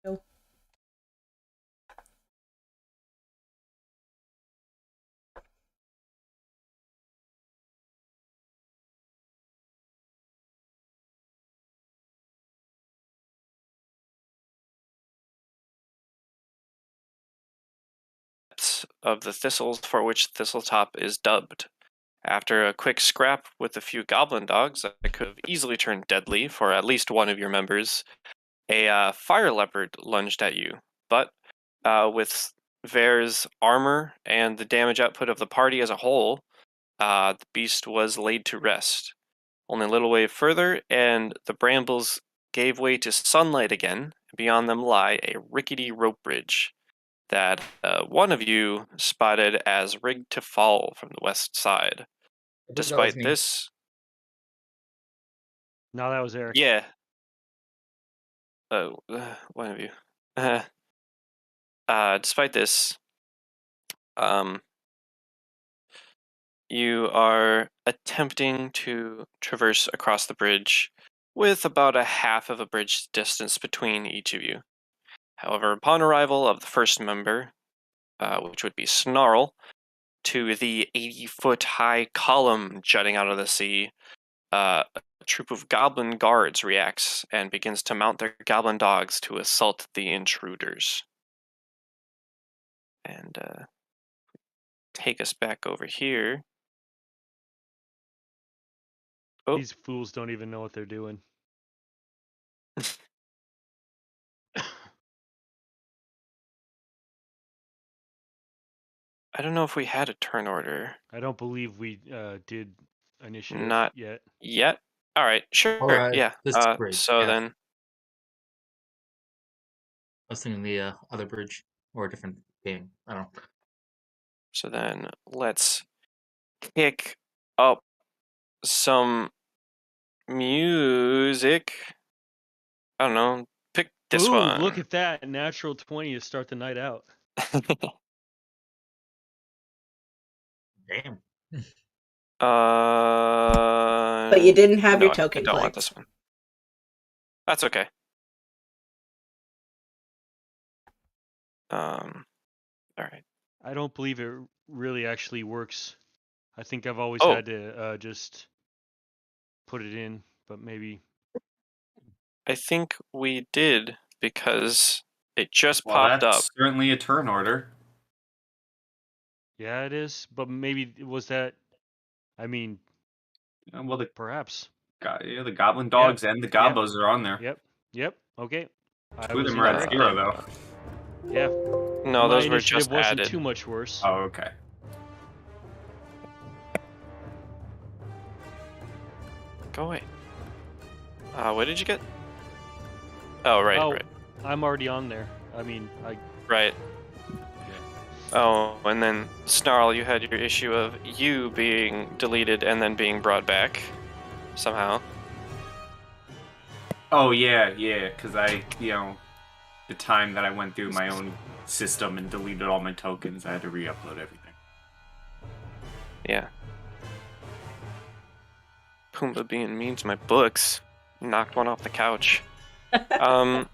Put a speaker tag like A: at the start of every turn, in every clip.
A: No.
B: Of the thistles for which Thistletop is dubbed. After a quick scrap with a few goblin dogs that could have easily turned deadly for at least one of your members, a fire leopard lunged at you. But with Vare's armor and the damage output of the party as a whole, the beast was laid to rest. Only a little way further, and the brambles gave way to sunlight again. Beyond them lie a rickety rope bridge that one of you spotted as rigged to fall from the west side.
C: I believe that was
B: Despite
C: me.
B: this,
D: No, that was Eric.
B: yeah. One of you. Despite this, you are attempting to traverse across the bridge with about a half of a bridge distance between each of you. However, upon arrival of the first member, which would be Snarl, to the 80-foot high column jutting out of the sea, a troop of goblin guards reacts and begins to mount their goblin dogs to assault the intruders. And take us back over here. Oh.
D: These fools don't even know what they're doing.
B: I don't know if we had a turn order.
D: I don't believe we did initiative
B: Not
D: yet.
B: yet? Alright, sure,
C: Alright,
B: yeah.
C: this is great,
B: So
C: yeah.
B: then,
C: I was thinking the other bridge or a different game. I don't know.
B: so then let's kick up some music. I don't know, pick this
D: Ooh,
B: one.
D: look at that. Natural 20 to start the night out.
C: Damn.
A: But you didn't have
B: no,
A: your token
B: I don't want
A: clicked.
B: this one. That's okay. Alright.
D: I don't believe it really actually works. I think I've always
B: Oh.
D: had to just put it in, but maybe.
B: I think we did because it just
E: Well,
B: popped up.
E: that's certainly a turn order.
D: Yeah, it is. But maybe was that. I mean,
E: Well, the
D: perhaps.
E: the Goblin Dogs and the Gobos are on there.
D: Yep. Okay.
E: Two of them are at 0 though.
D: Yeah.
B: No,
D: My
B: those were
D: initiative
B: just
D: wasn't
B: added.
D: too much worse.
E: Oh, okay.
B: Go away. What did you get? Oh, right,
D: Oh,
B: right.
D: I'm already on there. I mean,
B: Right. Oh, and then Snarl, you had your issue of you being deleted and then being brought back somehow.
E: Oh, yeah, because I, the time that I went through my own system and deleted all my tokens, I had to re-upload everything.
B: Yeah. Pumbaa being mean to my books. Knocked one off the couch.
D: how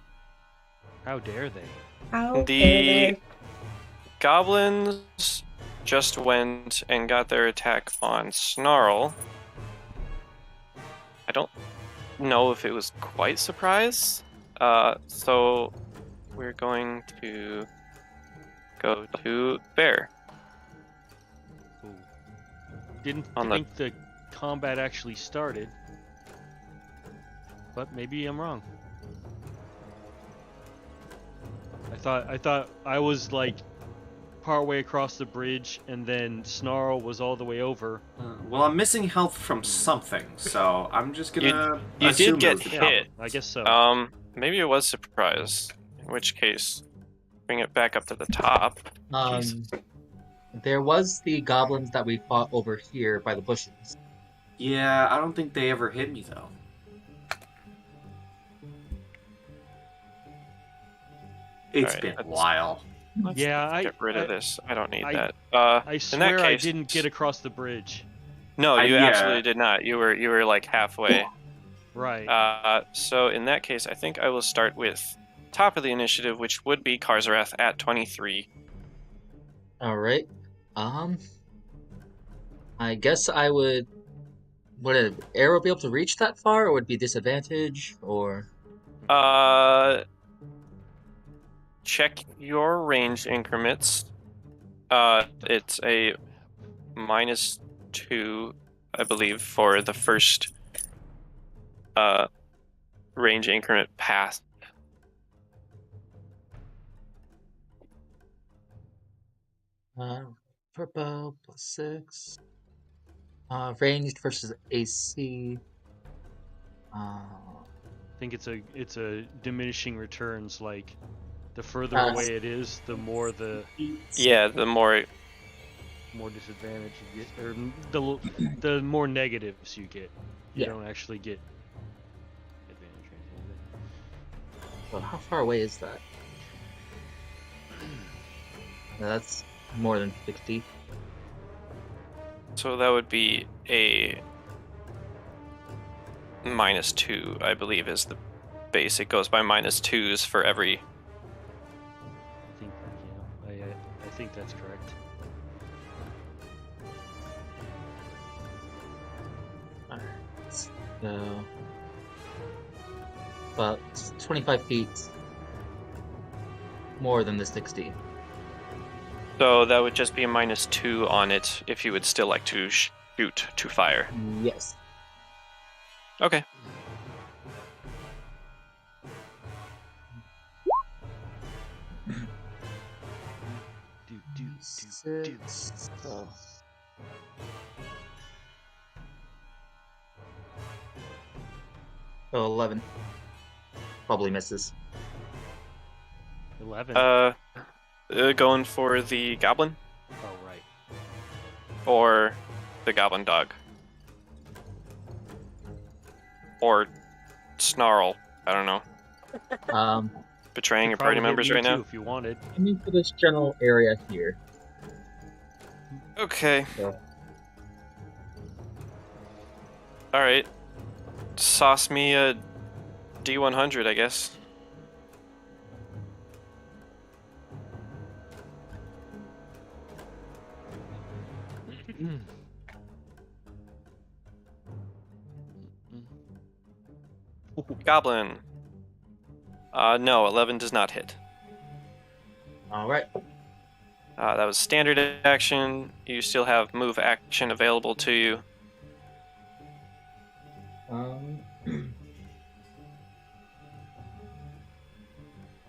D: dare they?
A: How
B: The
A: dare they?
B: goblins just went and got their attack on Snarl. I don't know if it was quite surprise. So we're going to go to Bear.
D: Ooh. Didn't
B: On the-
D: think the combat actually started, but maybe I'm wrong. I thought I was like partway across the bridge, and then Snarl was all the way over.
E: Well, I'm missing health from something, so I'm just gonna
B: You
E: assume
B: did
E: it
B: get
E: was the
B: hit.
E: Goblin.
D: I guess so.
B: Maybe it was surprise. In which case, bring it back up to the top. Jesus.
C: There was the goblins that we fought over here by the bushes.
E: Yeah, I don't think they ever hit me, though. It's
B: Alright,
E: been a
B: let's-
E: while.
B: Let's
D: Yeah,
B: get rid of this. I don't need that.
D: I
B: in
D: swear
B: that
D: I
B: case,
D: didn't get across the bridge.
B: No, you
E: yeah.
B: absolutely did not. You were like halfway.
D: Right.
B: So in that case, I think I will start with top of the initiative, which would be Karzarath at 23.
C: All right. I guess I would. Would an arrow be able to reach that far, or would it be disadvantage, or?
B: Check your range increments. It's a -2, I believe, for the first range increment pass.
C: For bow +6. Ranged versus AC.
D: I think it's a diminishing returns. Like, the further
C: Uh,
D: away it is, the more the
B: Yeah, the more.
D: more disadvantage you get, or the more negatives you get. You
C: Yeah.
D: don't actually get advantage or anything.
C: So how far away is that? That's more than 60.
B: So that would be a -2, I believe, is the base. It goes by -2s for every.
D: I think, I think that's correct.
C: Alright. So. About 25 feet more than the 60.
B: So that would just be a -2 on it if you would still like to shoot to fire.
C: Yes.
B: Okay.
C: Six. So. Oh, 11. Probably misses.
D: 11.
B: Going for the goblin
D: Oh, right.
B: or the goblin dog or snarl. I don't know. Betraying your
D: Could
B: party
D: probably hit
B: members
D: me
B: right
D: too
B: now.
D: if you wanted.
C: Aiming for this general area here.
B: Okay.
C: So.
B: All right. Sauce me a D100, I guess. Goblin. No, 11 does not hit.
C: Alright.
B: That was standard action. You still have move action available to you.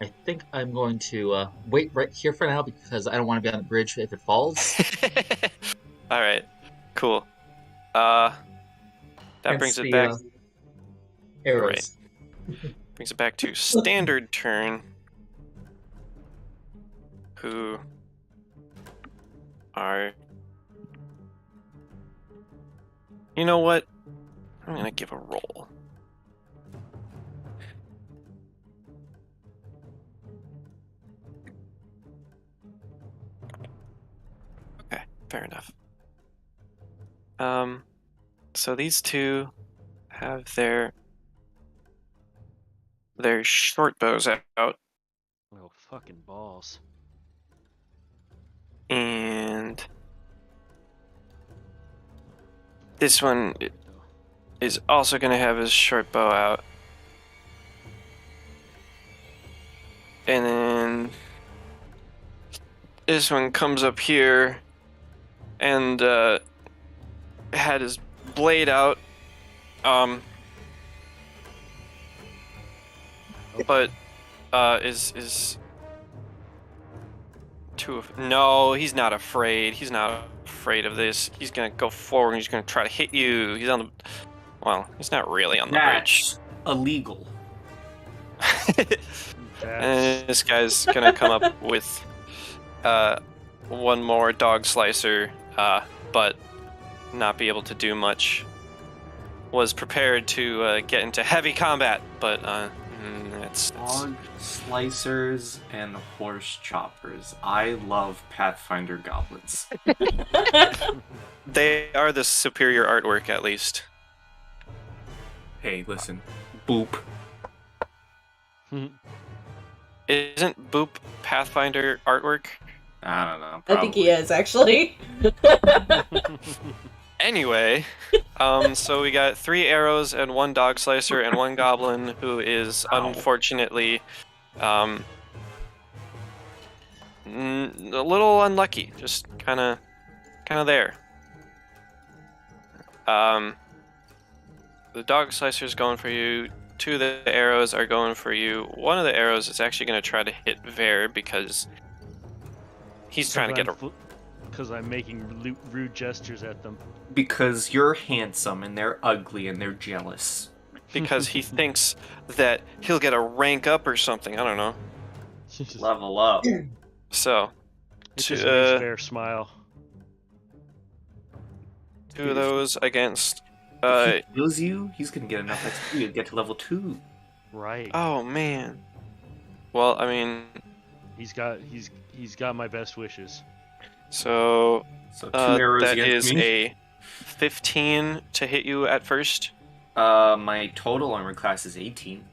C: I think I'm going to wait right here for now because I don't want to be on the bridge if it falls.
B: All right, cool. That
C: Hence
B: brings it
C: the,
B: back.
C: Arrows.
B: Brings it back to standard turn. Who are? You know what? I'm gonna give a roll. Okay, fair enough. So these two have their short bows out,
D: Oh, fucking balls.
B: and this one is also gonna have his short bow out, and then this one comes up here and had his blade out, but is too. No, he's not afraid. He's not afraid of this. He's gonna go forward. And he's gonna try to hit you. He's on the. Well, he's not really on the bridge.
E: That's illegal.
B: And this guy's gonna come up with one more dog slicer, but not be able to do much. Was prepared to get into heavy combat, but that's
E: Dog slicers and horse choppers. I love Pathfinder goblins.
B: they are the superior artwork, at least.
E: Hey, listen. Boop.
B: Isn't Boop Pathfinder artwork?
E: I don't know.
A: I think he
E: probably.
A: is, actually.
B: Anyway, so we got 3 arrows and 1 dog slicer and 1 goblin who is
E: Ow.
B: unfortunately a little unlucky, just kind of there. The dog slicer's going for you. 2 of the arrows are going for you. 1 of the arrows is actually going to try to hit Ver because he's trying to get a...
D: Because I'm making rude gestures at them.
E: Because you're handsome and they're ugly and they're jealous.
B: Because he thinks that he'll get a rank up or something. I don't know.
E: Level up.
B: So,
D: It just makes Bear smile.
B: 2 of those against...
E: If he kills you, he's gonna get enough XP to get to level 2.
D: Right.
B: Oh, man. Well, I mean...
D: He's got my best wishes.
B: So,
E: So 2 arrows
B: that
E: against
B: is
E: me.
B: a 15 to hit you at first.
E: My total armor class is 18.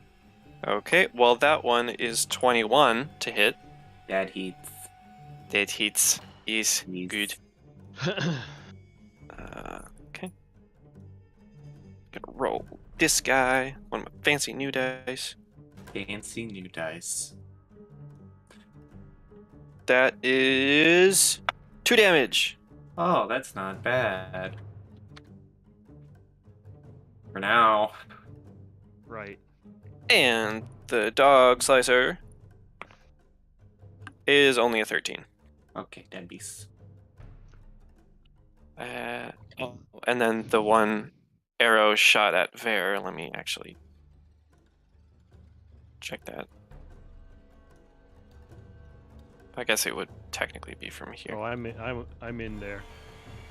B: Okay, well that one is 21 to hit.
E: That hits.
B: That hits. Is
E: Yes.
B: good. Okay. Gonna roll this guy. One of my fancy new dice.
E: Fancy new dice.
B: That is 2 damage.
E: Oh, that's not bad. For now.
D: Right.
B: And the dog slicer is only a 13.
E: Okay, dead beast.
B: And then the 1 arrow shot at Ver. Let me actually check that. I guess it would technically be from here.
D: Oh, I'm in there.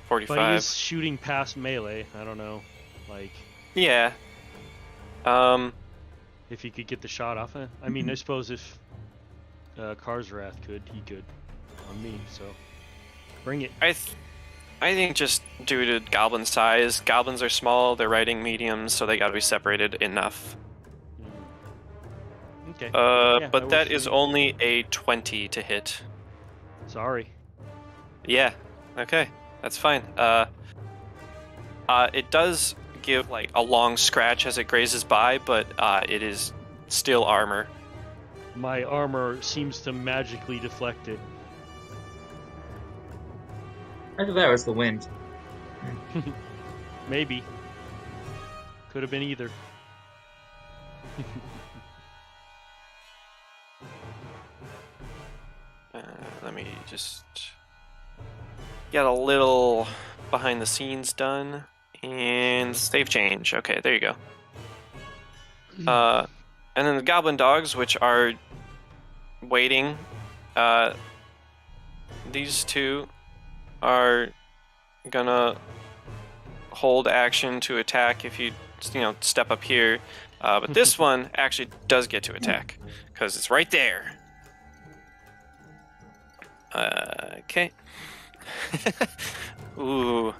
B: 45.
D: But he's shooting past melee. I don't know, like
B: Yeah.
D: if he could get the shot off. I mean, I suppose if Karswrath could, he could on me. So bring it.
B: I think just due to goblin size, goblins are small. They're riding mediums, so they got to be separated enough.
D: Okay. Yeah,
B: but that is
D: me.
B: only a 20 to hit.
D: Sorry.
B: Yeah. Okay. That's fine. It does give like a long scratch as it grazes by, but it is still armor.
D: My armor seems to magically deflect it.
C: I thought that was the wind.
D: Maybe. Could have been either.
B: Let me just get a little behind the scenes done and save change. Okay, there you go. And then the Goblin Dogs, which are waiting. These 2 are gonna hold action to attack if you step up here. But this one actually does get to attack because it's right there. Okay. Ooh,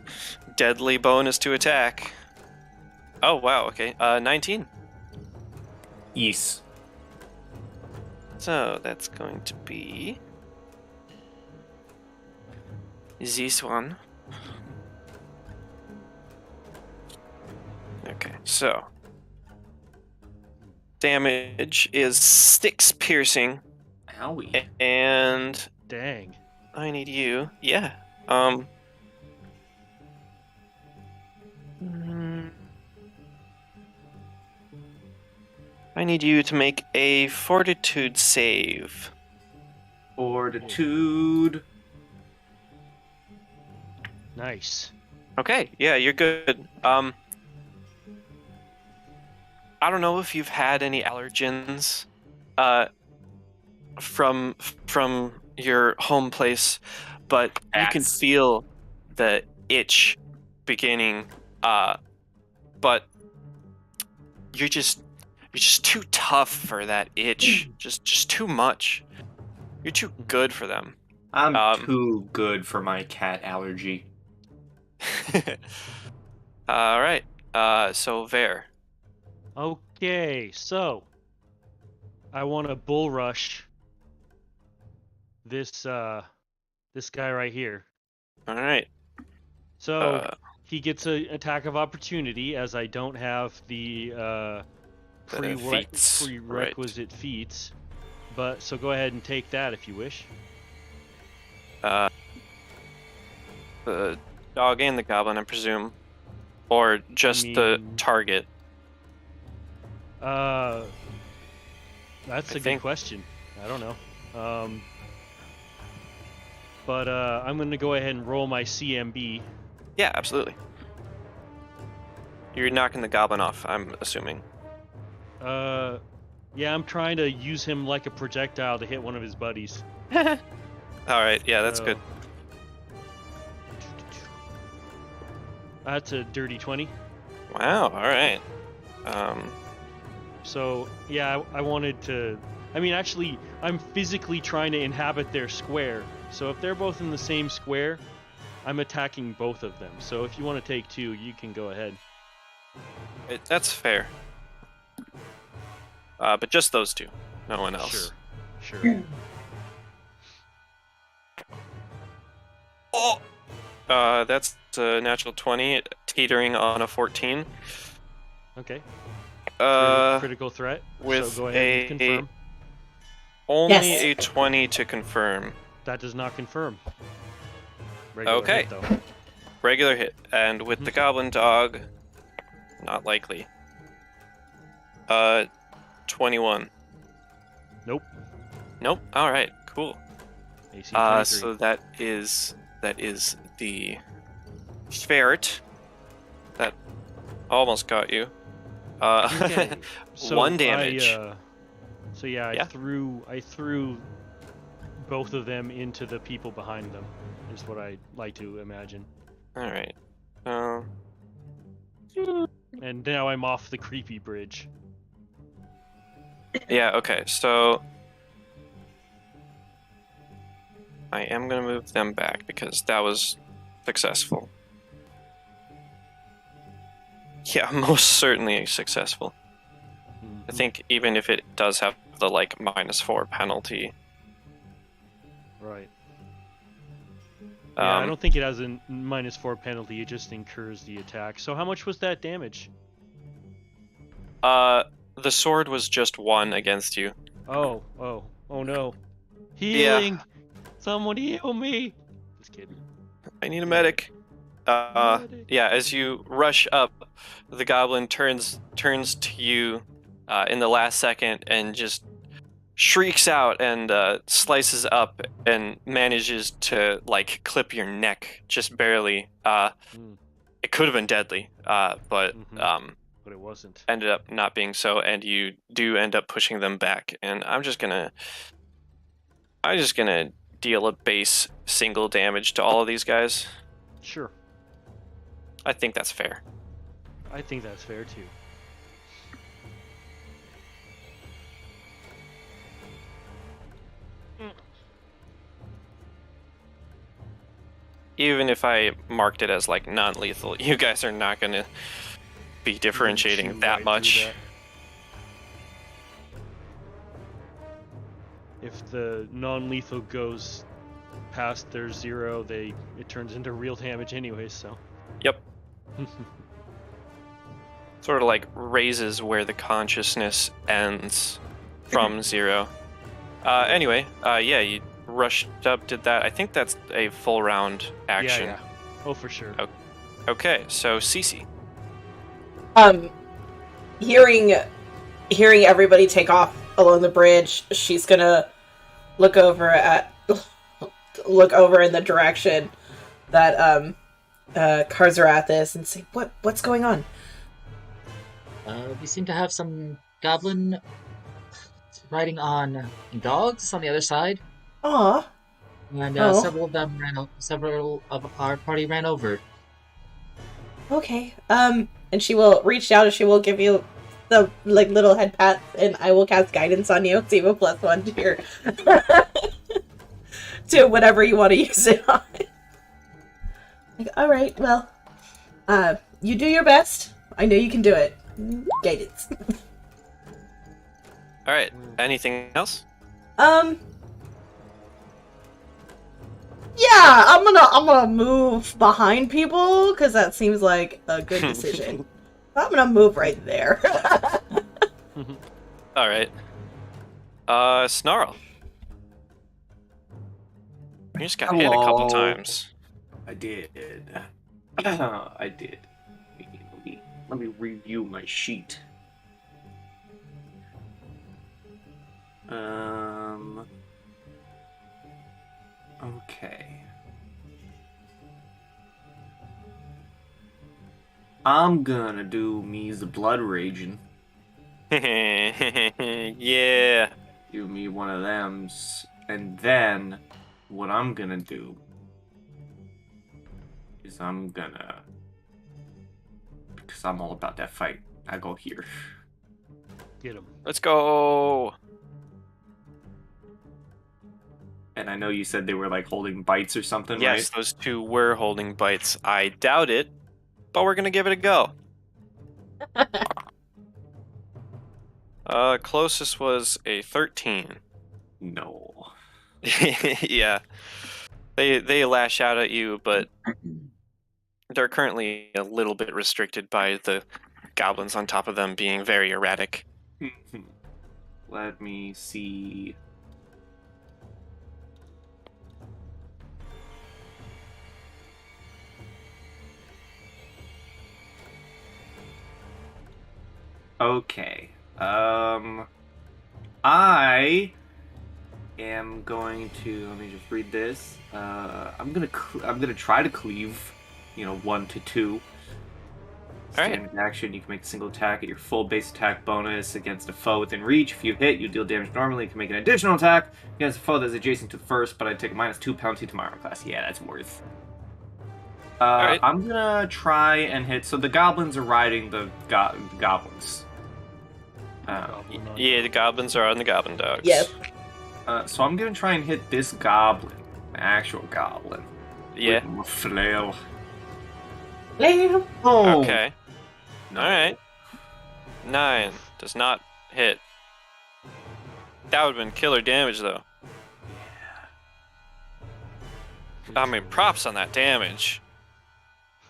B: deadly bonus to attack. Oh wow. Okay. 19.
E: Yes.
B: So that's going to be this one. Okay, so damage is 6 piercing,
E: Owie.
B: and
D: Dang.
B: I need you. Yeah. I need you to make a fortitude save.
E: Fortitude.
D: Nice.
B: Okay, yeah, you're good. I don't know if you've had any allergens from your home place, but you can
E: Bats.
B: feel the itch beginning. But you're just too tough for that itch. Just too much. You're too good for them.
E: I'm too good for my cat allergy.
B: All right. So Ver.
D: Okay, so I want to bull rush this guy right here.
B: All right.
D: So he gets an attack of opportunity, as I don't have the
B: feats,
D: prerequisite feats. But so go ahead and take that if you wish.
B: The dog and the goblin, I presume, or just the target.
D: That's a good question. I don't know. But I'm going to go ahead and roll my CMB.
B: Yeah, absolutely. You're knocking the goblin off, I'm assuming.
D: Yeah, I'm trying to use him like a projectile to hit one of his buddies.
B: All right, yeah, that's
D: So-
B: good.
D: That's a dirty 20.
B: Wow, all right.
D: So, yeah, I wanted to... I mean, actually, I'm physically trying to inhabit their square. So if they're both in the same square, I'm attacking both of them. So if you want to take 2, you can go ahead.
B: That's fair. But just those 2, no one else.
D: Sure.
B: Oh! That's a natural 20, teetering on a 14.
D: Okay.
B: Uh,
D: Critical threat.
B: with
D: So go ahead and confirm.
B: only
A: Yes.
B: a 20 to confirm.
D: That does not confirm. Regular
B: Okay.
D: hit, though.
B: Regular hit, and with the Goblin Dog, not likely. 21.
D: Nope.
B: Nope. All right. Cool.
D: AC 23.
B: So that is the ferret that almost got you.
D: Okay. So
B: 1 damage.
D: So yeah,
B: Yeah.
D: I threw both of them into the people behind them. Is what I like to imagine.
B: All right.
D: And now I'm off the creepy bridge.
B: Yeah. Okay. So I am gonna move them back because that was successful. Yeah, most certainly successful. I think even if it does have the like -4 penalty.
D: Right. Yeah, I
B: Um,
D: don't think it has a -4 penalty. It just incurs the attack. So how much was that damage?
B: the sword was just 1 against you.
D: Oh no! Healing! Someone heal me! Just kidding.
B: I need a medic.
D: Medic.
B: Yeah, as you rush up, the goblin turns to you in the last second and just shrieks out and slices up and manages to like clip your neck just barely. It could have been deadly, but
D: But it wasn't.
B: ended up not being so, and you do end up pushing them back. And I'm just gonna deal a base single damage to all of these guys.
D: Sure.
B: I think that's fair.
D: I think that's fair too.
B: Even if I marked it as like non-lethal, you guys are not gonna be differentiating
D: Chew
B: that
D: right through
B: much.
D: that. If the non-lethal goes past their 0, it turns into real damage anyway. So.
B: Yep. Sort of like raises where the consciousness ends from 0. Anyway, yeah, you rushed up, did that. I think that's a full round action.
D: Yeah. Oh, for sure.
B: Okay, so Cece.
A: Hearing everybody take off along the bridge, she's gonna look over in the direction that Karzarath is and say, "What's going on?"
C: We seem to have some goblin riding on dogs on the other side,
A: Aw.
C: and
A: Oh.
C: several of our party ran over.
A: Okay. And she will reach down and she will give you the like little head pat, and I will cast guidance on you. So you have a +1 to your to whatever you want to use it on. Like, all right, well, you do your best. I know you can do it. Guidance.
B: All right. Anything else?
A: Yeah, I'm gonna move behind people because that seems like a good decision. I'm gonna move right there.
B: All right. Snarl. You just got hit a couple
E: Hello.
B: times.
E: I did. I did. Let me review my sheet. Okay. I'm gonna do me's the blood raging.
B: Yeah.
E: Do me one of them's, and then what I'm gonna do is because I'm all about that fight. I go here.
D: Get him.
B: Let's go.
E: And I know you said they were like holding bites or something,
B: Yes,
E: right?
B: those two were holding bites. I doubt it, but we're gonna give it a go. Closest was a 13.
E: No.
B: Yeah. They lash out at you, but they're currently a little bit restricted by the goblins on top of them being very erratic.
E: Let me see. Okay. I am going to let me just read this. I'm gonna try to cleave, 1 to 2.
B: Alright.
E: Standard action, you can make a single attack at your full base attack bonus against a foe within reach. If you hit, you deal damage normally. You can make an additional attack against a foe that's adjacent to the first, but I take a -2 penalty to my armor class. Yeah, that's worth.
B: Alright.
E: I'm gonna try and hit. So the goblins are riding the goblins.
B: Yeah, the goblins are on the Goblin Dogs.
A: Yes.
E: So I'm gonna try and hit this goblin, the actual goblin.
B: Yeah.
E: With my flail.
A: Damn.
E: Oh.
B: Okay.
E: No.
B: Alright. 9 does not hit. That would have been killer damage, though. I mean, props on that damage.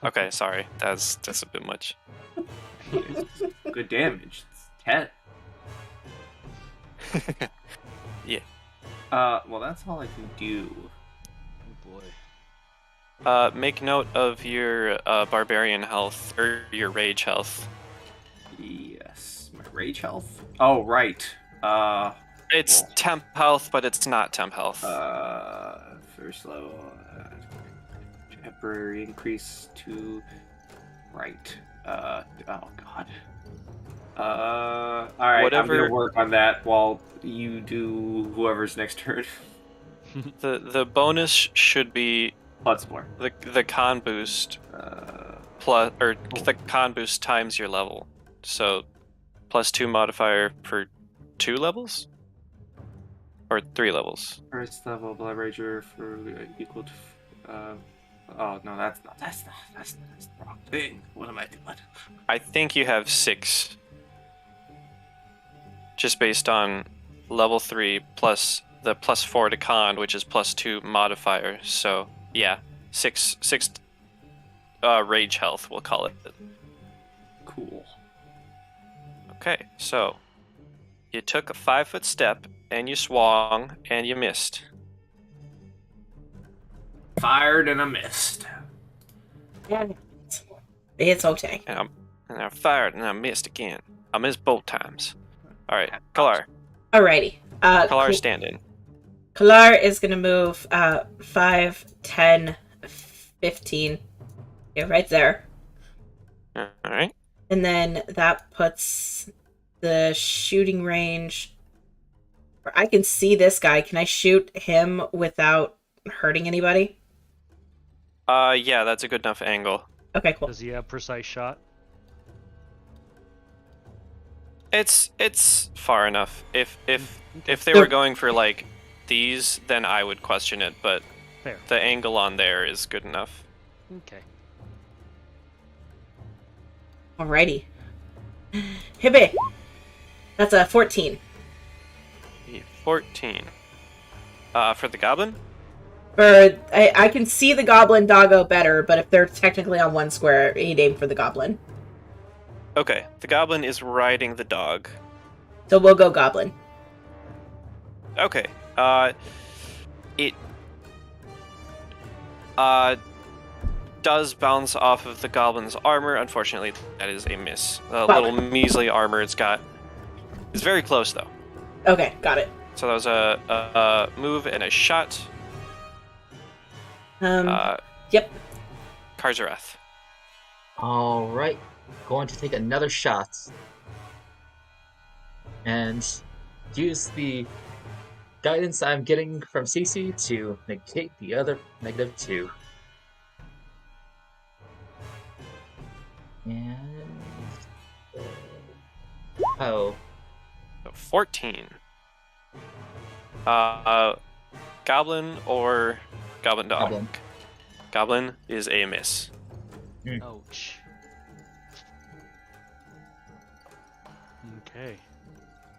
B: Okay, sorry. That's a bit much.
E: Good damage. It's 10.
B: Yeah.
E: Well, that's all I can do.
D: Oh boy.
B: Make note of your barbarian health or your rage health.
E: Yes, my rage health. Oh, right.
B: It's
E: Well.
B: temp health, but it's not temp health.
E: First level. Temporary increase to. Right. Oh God. All right.
B: Whatever-
E: I'm gonna work on that while you do whoever's next turn.
B: The bonus should be
E: Lots more.
B: the con boost plus or the con boost times your level. So +2 modifier for 2 levels or 3 levels.
E: First level blood rager for equal to. Oh no, that's the wrong thing. What am I doing?
B: I think you have 6. Just based on level 3 plus the +4 to con, which is +2 modifier. So yeah, 6 rage health, we'll call it.
E: Cool.
B: Okay, so you took a 5-foot step and you swung and you missed.
E: Fired and I missed.
A: It's okay.
B: And I fired and I missed again. I missed both times. All right, Kalar.
A: Alrighty.
B: Kalar, stand in.
A: Kalar is gonna move 5, 10, 15. Yeah, right there.
B: All right.
A: And then that puts the shooting range. I can see this guy. Can I shoot him without hurting anybody?
B: Yeah, that's a good enough angle.
A: Okay, cool.
D: Does he have precise shot?
B: It's far enough. If they
A: They're-
B: were going for like these, then I would question it. But
D: Fair.
B: the angle on there is good enough.
D: Okay.
A: Alrighty. Hibbe. That's a 14.
B: 14. For the goblin.
A: Or I can see the goblin doggo better, but if they're technically on one square, he'd aim for the goblin.
B: Okay, the goblin is riding the dog.
A: So we'll go goblin.
B: Okay, it does bounce off of the goblin's armor. Unfortunately, that is a miss. A little measly armor it's got. It's very close, though.
A: Okay, got it.
B: So that was a move and a shot.
A: Yep.
B: Karzarath.
C: All right, going to take another shot and use the guidance I'm getting from Cece to negate the other -2. And
B: 14. Goblin or Goblin Dog?
C: Goblin.
B: Goblin is a miss.
D: Ouch. Okay.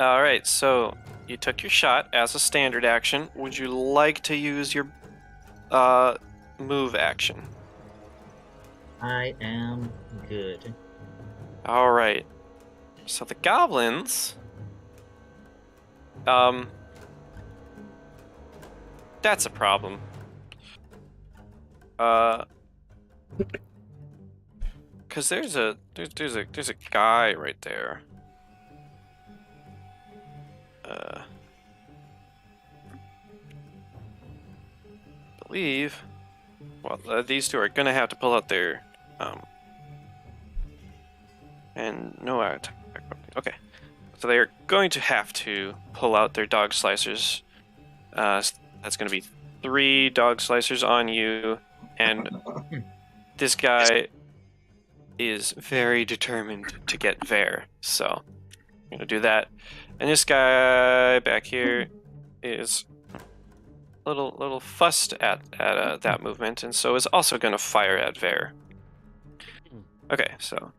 B: Alright, so you took your shot as a standard action. Would you like to use your move action?
C: I am good.
B: Alright. So the goblins... That's a problem. Cause there's a guy right there. Believe. Well, these two are gonna have to pull out their and no attack. Okay, so they are going to have to pull out their dog slicers. That's going to be 3 dog slicers on you, and this guy is very determined to get Ver, so I'm going to do that. And this guy back here is a little fussed at that movement, and so is also going to fire at Ver. Okay, so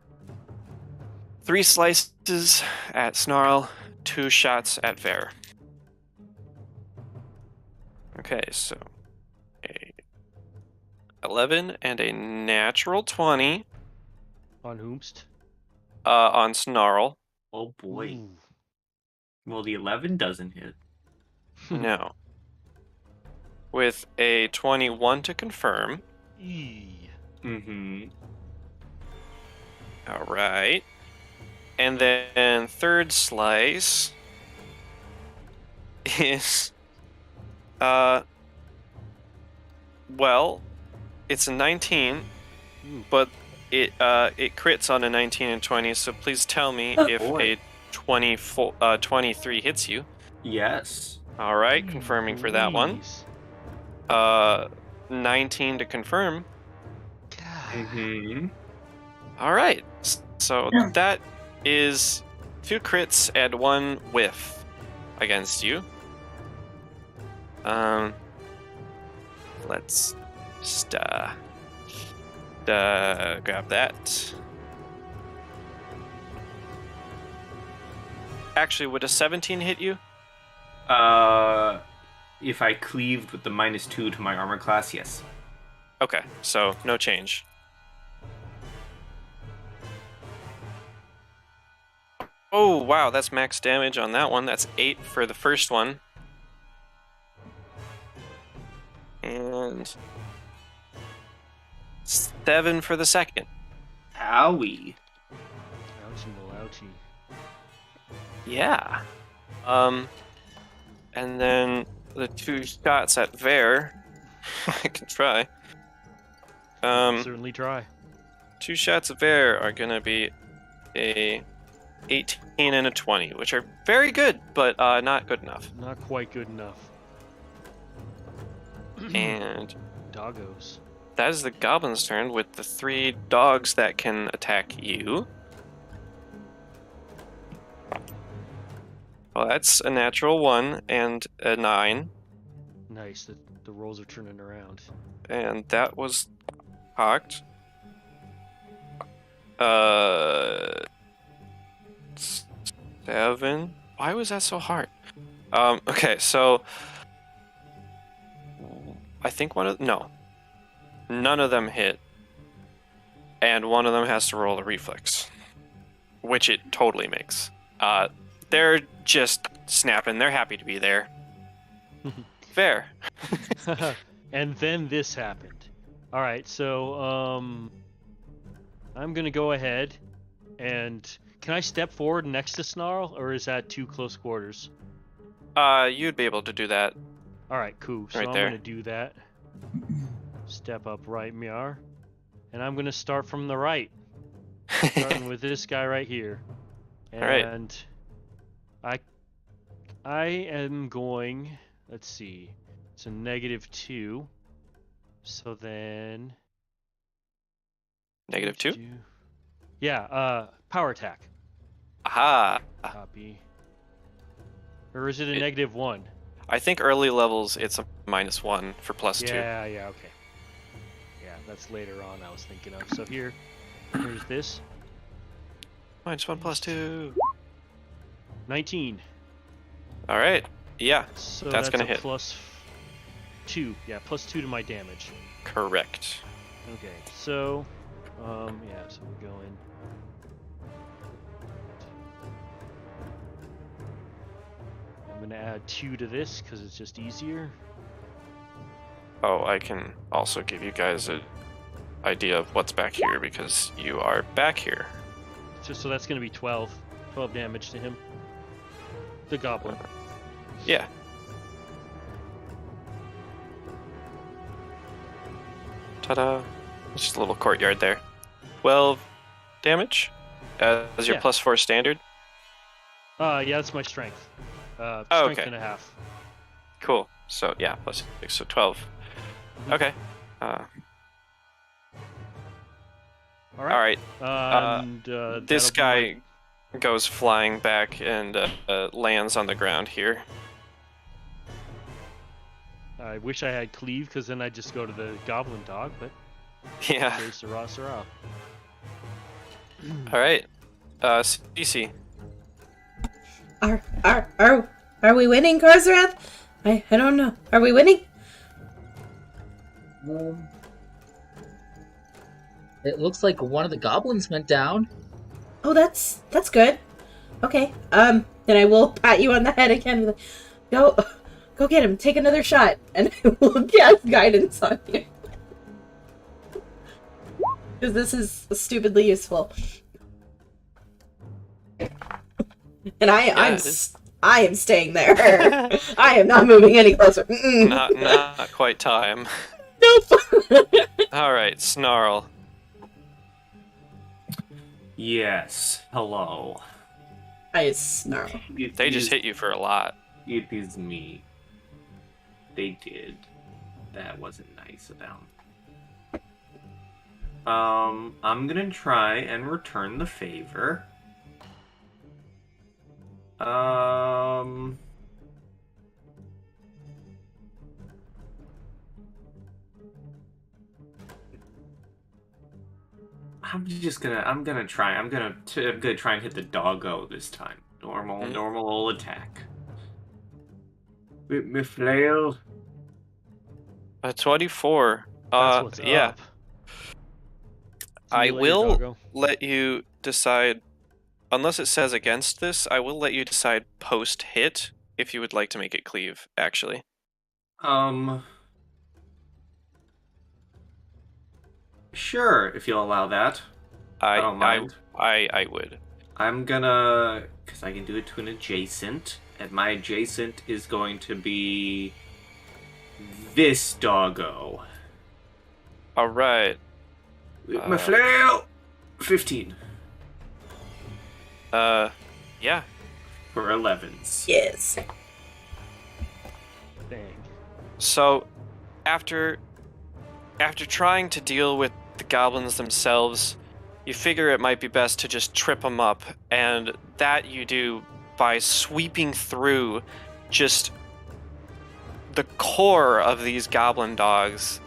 B: 3 slices at Snarl, 2 shots at Ver. Okay, so a 11 and a natural 20
D: On whomst?
B: on Snarl.
E: Oh boy.
D: Ooh.
E: Well, the 11 doesn't hit.
B: No. With a 21 to confirm.
D: Eee.
E: Mm-hmm.
B: All right. And then third slice is well, it's a 19, but it crits on a 19 and 20, so please tell me if
E: boy.
B: a 23 hits you.
E: Yes.
B: All right, confirming for that one.
D: Please.
B: 19 to confirm.
D: God.
E: Mm-hmm.
B: All right, so that is 2 crits and 1 whiff against you. Let's just grab that. Actually, would a 17 hit you?
E: If I cleaved with the -2 to my armor class, yes.
B: Okay, so no change. Oh, wow, that's max damage on that one. That's 8 for the first one. And 7 for the second.
E: Owie.
D: Ouchie, well, ouchie.
B: Yeah. And then the 2 shots at Ver. I can try.
D: Certainly try.
B: 2 shots of Ver are gonna be a 18 and a 20, which are very good, but not good enough.
D: Not quite good enough.
B: And
D: Doggos.
B: that is the goblin's turn with the 3 dogs that can attack you. Well, that's a natural 1 and a 9.
D: Nice. The rolls are turning around.
B: And that was cocked. 7. Why was that so hard? Okay, so I think none of them hit, and one of them has to roll a reflex, which it totally makes. They're just snapping. They're happy to be there. Fair.
D: And then this happened. All right, so I'm gonna go ahead and can I step forward next to Snarl, or is that too close quarters?
B: You'd be able to do that.
D: All right, cool. So
B: Right
D: I'm
B: there.
D: gonna do that. Step up right, Miar, and I'm gonna start from the right, starting with this guy right here.
B: All right.
D: And I am going. Let's see. It's a -2. So then.
B: -2?
D: Yeah. Power attack.
B: Aha.
D: Copy. Or is it a
B: It-
D: -1?
B: I think early levels it's a -1 for +2.
D: Yeah. Yeah. Okay. Yeah, that's later on. I was thinking of. So here's this.
B: -1 +2.
D: 19.
B: All right. Yeah,
D: So
B: That's gonna
D: a
B: hit.
D: +2. Yeah, +2 to my damage.
B: correct.
D: Okay, so, yeah, so we're going. I'm gonna add 2 to this because it's just easier.
B: Oh, I can also give you guys an idea of what's back here because you are back here.
D: So that's gonna be 12 damage to him. The goblin.
B: Yeah. Ta-da. It's just a little courtyard there. 12 damage as your
D: Yeah.
B: +4 standard.
D: Yeah, that's my strength.
B: Oh,
D: Strength
B: okay.
D: and a half.
B: Cool. So yeah, +6, so 12. Okay.
D: All
B: All
D: right.
B: right.
D: And
B: This
D: that'll be
B: guy goes flying back and lands on the ground here.
D: I wish I had cleave because then I'd just go to the Goblin Dog, but
B: Yeah.
D: okay, Sarah.
B: All right. CC.
A: Are we winning, Karzarath? I don't know. Are we winning?
C: It looks like one of the goblins went down.
A: Oh, that's good. Okay. Then I will pat you on the head again. Be like, go get him. Take another shot, and I will cast guidance on you. Because this is stupidly useful. And I am staying there. I am not moving any closer. Mm-mm.
B: Not quite time.
A: Nope.
B: All right, Snarl.
E: Yes. Hello.
A: I snarl.
B: They just hit you for a lot.
E: It is me. They did. That wasn't nice of them. I'm gonna try and return the favor. I'm gonna try and hit the doggo this time. Normal old attack. With my flail.
B: A 24.
D: That's what's
B: yeah.
D: up. See
B: I
D: you later,
B: will
D: doggo.
B: let you decide, unless it says against this, I will let you decide post-hit if you would like to make it cleave, actually.
E: Sure, if you'll allow that. I don't mind.
B: I would.
E: I'm gonna, because I can do it to an adjacent, and my adjacent is going to be this doggo.
B: All right.
E: My flail! 15.
B: Yeah.
E: For 11s.
A: Yes.
D: Dang.
B: So, after trying to deal with the goblins themselves, you figure it might be best to just trip them up, and that you do by sweeping through just the core of these goblin dogs,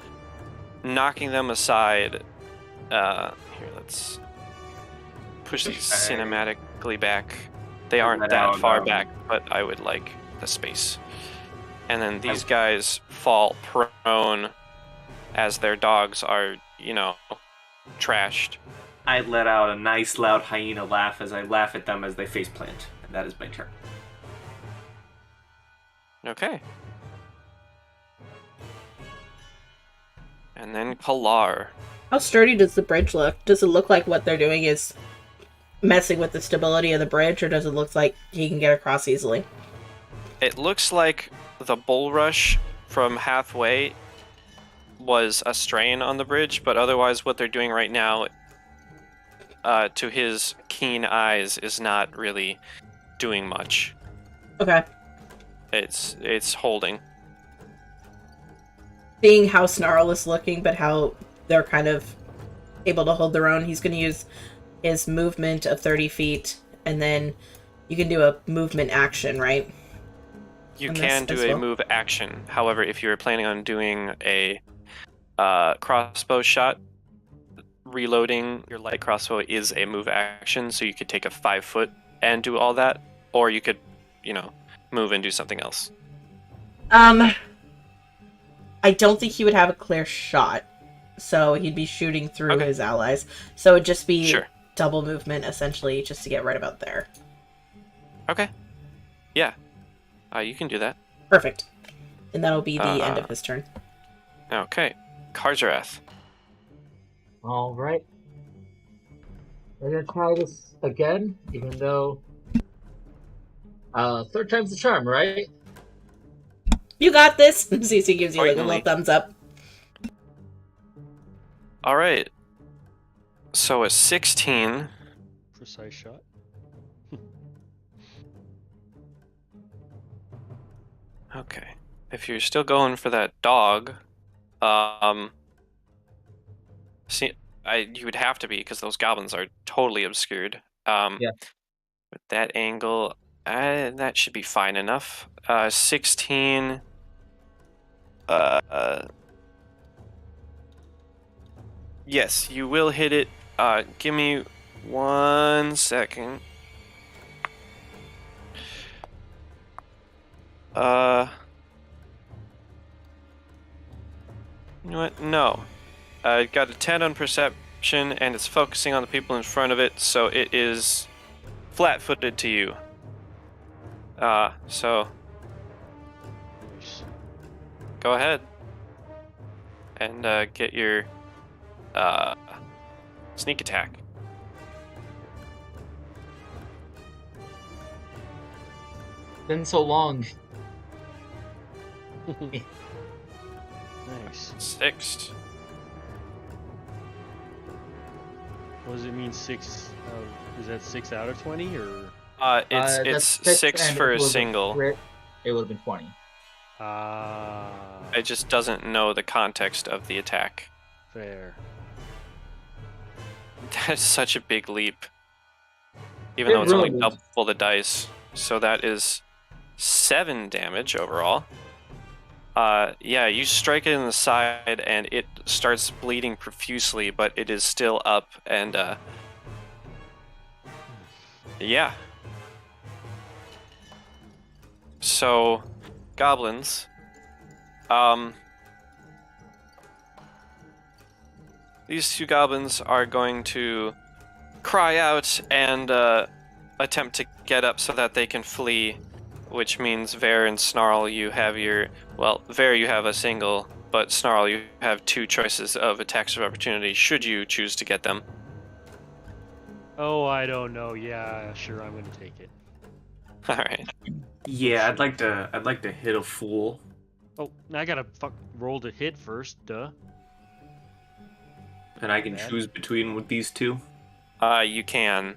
B: knocking them aside. Here, let's push these cinematically back. They aren't that far back, but I would like the space. And then these guys fall prone as their dogs are, trashed.
E: I let out a nice loud hyena laugh as I laugh at them as they faceplant. And that is my turn.
B: Okay. And then Kalar.
A: How sturdy does the bridge look? Does it look like what they're doing is messing with the stability of the bridge, or does it look like he can get across easily?
B: It looks like the bull rush from halfway was a strain on the bridge, but otherwise what they're doing right now, to his keen eyes, is not really doing much.
A: Okay.
B: It's holding.
A: Seeing how Snarl is looking, but how they're kind of able to hold their own, he's going to use his movement of 30 feet, and then you can do a movement action, right?
B: You can do a move action. However, if you're planning on doing a crossbow shot, reloading your light crossbow is a move action, so you could take a 5 foot and do all that, or you could, move and do something else.
A: I don't think he would have a clear shot, so he'd be shooting through his allies. So it'd just be double movement, essentially, just to get right about there.
B: Okay. Yeah. You can do that.
A: Perfect. And that'll be the end of his turn.
B: Okay. Karzarath.
C: Alright. We're gonna try this again, even though... third time's the charm, right?
A: You got this! CC gives you like a little thumbs up.
B: Alright. So a 16.
D: Precise shot.
B: Okay. If you're still going for that dog, you would have to be, because those goblins are totally obscured.
C: Yeah.
B: With that angle, that should be fine enough. 16. Yes, you will hit it. Give me 1 second. You know what? No. It got a 10 on perception, and it's focusing on the people in front of it, so it is flat-footed to you. So go ahead and get your sneak attack.
C: Been so long.
D: Nice.
B: 6.
D: What does it mean? 6? Is that 6 out of 20 or?
B: It's 6 for a single.
C: It would have been 20.
B: It just doesn't know the context of the attack.
D: Fair.
B: That's such a big leap. Even though it's only double the dice. So that is 7 damage overall. Yeah, you strike it in the side and it starts bleeding profusely, but it is still up and yeah. So, goblins. These two goblins are going to cry out and attempt to get up so that they can flee, which means Ver and Snarl, you have your... Well, Ver, you have a single, but Snarl, you have 2 choices of attacks of opportunity should you choose to get them.
D: Oh, I don't know. Yeah, sure, I'm gonna take it.
B: All right.
E: Yeah, I'd like to hit a fool.
D: Oh, I gotta roll to hit first, duh.
E: And I can choose between with these two.
B: You can,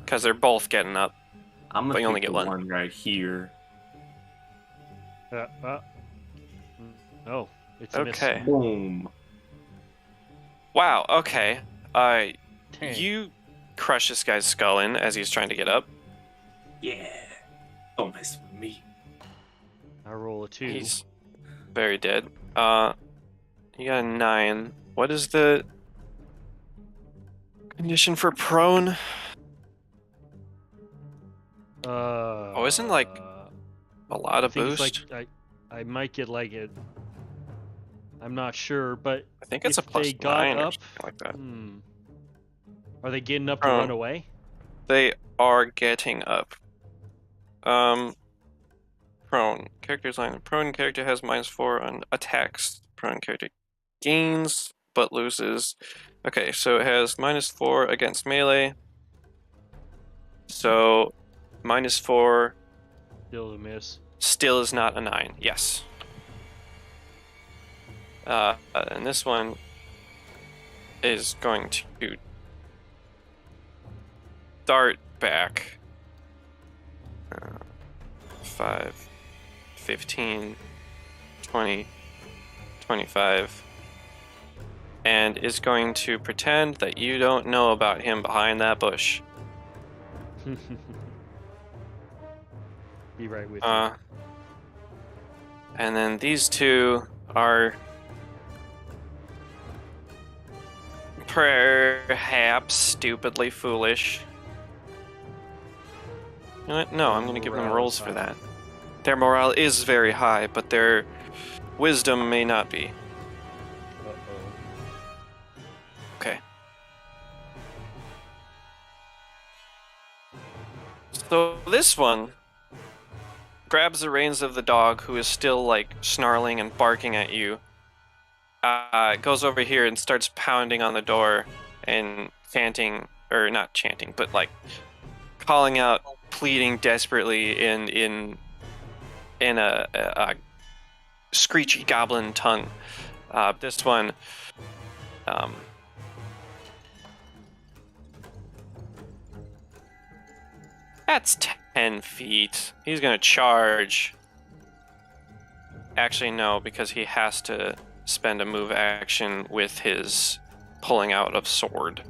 B: because they're both getting up.
E: I'm gonna
B: But you only
E: pick
B: get
E: the
B: one.
E: right here.
D: Oh, it's a
B: Okay.
D: miss.
E: Boom.
B: Wow. Okay.
D: Dang.
B: You crush this guy's skull in as he's trying to get up.
E: Yeah. Don't mess with me.
D: I roll a 2.
B: He's very dead. You got a 9. What is the condition for prone?
D: Oh,
B: isn't like a lot of
D: things
B: boost?
D: like I might get like it. I'm not sure, but
B: I think it's a
D: if
B: plus
D: they got
B: 9 or
D: up,
B: something like that.
D: Are they getting up to
B: Oh.
D: run away?
B: They are getting up. Prone. Character's line. Prone character has -4 on attacks. Prone character gains, but loses. Okay, so it has -4 against melee. So, -4
D: Still a miss.
B: still is not a 9. Yes. And this one is going to dart back. 5, 15, 20, 25, and is going to pretend that you don't know about him behind that bush.
D: Be right with you.
B: And then these two are perhaps stupidly foolish. You know what? No, I'm going to give them
D: Morale
B: rolls
D: is
B: for
D: high.
B: that. Their morale is very high, but their wisdom may not be.
D: Uh-oh.
B: Okay. So this one grabs the reins of the dog, who is still like snarling and barking at you. Goes over here and starts pounding on the door and chanting, or not chanting, but like calling out, pleading desperately in a screechy goblin tongue. This one, that's 10 feet. He's gonna charge. Actually, no, because he has to spend a move action with his pulling out of sword.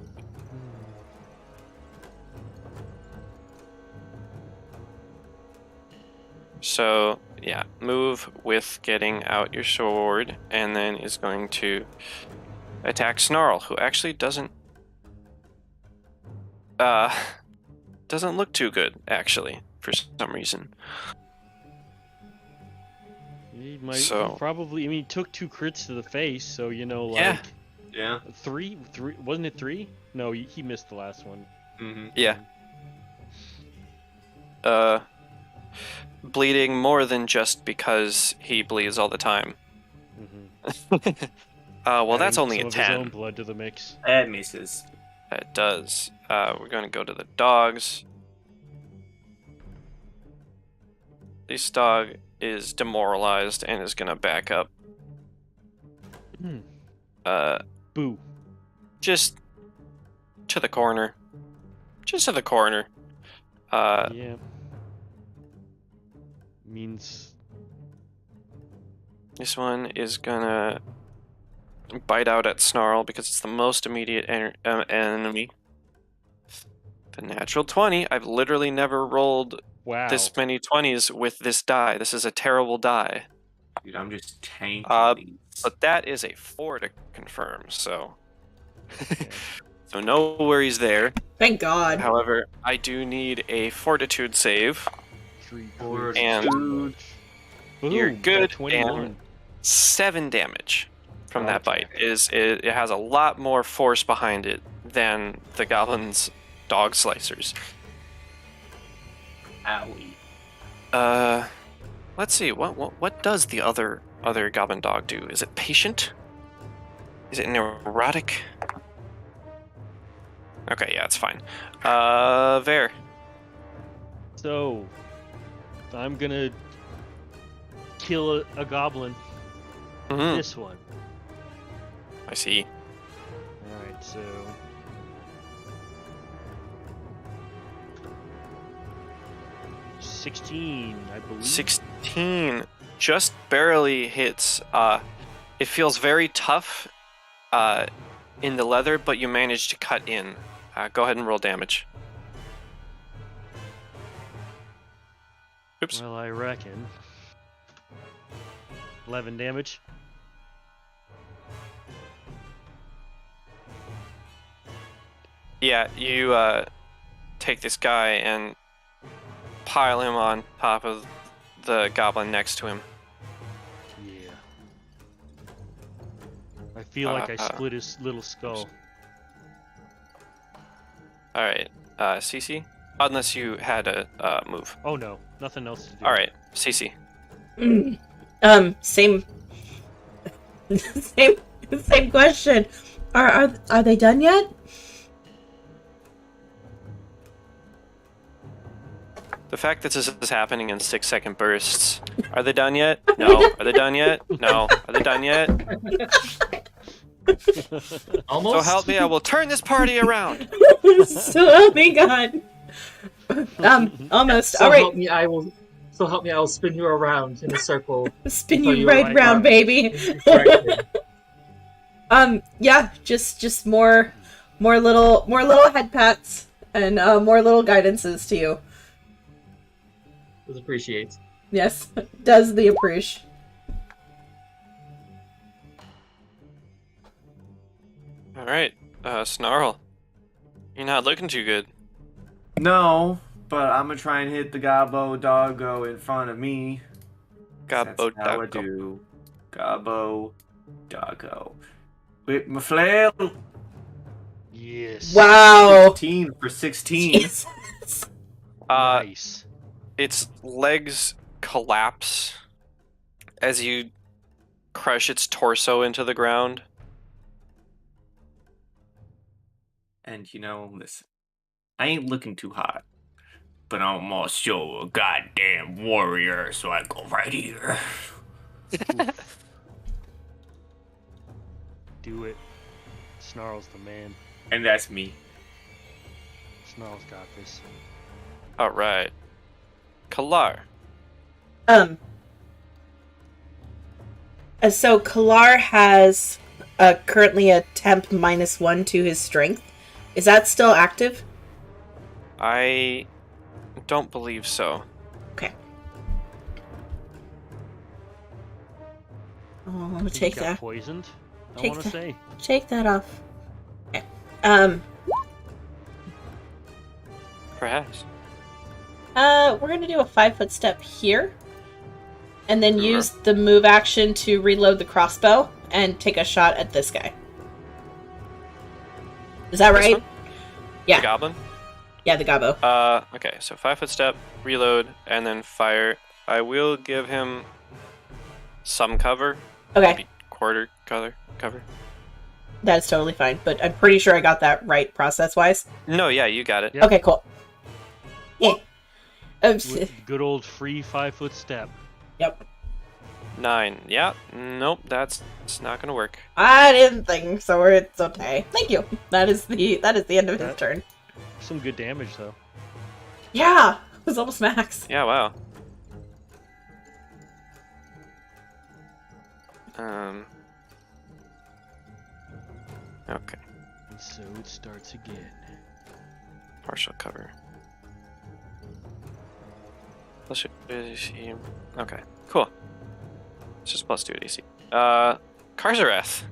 B: So, yeah, move with getting out your sword, and then is going to attack Snarl, who actually doesn't look too good, actually, for some reason.
D: He might
B: So-
D: he probably. I mean, he took 2 crits to the face, so you know, like
B: Yeah.
E: Yeah.
D: three. Wasn't it 3? No, he missed the last one.
E: Mm-hmm.
B: Yeah. Bleeding more than just because he bleeds all the time.
D: Mm-hmm.
B: Well, that's
D: Adding
B: only
D: some
B: a
D: of his own
B: 10.
D: blood to the mix.
E: That misses.
B: That does. We're going to go to the dogs. This dog is demoralized and is going to back up.
D: Boo.
B: Just to the corner. Just to the corner.
D: Yeah. Means
B: This one is gonna bite out at Snarl because it's the most immediate enemy. The natural 20. I've literally never rolled
D: wow.
B: this many 20s with this die. This is a terrible die.
E: Dude, I'm just tanking these.
B: But that is a 4 to confirm, so... So no worries there.
A: Thank God.
B: However, I do need a fortitude save.
D: 3
E: Fortitude.
B: And
D: Boom,
B: you're good,
D: 21.
B: and 7 damage from that
D: Okay.
B: bite. It has a lot more force behind it than the goblin's dog slicers.
E: Owie.
B: Let's see. What does the other goblin dog do? Is it patient? Is it neurotic? Okay, yeah, it's fine. Ver.
D: So, I'm gonna kill a goblin.
B: Mhm.
D: This one.
B: I see.
D: Alright, so. $16, I believe.
B: 16 just barely hits. It feels very tough in the leather, but you manage to cut in. Go ahead and roll damage. Oops.
D: Well, I reckon. 11 damage.
B: Yeah, you take this guy and pile him on top of the goblin next to him.
D: I feel like I split his little skull.
B: All right, Cece. Unless you had a move.
D: Oh no, nothing else to do.
B: All right, Cece.
A: Same same question. Are they done yet?
B: The fact that this is happening in 6-second bursts. Are they done yet? No. Are they done yet? No. Are they done yet?
C: Almost.
B: So help me, I will turn this party around.
A: So help me God. Almost.
C: So
A: All right.
C: help me, I will. So help me, I will spin you around in a circle.
A: Spin
C: until
A: you
C: you
A: right
C: are
A: round, baby.
C: Right.
A: Yeah, just more little head pats and more little guidances to you.
C: Does appreciate.
A: Yes, does the appreciate.
B: All right, Snarl. You're not looking too good.
E: No, but I'm gonna try and hit the Gobbo Doggo in front of me.
B: Gobbo
E: That's how I
B: Doggo.
E: do. Gobbo Doggo. With my flail.
D: Yes.
A: Wow.
E: 15 for 16.
A: Jesus.
D: Nice.
B: Its legs collapse as you crush its torso into the ground.
E: And listen, I ain't looking too hot, but I'm also a goddamn warrior, so I go right here.
D: Do it. Snarl's the man.
E: And that's me.
D: Snarl's got this.
B: All right, Kalar.
A: So Kalar has currently a temp -1 to his strength. Is that still active?
B: I don't believe so.
A: Okay. Oh, I'm gonna
D: He
A: take
D: got
A: that.
D: poisoned. I
A: Take
D: want to
A: that.
D: say.
A: Take that off. Okay.
B: Perhaps.
A: We're gonna do a 5-foot step here, and then
B: Sure.
A: use the move action to reload the crossbow and take a shot at this guy. Is that
B: This
A: right?
B: one?
A: Yeah.
B: The goblin?
A: Yeah, the gobbo.
B: Okay, so 5-foot step, reload, and then fire. I will give him some cover.
A: Okay,
B: Maybe quarter cover.
A: that's totally fine. But I'm pretty sure I got that right process-wise.
B: No, yeah, you got it.
D: Yep.
A: Okay, cool. Yeah.
D: With good old free 5-foot step.
A: Yep.
B: 9. Yeah. Nope, it's not gonna work.
A: I didn't think so. It's okay. Thank you. That is the end of his turn.
D: Some good damage though.
A: Yeah, it was almost max.
B: Yeah, wow. Okay.
D: And so it starts again.
B: Partial cover. Plus your AC. Okay, cool. It's just plus 2 at AC. Karzareth.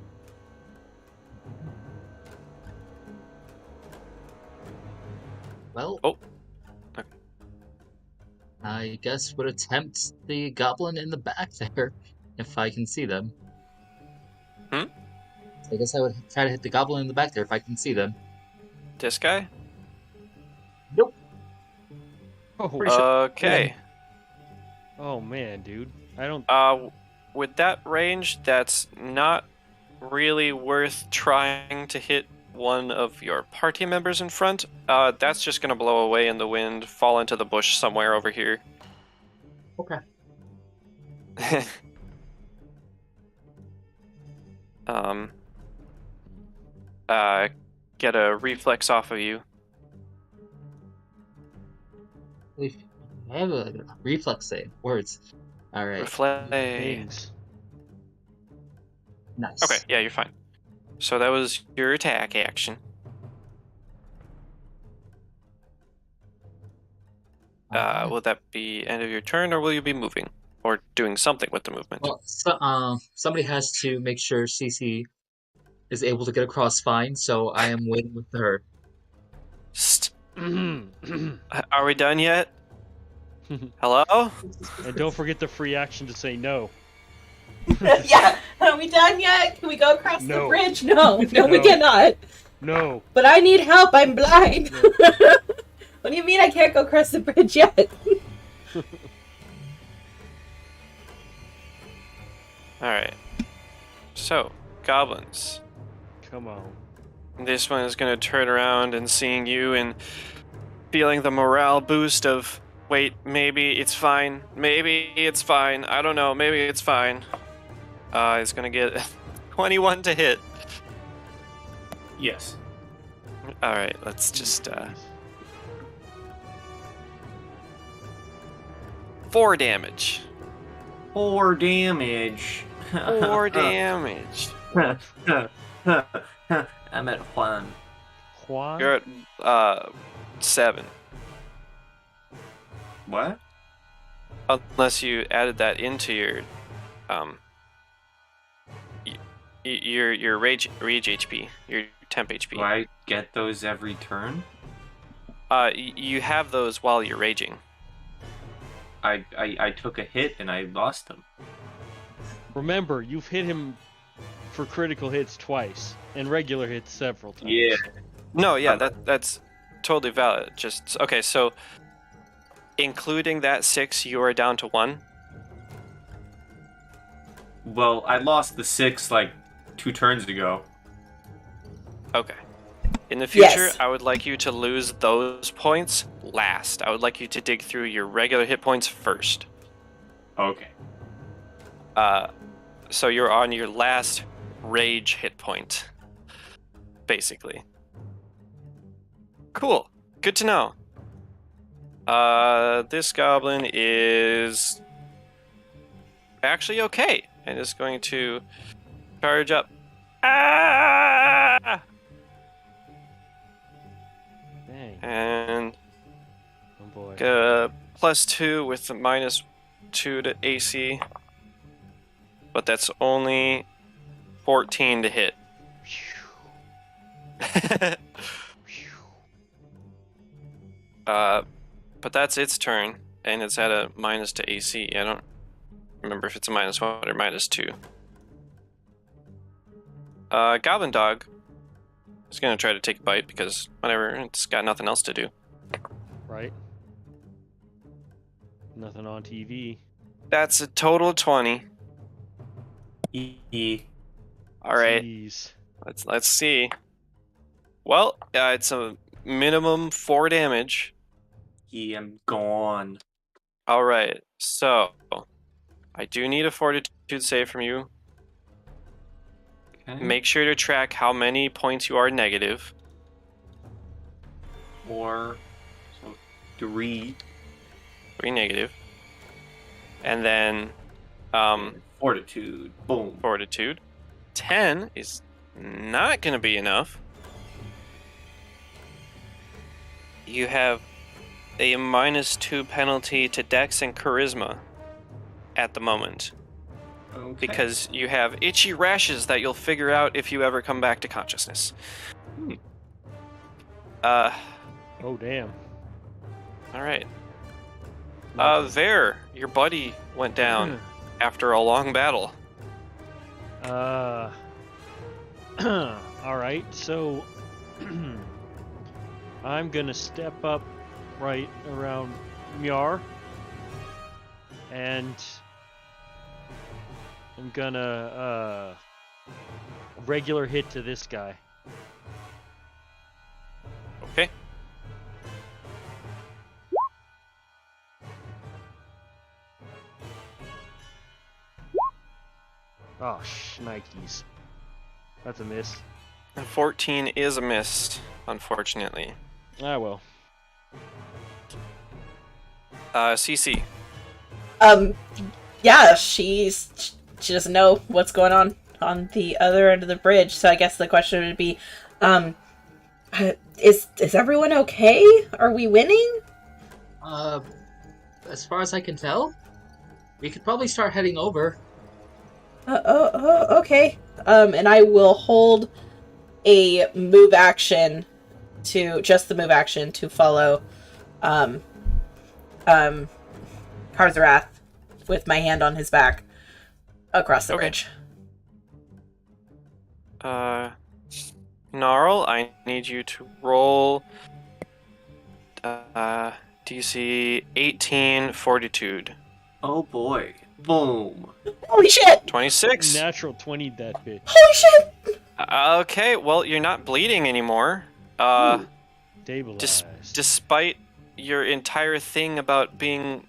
C: Well.
B: Oh. Okay.
C: I guess would attempt the goblin in the back there, if I can see them.
B: Hmm?
C: I guess I would try to hit the goblin in the back there if I can see them.
B: This guy?
C: Nope.
D: Oh,
C: Pretty sure.
B: Okay.
D: oh man, dude. I don't.
B: With that range, that's not really worth trying to hit one of your party members in front. That's just gonna blow away in the wind, fall into the bush somewhere over here.
C: Okay.
B: Get a reflex off of you.
C: I have a reflex save. Words. Alright.
B: Reflex.
D: Things.
C: Nice.
B: Okay, yeah, you're fine. So that was your attack action. Will that be end of your turn, or will you be moving? Or doing something with the movement?
C: Well, somebody has to make sure CC is able to get across fine, so I am waiting with her.
B: Are we done yet? Hello?
D: And don't forget the free action to say no.
A: Yeah, we done yet? Can we go across the
D: No.
A: bridge? No, we
D: No.
A: cannot.
D: No.
A: But I need help. I'm blind. What do you mean I can't go across the bridge yet?
B: Alright. So, goblins.
D: Come on.
B: This one is going to turn around and seeing you and feeling the morale boost of, wait, maybe it's fine. Maybe it's fine. I don't know. Maybe it's fine. It's going to get 21 to hit.
E: Yes.
B: Alright, let's just, 4 damage.
E: 4 damage.
B: 4 damage.
E: I'm at Juan.
D: Juan?
B: You're at, 7.
E: What?
B: Unless you added that into your, your rage HP, your temp HP.
E: Do I get those every turn?
B: You have those while you're raging.
E: I took a hit and I lost them.
D: Remember, you've hit him for critical hits twice, and regular hits several times.
E: Yeah.
B: No, yeah, that's totally valid. Just okay, so including that 6, you are down to 1.
E: Well, I lost the 6 like 2 turns ago.
B: Okay. In the future,
A: Yes.
B: I would like you to lose those points last. I would like you to dig through your regular hit points first.
E: Okay.
B: So you're on your last rage hit point, basically. Cool. Good to know. This goblin is actually okay and is going to charge up. Ah!
D: Dang.
B: And
D: Oh boy.
B: +2 with the -2 to AC. But that's only 14 to hit. But that's its turn, and it's at a minus to AC. I don't remember if it's a -1 or -2. Goblin Dog is gonna try to take a bite because whatever, it's got nothing else to do.
D: Right? Nothing on TV.
B: That's a total of 20. All right,
D: Jeez.
B: let's see. Well, it's a minimum 4 damage.
E: I'm gone.
B: All right, so I do need a fortitude save from you.
E: Okay.
B: Make sure to track how many points you are negative.
E: 4, so 3.
B: 3 negative. And then
E: Fortitude. Boom.
B: fortitude. 10 is not going to be enough. You have a -2 penalty to Dex and Charisma at the moment.
E: Okay.
B: Because you have itchy rashes that you'll figure out if you ever come back to consciousness.
D: Oh damn.
B: Alright. There, your buddy went down after a long battle.
D: Alright, so I'm gonna step up right around Myar, and I'm gonna regular hit to this guy.
B: Okay.
D: Oh, shnikes. That's a miss.
B: 14 is a miss, unfortunately.
D: Ah, well.
B: CC.
A: Yeah, she doesn't know what's going on the other end of the bridge, so I guess the question would be, is everyone okay? Are we winning?
C: As far as I can tell, we could probably start heading over.
A: Okay. And I will hold a move action just the move action to follow, Karthrath with my hand on his back across the bridge.
B: Snarl, I need you to roll DC 18 Fortitude.
E: Oh boy. Boom.
A: Holy shit!
B: 26.
D: Natural 20 that bitch.
A: Holy shit!
B: Okay, well, you're not bleeding anymore.
D: Stabilized.
B: Despite your entire thing about being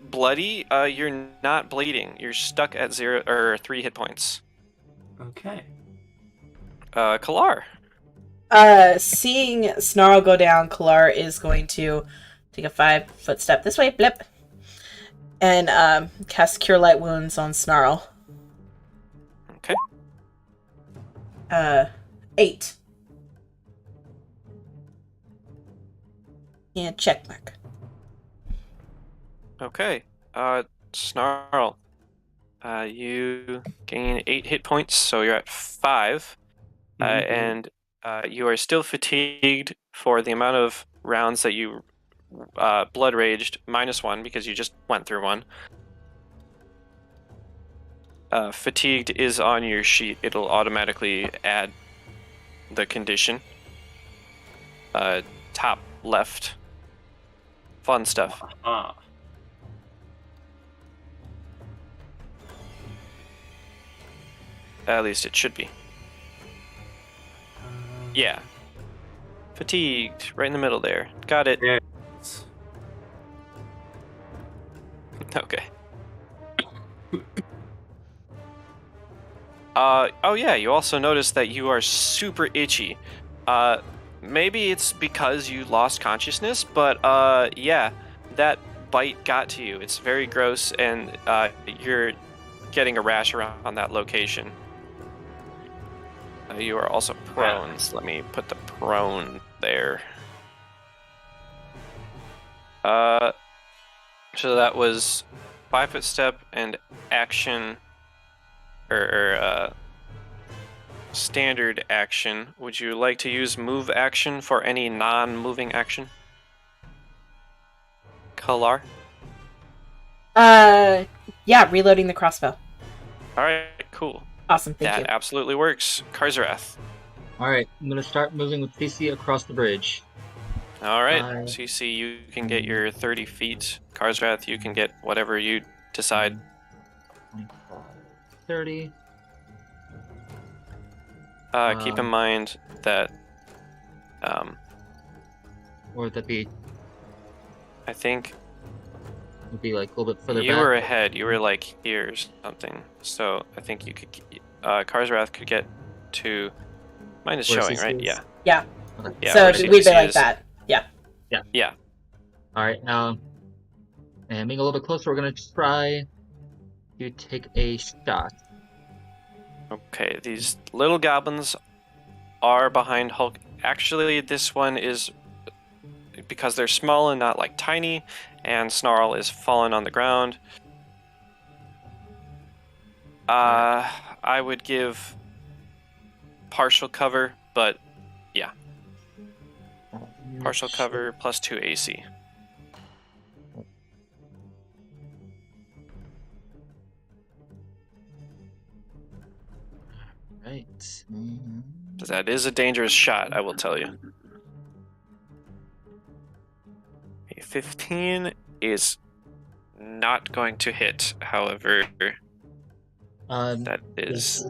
B: bloody, you're not bleeding. You're stuck at 3 hit points.
E: Okay.
B: Kalar.
A: Seeing Snarl go down, Kalar is going to take a 5-foot step this way, blip, and cast Cure Light Wounds on Snarl.
B: Okay.
A: 8. And check mark.
B: Okay. Snarl. You gain 8 hit points, so you're at 5. And you are still fatigued for the amount of rounds that you blood raged, -1 because you just went through one. Fatigued is on your sheet. It'll automatically add the condition. Top left. Fun stuff. At least it should be. Yeah. Fatigued. Right in the middle there. Got it.
E: Yes.
B: Okay. Oh yeah, you also notice that you are super itchy. Maybe it's because you lost consciousness, but yeah, that bite got to you. It's very gross, and you're getting a rash around that location. You are also prone, so let me put the prone there. So that was 5-foot step and action, or standard action. Would you like to use move action for any non-moving action? Kalar?
A: Yeah, reloading the crossbow.
B: Alright, cool.
A: Awesome, thank you.
B: That absolutely works. Karzarath.
C: Alright, I'm gonna start moving with CC across the bridge.
B: Alright, CC, you can get your 30 feet. Karzarath, you can get whatever you decide.
C: 30.
B: Keep in mind that
C: Or would that be,
B: I think
C: would be like a little bit further
B: you
C: back?
B: were ahead. You were like here or something. So I think you could. Karzarath could get to. Mine is
C: Where
B: showing,
C: CC
B: right?
C: is?
B: Yeah.
A: Yeah.
C: Okay.
B: Yeah.
A: So
B: where
A: we'd be
B: CC
A: like
B: is.
A: that. Yeah.
B: Yeah.
C: Alright, and being a little bit closer, we're gonna try to take a shot.
B: Okay. These little goblins are behind Hulk. Actually, this one is because they're small and not like tiny, and Snarl is fallen on the ground. I would give partial cover, but yeah, partial cover plus 2 AC.
C: Right.
B: That is a dangerous shot, I will tell you. A 15 is not going to hit, however, that is...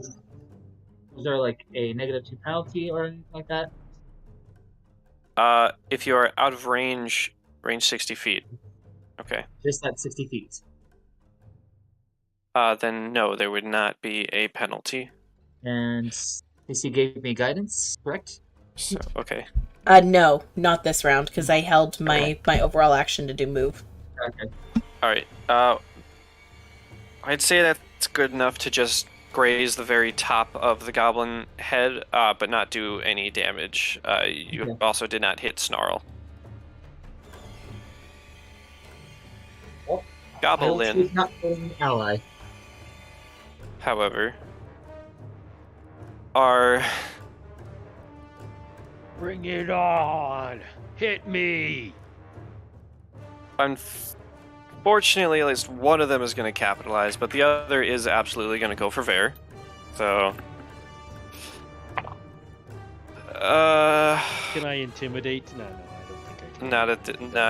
C: Is there like a -2 penalty or anything like that?
B: If you are out of range 60 feet. Okay.
C: Just at 60 feet.
B: Then no, there would not be a penalty.
C: And CC gave me guidance, correct?
B: So, okay.
A: No, not this round, because I held my overall action to do move.
C: Okay.
B: Alright, I'd say that's good enough to just graze the very top of the goblin head, but not do any damage. You also did not hit Snarl.
C: Well,
B: Goblin,
C: he's not an ally.
B: however, are...
D: Bring it on! Hit me!
B: Unfortunately, at least one of them is going to capitalize, but the other is absolutely going to go for Vare. So,
D: Can I intimidate? No, I don't think I can.
B: Not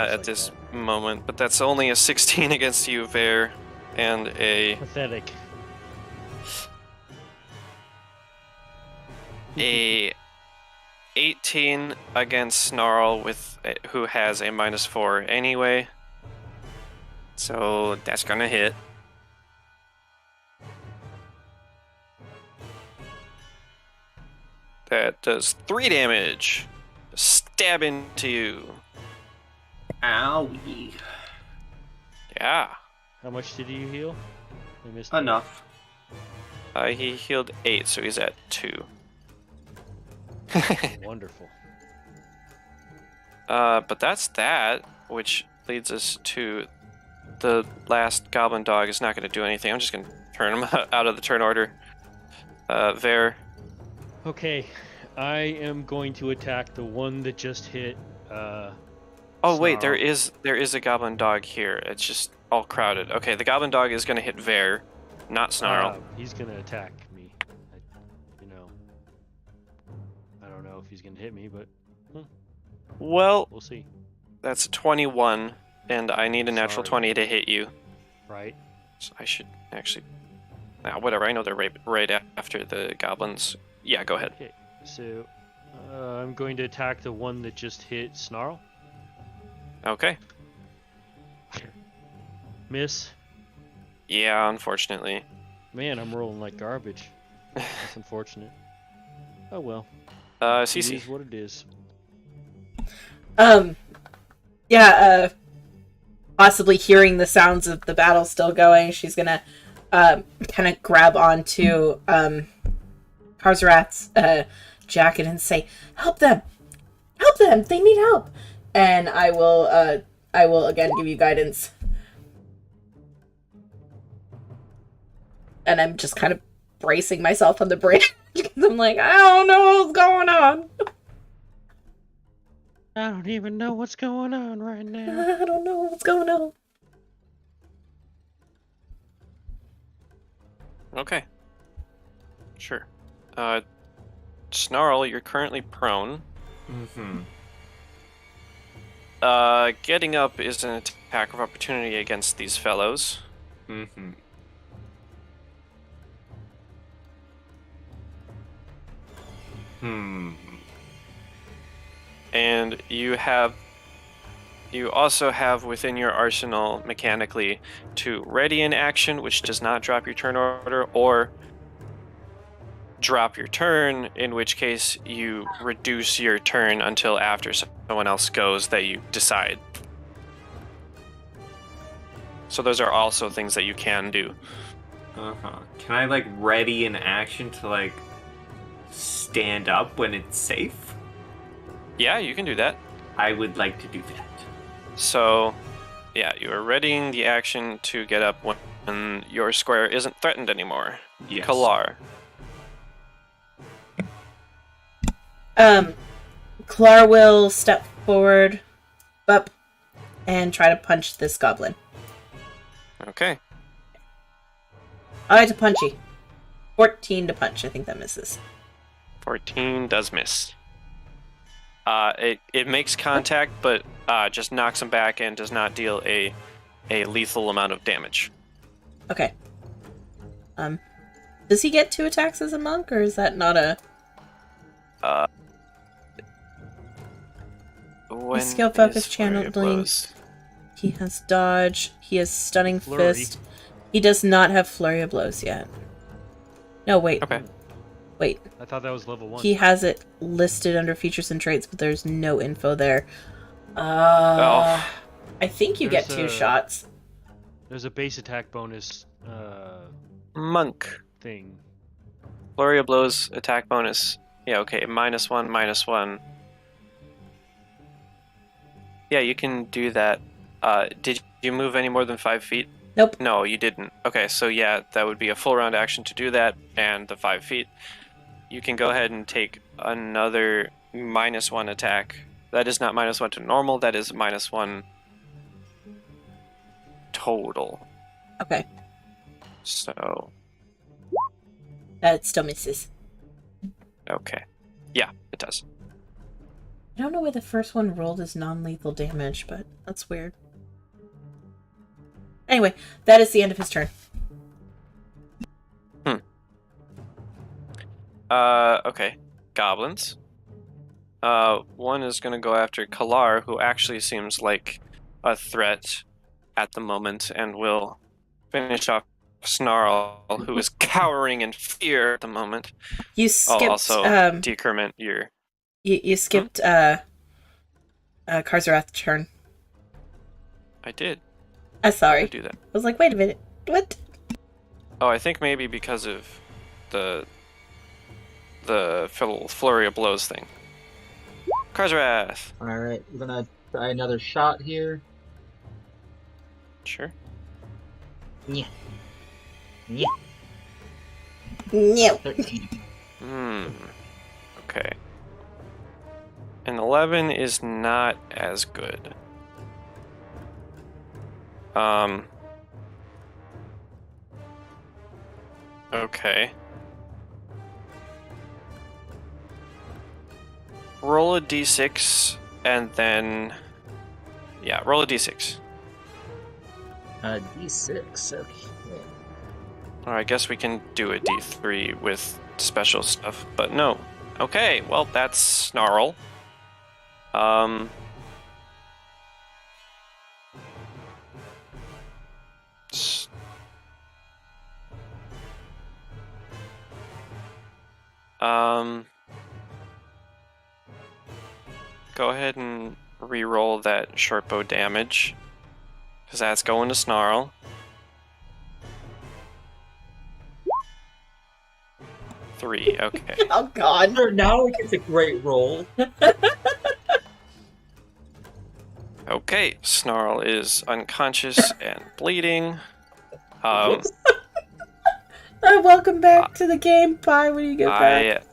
B: at this moment, but that's only a 16 against you, Ver, and a
D: Pathetic.
B: 18 against Snarl who has a -4 anyway. So that's gonna hit. That does 3 damage. Stab into you.
E: Owie.
B: Yeah.
D: How much did you heal? I missed
E: Enough.
B: He healed 8, so he's at 2.
D: that. Wonderful.
B: But that's that, which leads us to the last Goblin Dog is not going to do anything. I'm just going to turn him out of the turn order. Ver.
D: Okay, I am going to attack the one that just hit.
B: Oh wait,
D: Snarl.
B: there is a Goblin Dog here. It's just all crowded. Okay, the Goblin Dog is going to hit Ver, not Snarl.
D: He's gonna attack me. I don't know if he's gonna hit me, but
B: Well,
D: we'll see.
B: that's 21, and I need a natural
D: Sorry.
B: 20 to hit you.
D: Right.
B: So I should actually... whatever, I know they're right after the goblins. Yeah, go ahead.
D: Okay. So I'm going to attack the one that just hit Snarl.
B: Okay.
D: Miss.
B: Yeah, unfortunately.
D: Man, I'm rolling like garbage. That's unfortunate. Oh well. It
B: Cece.
D: is what it is.
A: Possibly hearing the sounds of the battle still going, she's gonna kind of grab onto Karzarat's jacket and say, "Help them! Help them! They need help!" And I will again give you guidance. And I'm just kind of bracing myself on the bridge because I'm like, I don't know what's going on.
D: I don't even know what's going on right now.
A: I don't know what's going on.
B: Okay. Sure. Snarl, you're currently prone.
E: Mm-hmm.
B: Getting up is an attack of opportunity against these fellows.
E: Mm-hmm.
B: And you also have within your arsenal mechanically to ready an action, which does not drop your turn order, or drop your turn, in which case you reduce your turn until after someone else goes that you decide. So those are also things that you can do.
E: Can I ready an action to stand up when it's safe?
B: Yeah, you can do that.
E: I would like to do that.
B: So, yeah, you are readying the action to get up when your square isn't threatened anymore.
E: Yes.
B: Kalar.
A: Kalar will step forward, up, and try to punch this goblin.
B: Okay.
A: I like to punchy. 14 to punch. I think that misses.
B: 14 does miss. It makes contact, but just knocks him back and does not deal a lethal amount of damage.
A: Okay. Does he get 2 attacks as a monk, or is that not a...
B: When
A: skill focus
B: is Flurry of
A: channeling.
B: Blows?
A: He has dodge. He has stunning
D: Flurry.
A: fist. He does not have flurry of blows yet. No, wait.
B: Okay.
A: Wait.
D: I thought that was level 1.
A: He has it listed under features and traits, but there's no info there.
B: Oh.
A: I think you
D: There's
A: get 2
D: a-
A: shots.
D: There's a base attack bonus
B: Monk.
D: thing.
B: Flurry of Blows attack bonus. Yeah, okay. -1, -1. Yeah, you can do that. Did you move any more than 5 feet?
A: Nope.
B: No, you didn't. Okay, so yeah, that would be a full round action to do that, and the 5 feet. You can go ahead and take another -1 attack. That is not -1 to normal, that is -1 total.
A: Okay.
B: So,
A: That still misses.
B: okay. Yeah, it does.
A: I don't know why the first one rolled as non-lethal damage, but that's weird. Anyway, that is the end of his turn.
B: Okay. Goblins. One is going to go after Kalar, who actually seems like a threat at the moment, and will finish off Snarl, who is cowering in fear at the moment.
A: You skipped.
B: I'll also decrement your.
A: You skipped Karzarath's turn.
B: I did.
A: Sorry.
B: I do that.
A: I was like, wait a minute. What?
B: Oh, I think maybe because of the flurry of blows thing. Karzarath.
C: Alright, we're gonna try another shot here.
B: Sure.
C: Yeah. Yeah.
A: No.
C: 13.
B: Okay. An 11 is not as good. Okay. Roll a d6 and then... Yeah, roll a d6.
C: D6, okay.
B: Or I guess we can do a d3 with special stuff, but no. Okay, well, that's Snarl. Go ahead and re-roll that shortbow damage, because that's going to Snarl. Three, okay.
A: Oh god.
C: Now it gets a great roll.
B: Okay, Snarl is unconscious and bleeding.
A: Welcome back to the game, Pi, when you get back.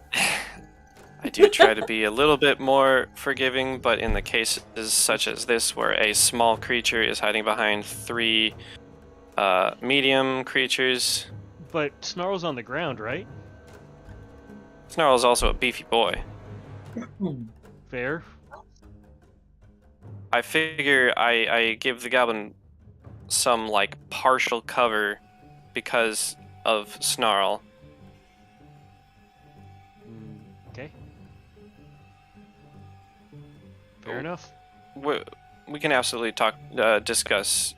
B: I do try to be a little bit more forgiving, but in the cases such as this, where a small creature is hiding behind three medium creatures...
D: But Snarl's on the ground, right?
B: Snarl's also a beefy boy.
D: Fair.
B: I figure I give the goblin some, like, partial cover because of Snarl.
D: Okay. Fair enough.
B: We can absolutely discuss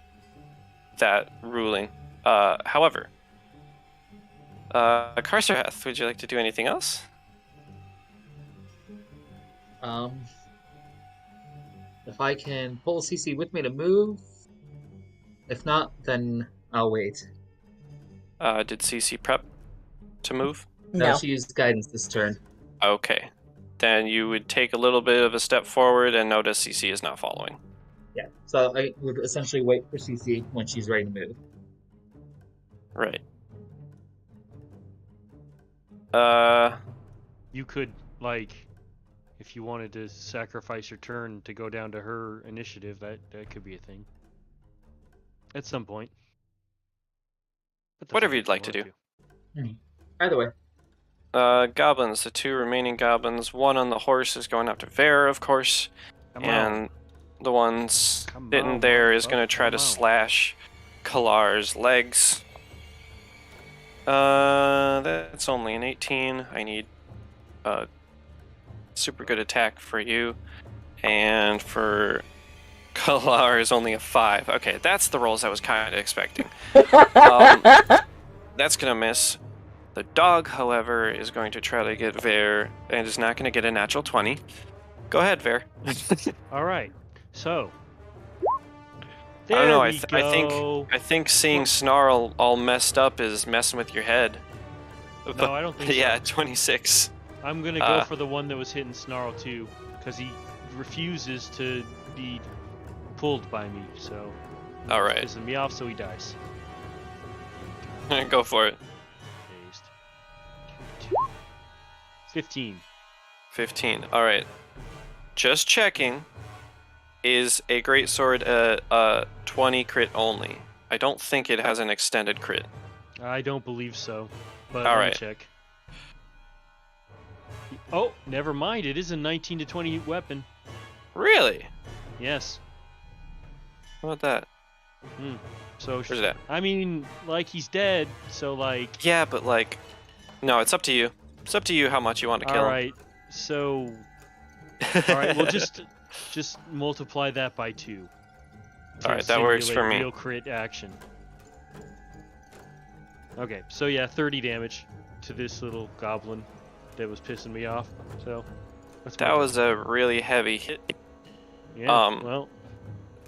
B: that ruling. However, Karzarath, would you like to do anything else?
C: If I can pull CC with me to move. If not, then I'll wait.
B: Did CC prep to move?
A: No.
C: She used guidance this turn.
B: Okay. Then you would take a little bit of a step forward and notice CC is not following.
C: Yeah, so I would essentially wait for CC when she's ready to move.
B: Right.
D: You could, like, if you wanted to sacrifice your turn to go down to her initiative, that could be a thing. At some point. But
B: Whatever you'd like to do.
C: Either way.
B: Goblins, the two remaining goblins. One on the horse is going after Vera, of course. And the one sitting there is going to try to slash Kalar's legs. That's only an 18. I need a super good attack for you. And for Kalar is only a 5. Okay, that's the rolls I was kind of expecting. That's going to miss. The dog, however, is going to try to get Ver and is not going to get a natural 20. Go ahead, Ver.
D: All right. So.
B: I don't know. I think seeing Snarl all messed up is messing with your head.
D: No, I don't think so.
B: Yeah, 26.
D: I'm going to go for the one that was hitting Snarl too, because he refuses to be pulled by me, so...
B: All right.
D: Pissing me off, so he dies.
B: Go for it.
D: 15.
B: 15. All right. Just checking. Is a greatsword a 20 crit only? I don't think it has an extended crit.
D: I don't believe so. But
B: all
D: let
B: right.
D: me check. Oh, never mind. It is a 19 to 20 weapon.
B: Really?
D: Yes.
B: How about that?
D: So
B: Where's that?
D: I mean, like, he's dead, so like.
B: Yeah, but like, no, it's up to you. It's up to you how much you want to kill him.
D: All right. So. All right. Well, just multiply that by 2.
B: All right, that works for me.
D: Real crit action. Okay, so yeah, 30 damage to this little goblin that was pissing me off. So
B: that was a really heavy hit.
D: Yeah. Well,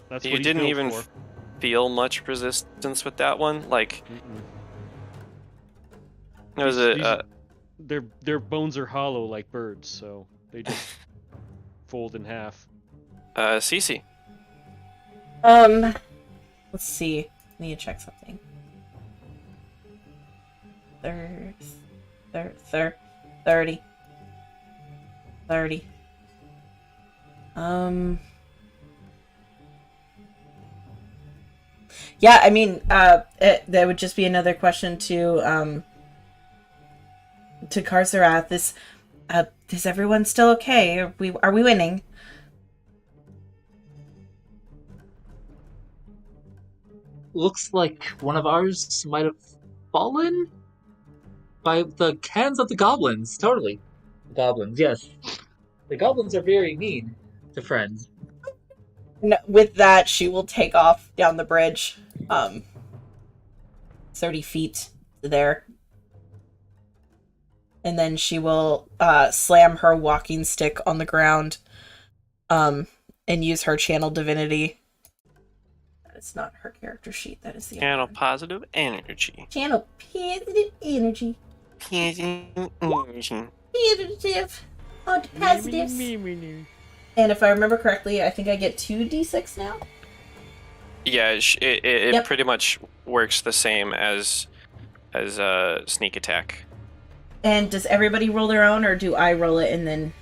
D: that's what
B: you
D: he's
B: didn't
D: built
B: even
D: for.
B: feel much resistance with that one. Like, it was
D: their bones are hollow like birds, so they just fold in half.
B: Cece.
A: Let's see. I need to check something. 30. Yeah, I mean, that would just be another question to Karzarath. Is everyone still okay? Are we winning?
C: Looks like one of ours might have fallen by the hands of the goblins. Totally. The goblins, yes. The goblins are very mean to friends.
A: No, with that, she will take off down the bridge. 30 feet there. And then she will slam her walking stick on the ground and use her channel divinity. It's not her character sheet. That is the
B: Channel positive energy.
A: Channel positive energy. Positive. On to positives. And if I remember correctly, I think I get 2d6 now.
B: Yeah, it
A: Yep.
B: pretty much works the same as sneak attack.
A: And does everybody roll their own, or do I roll it and then?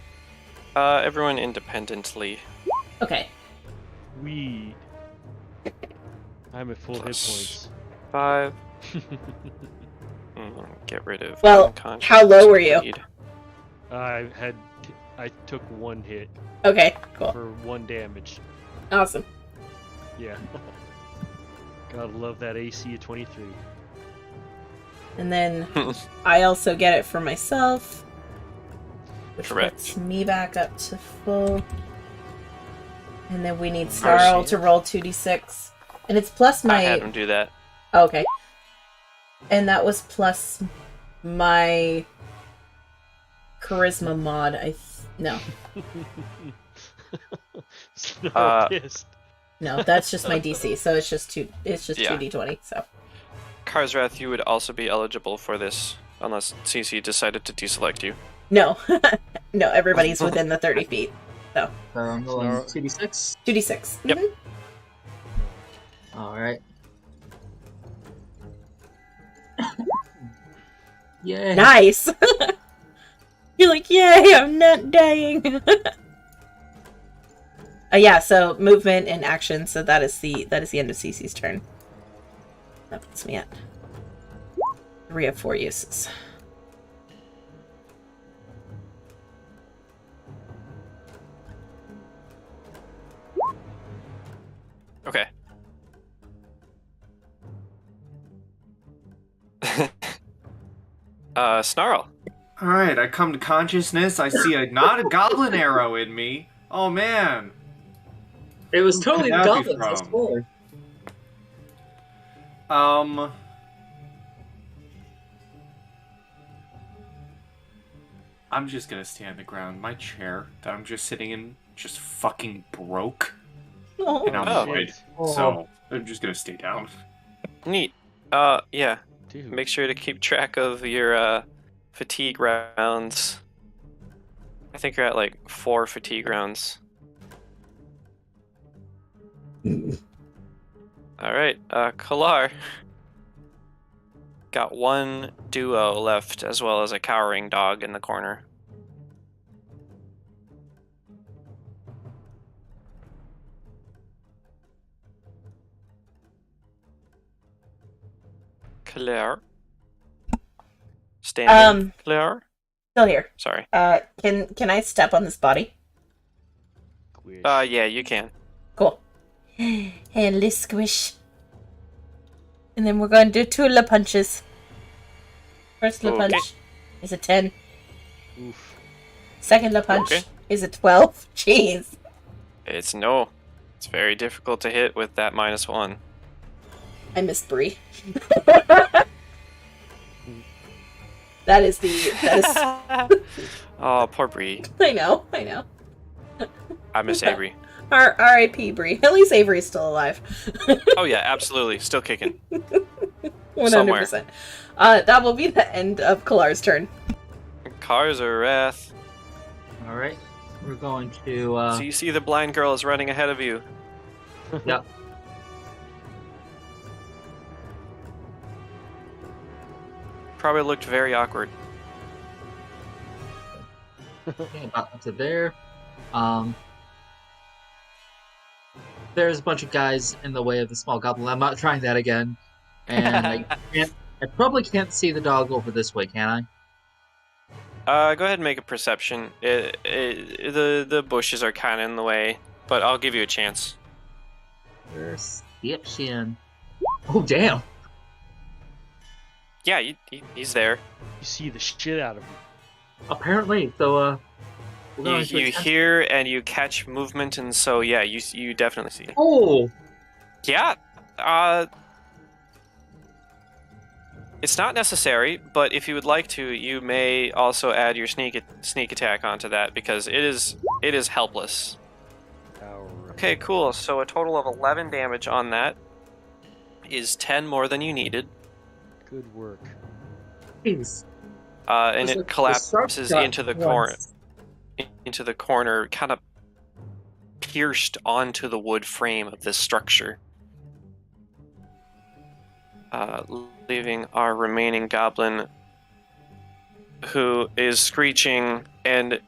B: Everyone independently.
A: Okay.
D: I'm at full hit points.
B: 5. Get rid of.
A: Well, how low were you?
B: Speed.
D: I took 1 hit.
A: Okay, cool.
D: For 1 damage.
A: Awesome.
D: Yeah. Gotta love that AC of 23.
A: And then I also get it for myself, which
B: Correct.
A: gets me back up to full. And then we need Snarl to roll 2d6. And it's plus my...
B: I had him do that.
A: Oh, okay. And that was plus my charisma mod. No.
D: Pissed.
A: No, that's just my DC. So it's just 2d20. So.
B: Karzrath, you would also be eligible for this unless CC decided to deselect you.
A: No. No, everybody's within the 30 feet. So.
C: 2d6?
A: 2d6.
B: Yep.
A: Mm-hmm.
C: Alright. Yay!
A: Nice! You're like, yay, I'm not dying! Yeah, so movement and action, so that is the end of Cece's turn. That puts me at 3 of 4 uses.
B: Okay. Snarl.
E: Alright, I come to consciousness. I see not a goblin arrow in me. Oh man.
C: It was totally the
E: Who could that be
C: goblins, I
E: from?
C: swear.
E: I'm just gonna stay on the ground. My chair that I'm just sitting in just fucking broke. And I'm annoyed. So I'm just gonna stay down.
B: Neat. Yeah.
D: Dude.
B: Make sure to keep track of your fatigue rounds. I think you're at like 4 fatigue rounds. Alright, Kalar. Got 1 duo left, as well as a cowering dog in the corner. Claire. Standing. Claire.
A: Still here.
B: Sorry.
A: Can I step on this body?
D: squish.
B: Yeah, you can.
A: Cool. Handly squish. And then we're going to do 2 La Punches. First La
B: Okay.
A: Punch is a 10.
D: Oof.
A: Second La Punch
B: Okay.
A: is a 12. Jeez.
B: It's very difficult to hit with that -1.
A: I missed Brie. That is.
B: Oh, poor Bree.
A: I know.
B: I miss Avery.
A: R.I.P. Brie. At least Avery's still alive.
B: Oh yeah, absolutely, still kicking.
A: 100%. That will be the end of Kalar's turn.
B: Cars are wrath.
C: All right, we're going to.
B: So you see the blind girl is running ahead of you.
C: Yep.
B: Probably looked very awkward.
C: Okay, about up to there. There's a bunch of guys in the way of the small goblin. I'm not trying that again. And I probably can't see the dog over this way, can I?
B: Go ahead and make a perception. The bushes are kind of in the way, but I'll give you a chance.
C: Perception. Oh, damn.
B: Yeah, he's there.
D: You see the shit out of him.
C: Apparently, so, we're going to
B: You
C: attempt-
B: hear and you catch movement, and so yeah, you definitely see.
C: Oh!
B: Yeah. It's not necessary, but if you would like to, you may also add your sneak attack onto that because it is helpless.
D: Alright.
B: Okay, cool. So a total of 11 damage on that is 10 more than you needed,
D: Good work.
C: Jeez.
B: and
C: It's
B: it
C: like the
B: collapses
C: shark shot
B: into the
C: once.
B: corner, kind of pierced onto the wood frame of this structure. Leaving our remaining goblin, who is screeching, and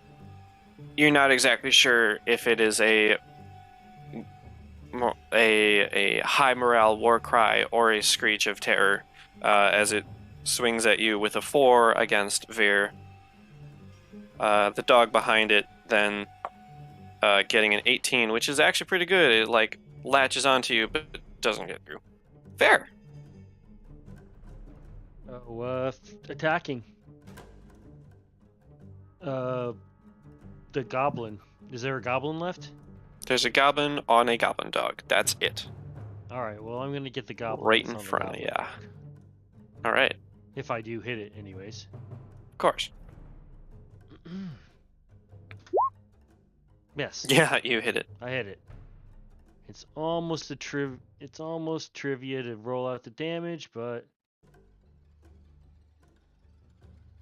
B: you're not exactly sure if it is a high morale war cry or a screech of terror, as it swings at you with a 4 against Veer. The dog behind it then getting an 18, which is actually pretty good. It like latches onto you, but doesn't get through. Fair.
D: Attacking. The goblin. Is there a goblin left?
B: There's a goblin on a goblin dog. That's it.
D: Alright, well, I'm gonna get the goblin.
B: Right
D: that's
B: in
D: on the
B: front of
D: goblin
B: you.
D: dog.
B: All right.
D: If I do hit it, anyways.
B: Of course.
D: Yes.
B: Yeah, you hit it.
D: I hit it. It's almost trivia to roll out the damage, but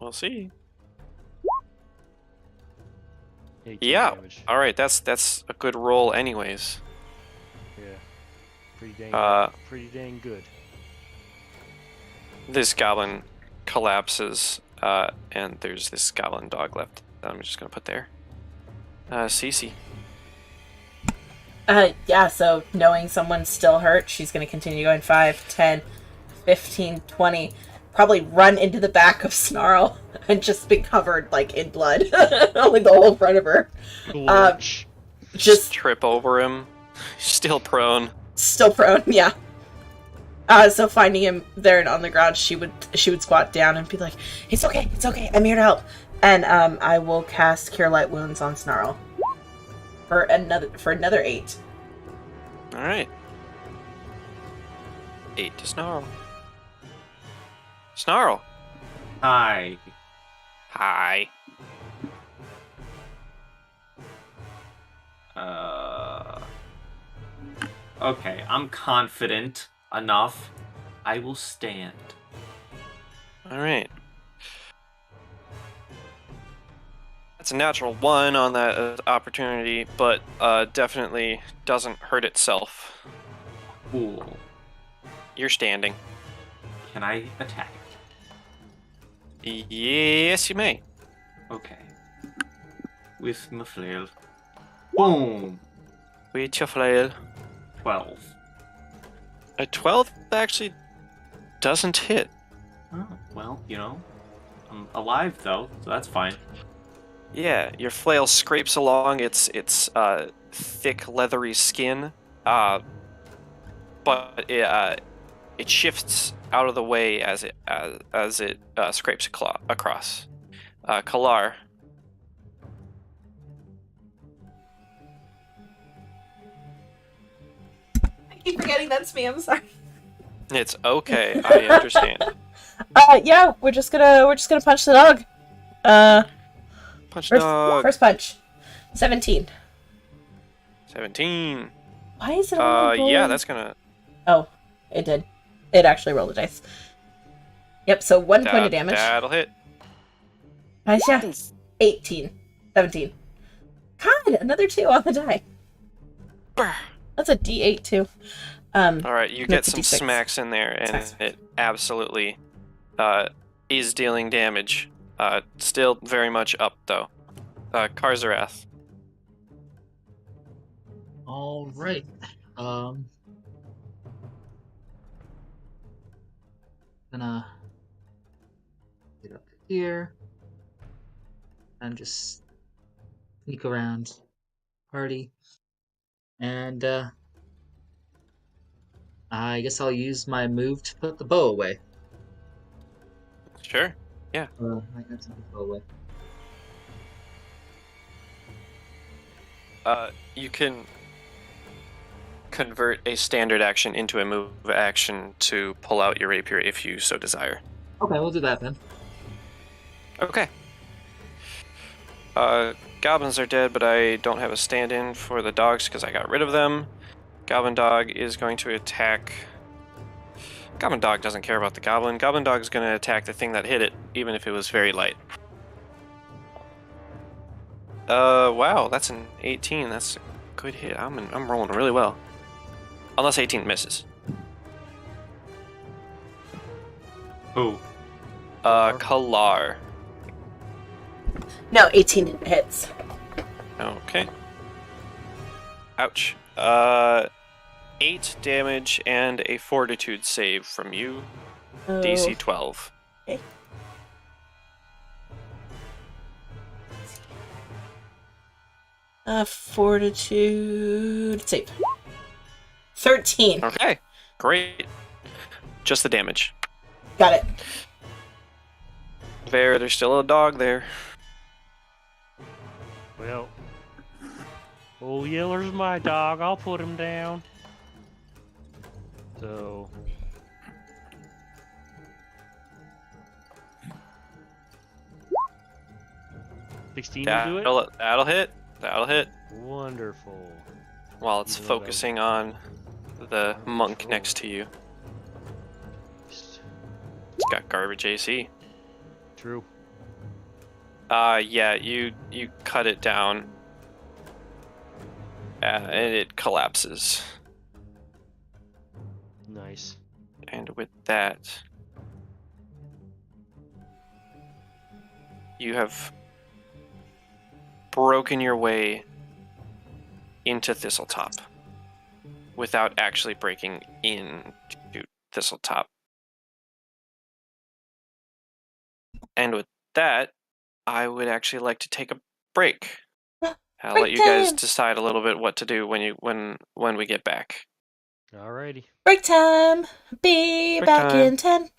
B: We'll see.
D: 18
B: Yeah.
D: damage.
B: All right. That's a good roll, anyways.
D: Yeah. Pretty dang good.
B: This goblin collapses, and there's this goblin dog left that I'm just gonna put there. Cece.
A: Yeah, so knowing someone's still hurt, she's going to continue going 5, 10, 15, 20. Probably run into the back of Snarl and just be covered, like, in blood. Like, the whole front of her.
D: Glorch.
A: Just
B: trip over him. Still prone.
A: still prone, yeah. So finding him there and on the ground, she would squat down and be like, it's okay, I'm here to help. And I will cast Cure Light Wounds on Snarl. For another 8.
B: All right. 8 to Snarl. Snarl.
E: Hi.
B: Hi.
E: Okay, I'm confident enough. I will stand.
B: All right. That's a natural 1 on that opportunity, but definitely doesn't hurt itself.
E: Cool.
B: You're standing.
E: Can I attack?
B: Yes, you may.
E: Okay. With my flail. Boom!
B: With your flail.
E: 12.
B: A 12 actually doesn't hit.
E: Oh, well, I'm alive though, so that's fine.
B: Yeah, your flail scrapes along its thick, leathery skin, but it shifts out of the way as it scrapes across. Kalar.
A: I keep forgetting that's me. I'm sorry.
B: It's okay. I understand.
A: Yeah, we're just gonna punch the dog.
B: Punch dog.
A: First punch. 17.
B: 17.
A: Why is it only
B: yeah, that's gonna...
A: Oh, it did. It actually rolled a dice. Yep, so 1 point of damage.
B: That'll hit.
A: Nice, yeah. 18. 17. God, another 2 on the die.
B: Brr.
A: That's a D8 too.
B: Alright, you get some
A: D6.
B: smacks in there, and it absolutely is dealing damage. Still very much up, though. Karzarath.
C: All right. Gonna get up here and just sneak around party, and I guess I'll use my move to put the bow away.
B: Sure.
C: I got to put the bow away.
B: You can convert a standard action into a move action to pull out your rapier if you so desire.
C: Okay, we'll do that then.
B: Okay. Goblins are dead, but I don't have a stand-in for the dogs because I got rid of them. Goblin Dog is going to attack... Goblin Dog doesn't care about the goblin. Goblin Dog is going to attack the thing that hit it, even if it was very light. Wow, that's an 18. That's a good hit. I'm rolling really well. Unless 18 misses.
E: Who?
B: Kalar.
A: No, 18 hits.
B: Okay. Ouch. 8 damage and a fortitude save from you.
A: Oh.
B: DC 12.
A: Okay. Fortitude save. 13.
B: Okay. Great. Just the damage.
A: Got it.
B: There's still a dog there.
D: Well, old Yeller's my dog. I'll put him down. So... $16 will do it?
B: That'll hit. That'll hit.
D: Wonderful.
B: While it's focusing on the monk next to you. It's got garbage AC.
D: True.
B: Yeah, you cut it down. And it collapses.
D: Nice.
B: And with that, you have broken your way into Thistletop without actually breaking into Thistletop. And with that, I would actually like to take a break. I'll let you guys decide a little bit what to do when we get back.
D: Alrighty.
A: Break time. Be
B: Break
A: back
B: time.
A: in 10.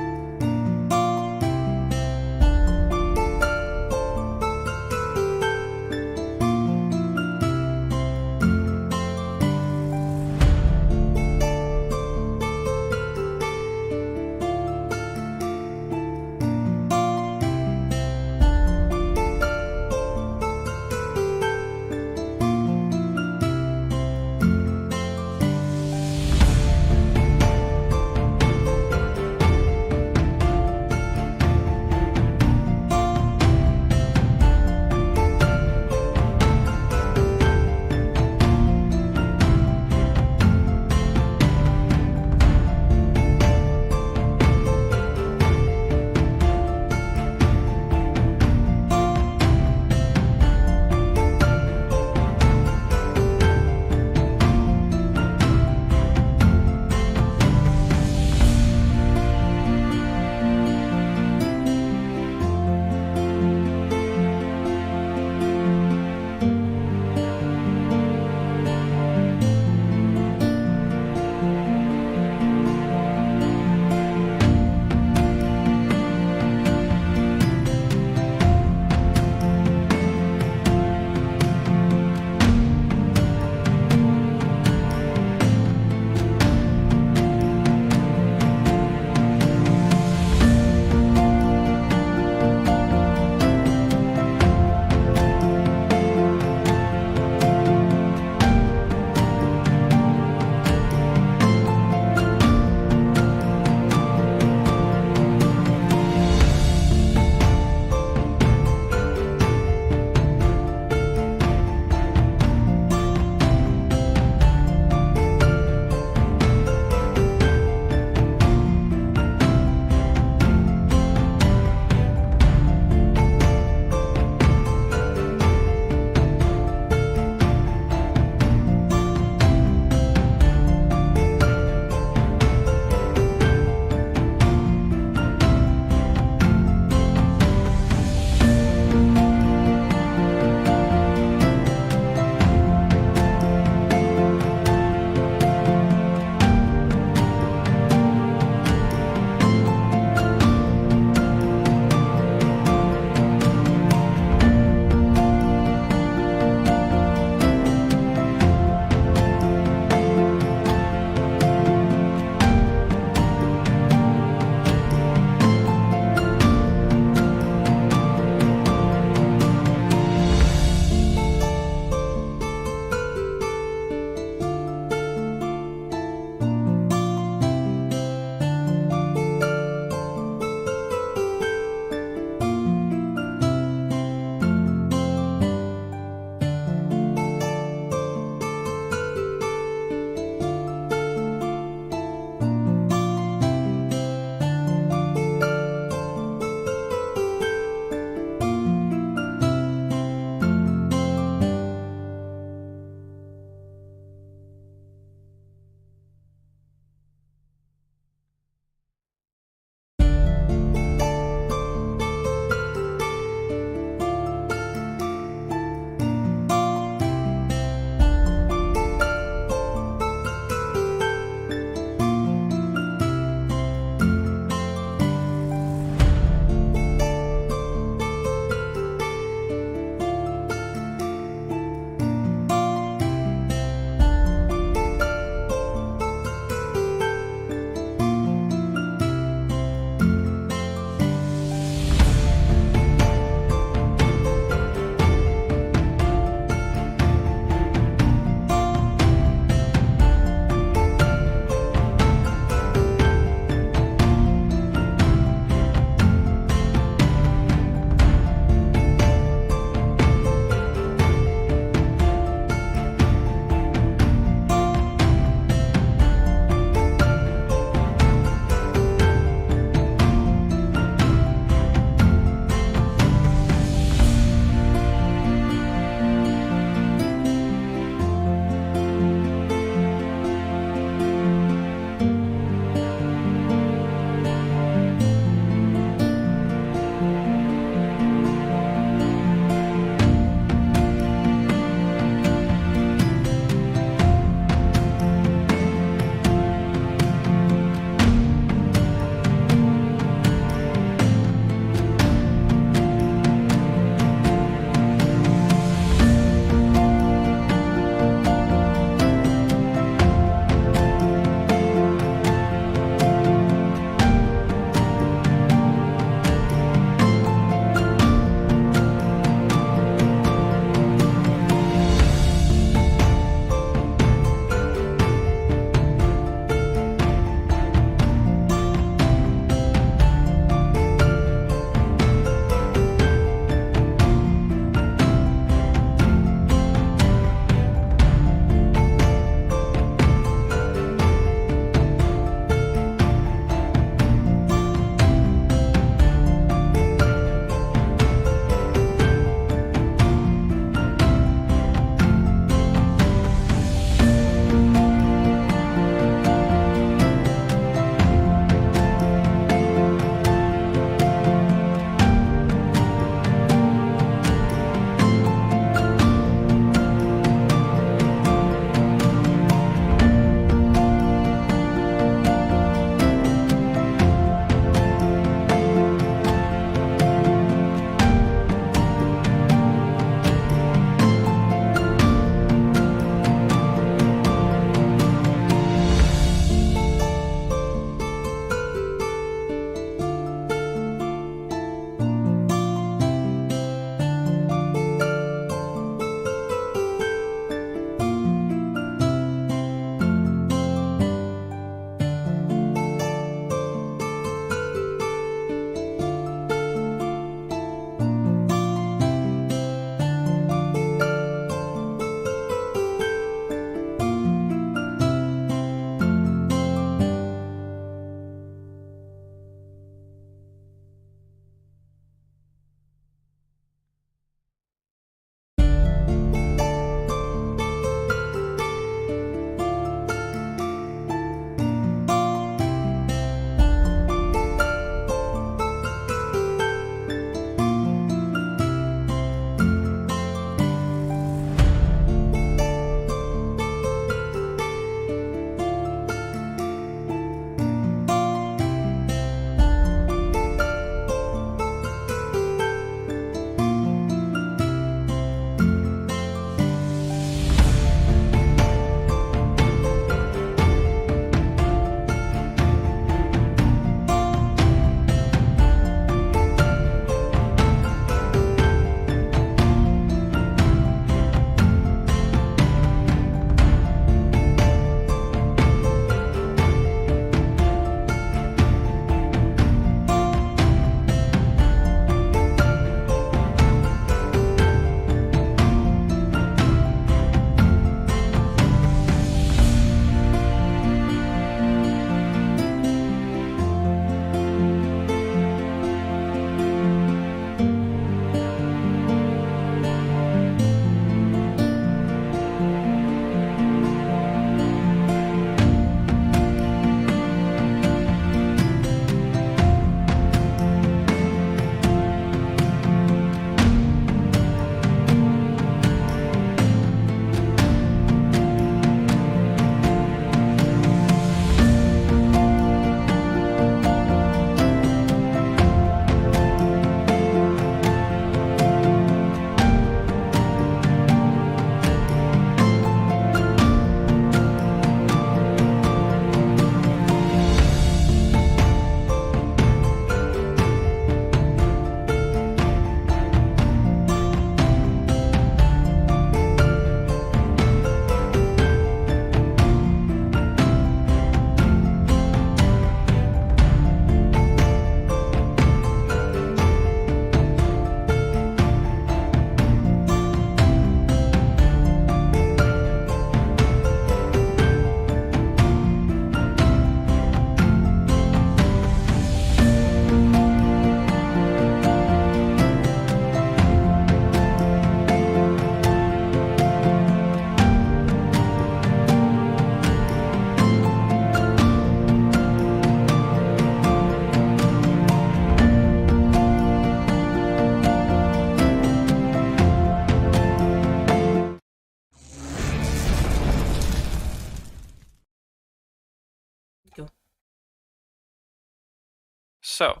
B: So,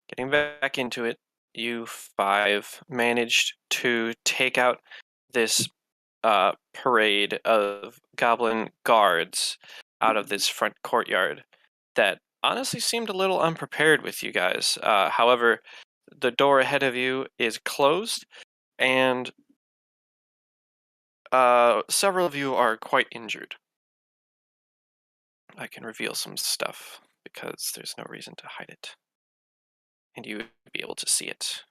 B: getting back into it, you 5 managed to take out this parade of goblin guards out of this front courtyard that honestly seemed a little unprepared with you guys. However, the door ahead of you is closed, and several of you are quite injured. I can reveal some stuff because there's no reason to hide it, and you would be able to see it.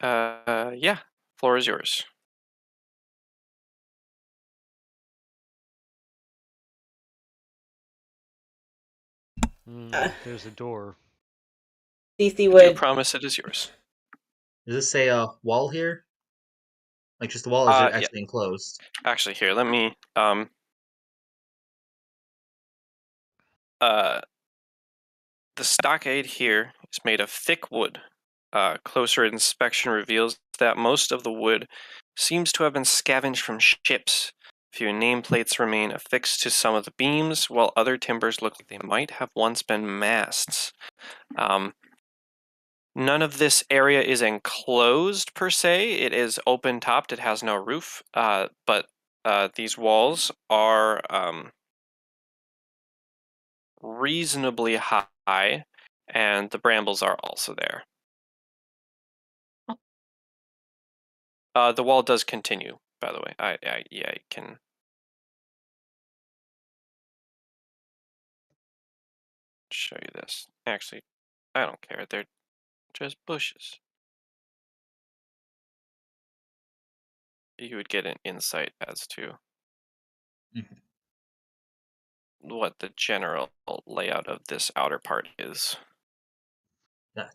B: Yeah, floor is yours.
D: There's a door.
A: CC
B: You
A: would.
B: promise it is yours.
C: Does this say a wall here? Like just a wall, or is it
B: Yeah.
C: actually enclosed?
B: Actually, here, let me the stockade here is made of thick wood. Closer inspection reveals that most of the wood seems to have been scavenged from ships. A few nameplates remain affixed to some of the beams, while other timbers look like they might have once been masts. None of this area is enclosed per se. It is open topped. It has no roof. But these walls are reasonably high, and the brambles are also there. The wall does continue, by the way. I can show you this. Actually, I don't care. They're just bushes. You would get an insight as to what the general layout of this outer part is.
C: Yeah.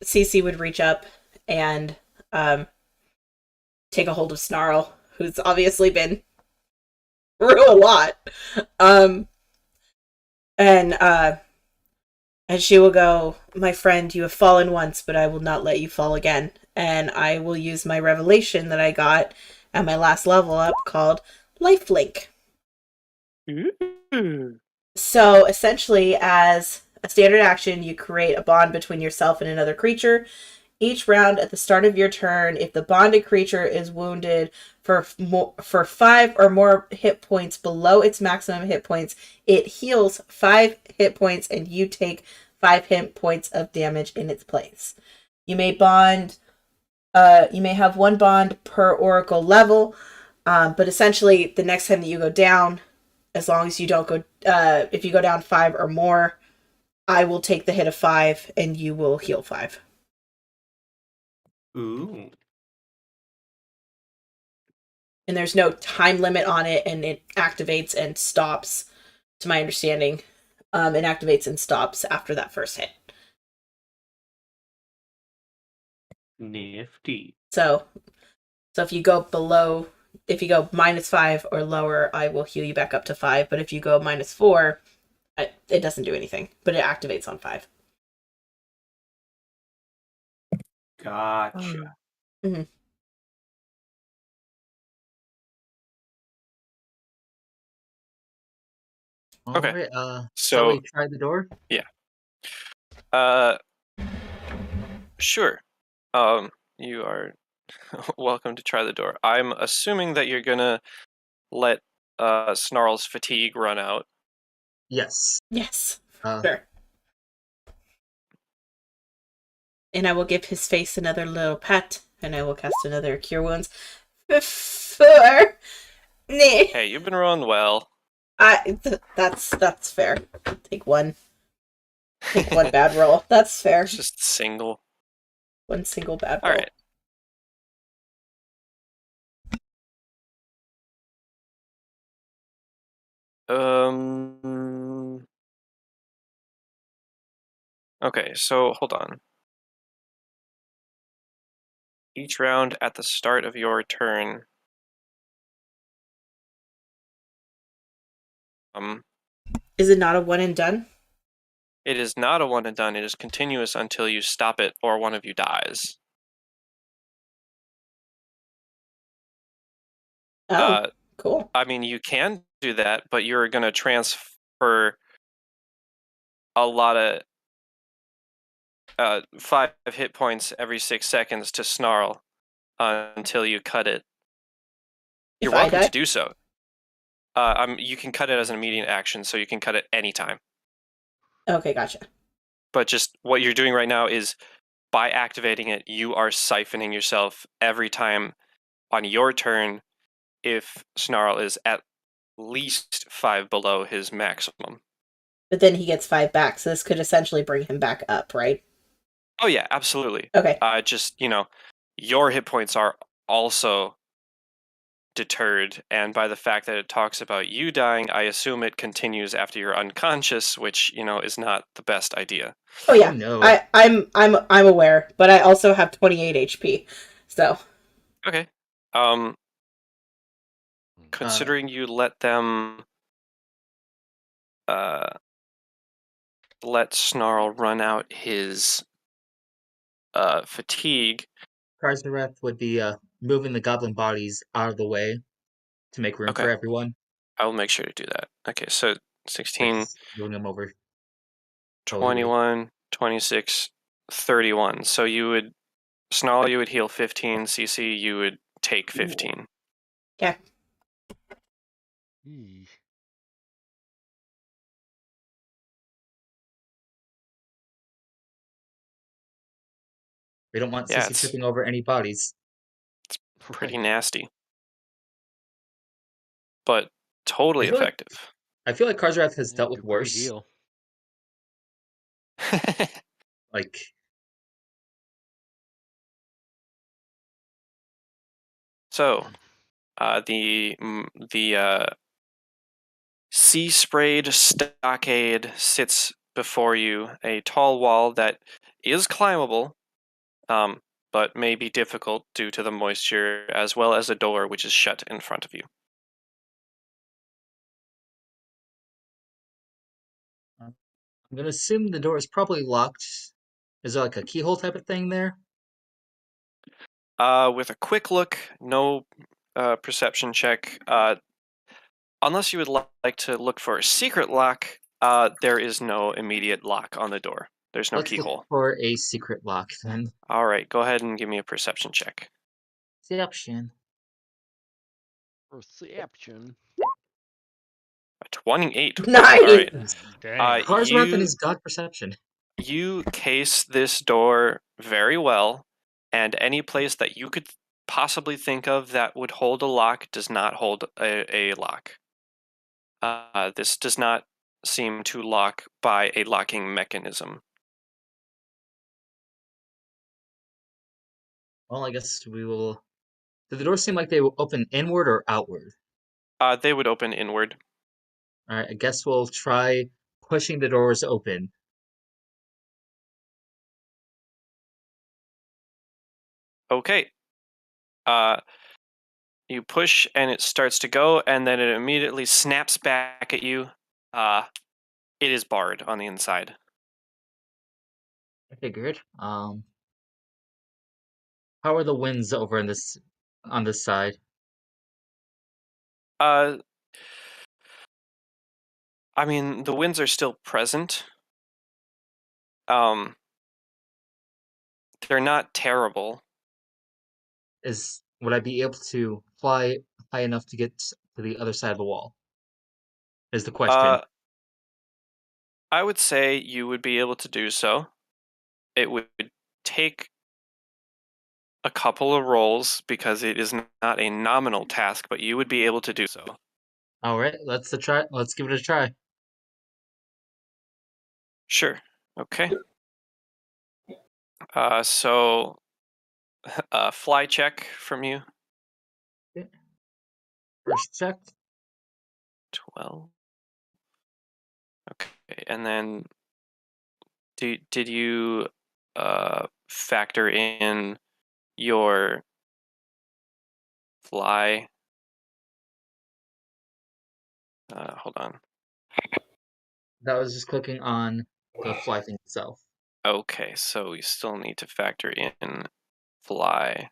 A: CC would reach up and take a hold of Snarl, who's obviously been through a lot. And she will go, "My friend, you have fallen once, but I will not let you fall again. And I will use my revelation that I got at my last level up called Lifelink." So essentially, as a standard action, you create a bond between yourself and another creature. Each round at the start of your turn, if the bonded creature is wounded for 5 or more hit points below its maximum hit points, it heals 5 hit points and you take 5 hit points of damage in its place. You may bond. You may have 1 bond per oracle level, but essentially, the next time that you go down, as long as you don't go, if you go down 5 or more, I will take the hit of 5 and you will heal 5.
E: Ooh.
A: And there's no time limit on it, and it activates and stops, to my understanding. It activates and stops after that first hit.
E: Nifty.
A: So if you go -5 or lower, I will heal you back up to 5. But if you go -4, it doesn't do anything, but it activates on 5.
E: Gotcha.
A: Mm-hmm.
B: Okay.
C: Alright,
B: So
C: shall we try the door?
B: Yeah. Sure. You are welcome to try the door. I'm assuming that you're gonna let Snarl's fatigue run out.
C: Yes.
A: Yes. Sure. And I will give his face another little pat, and I will cast another Cure Wounds. 4.
B: Hey, you've been rolling well.
A: That's fair. Take one bad roll. That's fair.
B: It's just single.
A: One single bad roll.
B: All right. Okay, so hold on. Each round at the start of your turn,
A: is it not a one and done?
B: it is not a one and done. It is continuous until you stop it or one of you dies.
A: Oh, cool.
B: I mean, you can do that, but you're going to transfer a lot of 5 hit points every 6 seconds to Snarl until you cut it. You're
A: If I
B: welcome
A: die?
B: to do so. You can cut it as an immediate action, so you can cut it anytime.
A: Okay, gotcha.
B: But just what you're doing right now is, by activating it, you are siphoning yourself every time on your turn if Snarl is at least 5 below his maximum.
A: But then he gets 5 back, so this could essentially bring him back up, right?
B: Oh yeah, absolutely.
A: Okay.
B: Just, your hit points are also deterred, and by the fact that it talks about you dying, I assume it continues after you're unconscious, which, is not the best idea.
A: Oh yeah.
C: no.
A: I'm aware, but I also have 28 HP. So.
B: Okay. Considering you let them let Snarl run out his fatigue.
C: Karzareth would be moving the goblin bodies out of the way to make room for everyone.
B: I will make sure to do that. Okay, so 16,
C: moving them over.
B: 21, 26, 31. So Snarl, you would heal 15. CC, you would take 15.
A: Yeah.
C: We don't want Sissy tripping over any bodies.
B: It's pretty nasty. But totally effective.
C: I feel like Karzareth has dealt with worse.
D: Deal.
C: Like...
B: So, the sea-sprayed stockade sits before you, a tall wall that is climbable, but may be difficult due to the moisture, as well as a door which is shut in front of you.
C: I'm going to assume the door is probably locked. Is there like a keyhole type of thing there?
B: With a quick look, no perception check. Unless you would like to look for a secret lock, there is no immediate lock on the door. There's no keyhole.
C: Look for a secret lock then.
B: All right, go ahead and give me a perception check.
C: Perception.
D: Perception.
B: 28.
A: Nice.
B: All right.
C: Karzareth and his god perception.
B: You case this door very well, and any place that you could possibly think of that would hold a lock does not hold a lock. This does not seem to lock by a locking mechanism.
C: Well, I guess we will... Do the doors seem like they will open inward or outward?
B: They would open inward.
C: Alright, I guess we'll try pushing the doors open.
B: Okay. You push and it starts to go, and then it immediately snaps back at you. It is barred on the inside.
C: I figured. How are the winds over on this side?
B: I mean, the winds are still present. They're not terrible.
C: Would I be able to fly high enough to get to the other side of the wall? Is the question.
B: I would say you would be able to do so. It would take a couple of rolls because it is not a nominal task, but you would be able to do so.
C: All right, let's give it a try.
B: Sure. Okay. So fly check from you.
C: Okay. First check.
B: 12. Okay, and then did you factor in your fly? Hold on.
C: That was just clicking on the fly thing itself.
B: Okay, so we still need to factor in fly.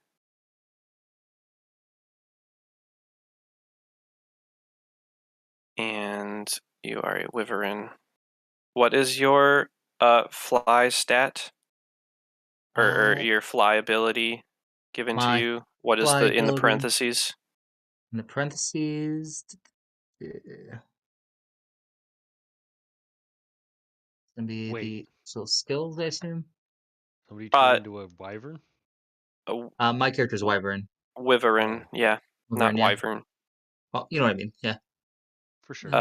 B: And you are a wyvern. What is your fly stat? Or your fly ability given to you? What is in the parentheses?
C: In the parentheses, gonna be the skills, I assume.
D: Somebody turned into a wyvern.
C: My character's wyvern.
B: Wyvern, yeah,
C: Wyvern,
B: not wyvern.
C: Well, you know what I mean, yeah.
D: For sure.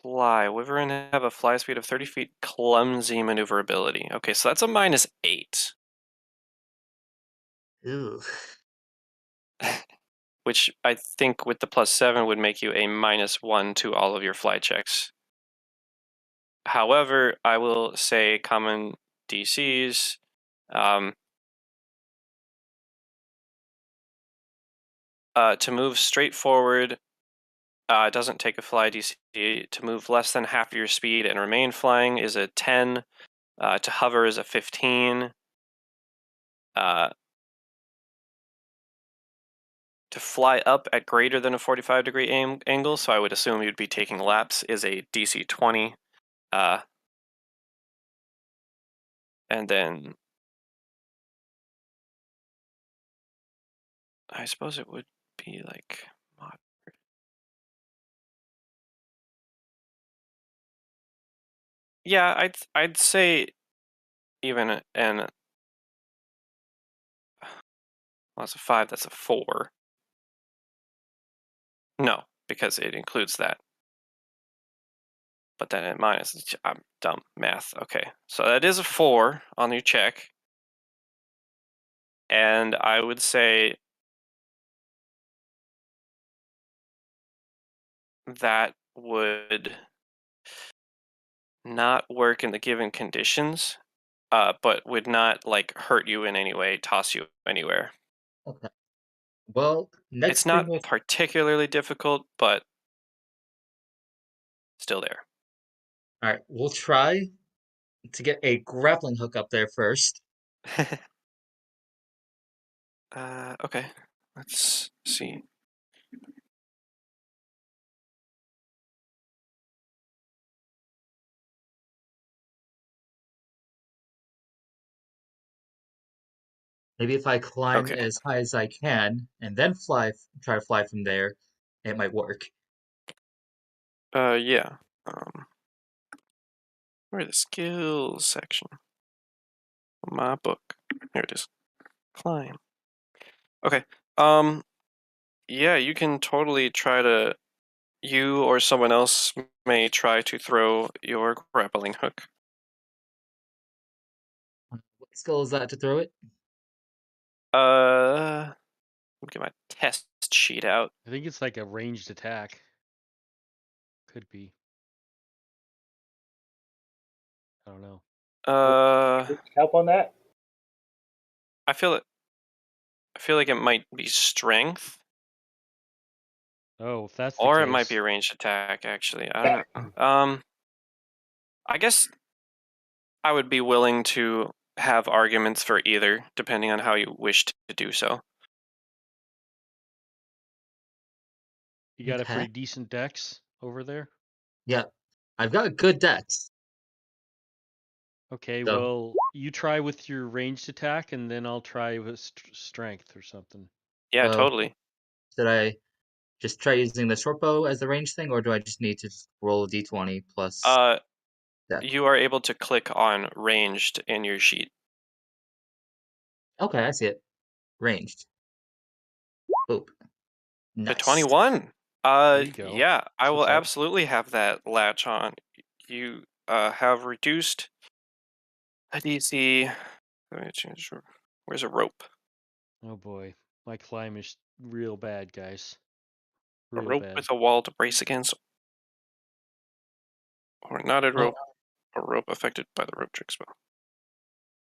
B: Fly. Wyvern have a fly speed of 30 feet, clumsy maneuverability. Okay, so that's a -8.
C: Ew.
B: Which I think with the +7 would make you a -1 to all of your fly checks. However, I will say common DCs. To move straight forward, it doesn't take a fly DC. To move less than half your speed and remain flying is a 10. To hover is a 15. To fly up at greater than a 45-degree angle, so I would assume you'd be taking laps, is a DC 20. And then I suppose it would be like moderate. Yeah, I'd say even well, that's a 5, that's a 4. No, because it includes that. But then at minus, I'm dumb math. Okay, so that is a 4 on your check. And I would say that would not work in the given conditions, but would not like hurt you in any way, toss you anywhere.
C: Okay. Well, next
B: it's not
C: thing
B: particularly difficult, but still there.
C: All right, we'll try to get a grappling hook up there first.
B: Okay, let's see.
C: Maybe if I climb as high as I can and then try to fly from there, it might work.
B: Yeah. Where's the skills section? My book. Here it is. Climb. Okay. Yeah, you can totally try to. You or someone else may try to throw your grappling hook.
C: What skill is that to throw it?
B: Let me get my test sheet out.
D: I think it's like a ranged attack. Could be. I don't know.
C: Help on that?
B: I feel like it might be strength.
D: Oh, if that's the
B: or
D: case.
B: It might be a ranged attack, actually. I don't know. I guess I would be willing to have arguments for either, depending on how you wish to do so.
D: You got a pretty decent dex over there?
C: Yeah, I've got a good dex.
D: Okay, well, you try with your ranged attack, and then I'll try with strength or something.
B: Yeah, totally.
C: Should I just try using the short bow as the range thing, or do I just need to roll a d20 plus?
B: You are able to click on ranged in your sheet.
C: Okay, I see it. Ranged. Boop. Nice.
B: The 21.
D: There you go.
B: Yeah, I will absolutely have that latch on. You have reduced a DC. Where's a rope?
D: Oh boy, my climb is real bad, guys.
B: A rope with a wall to brace against, or knotted rope, a rope affected by the rope trick spell.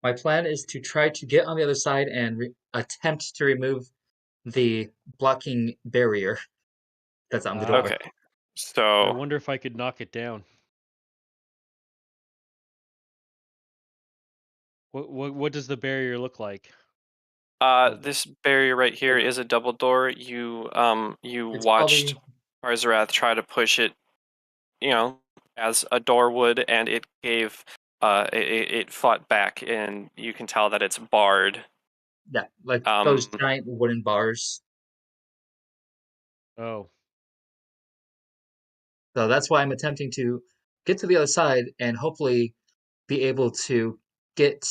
C: My plan is to try to get on the other side and attempt to remove the blocking barrier that's on the door.
B: Okay, so
D: I wonder if I could knock it down. What does the barrier look like?
B: This barrier right here is a double door. You watched. Arzarath try to push it, as a door would, and it gave, it fought back, and you can tell that it's barred.
C: Yeah, like those
B: Um,
C: giant wooden bars.
D: Oh.
C: So that's why I'm attempting to get to the other side and hopefully be able to get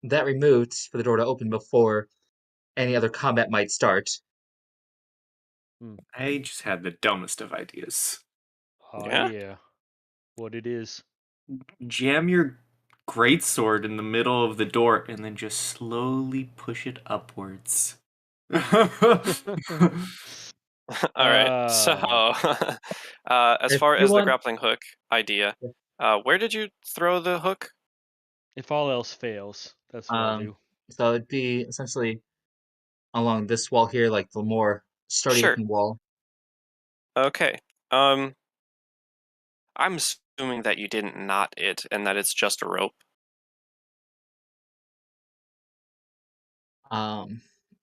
C: that removed for the door to open before any other combat might start.
E: I just had the dumbest of ideas.
D: Oh,
B: Yeah.
D: yeah. What it is.
E: Jam your greatsword in the middle of the door and then just slowly push it upwards.
B: All right. So, as
C: If
B: far
C: you
B: as the
C: want,
B: grappling hook idea, where did you throw the hook?
D: If all else fails, that's what I'll do.
C: so it'd be essentially along this wall here, like the more sturdy
B: Sure.
C: looking wall.
B: Okay. I'm assuming that you didn't knot it and that it's just a rope.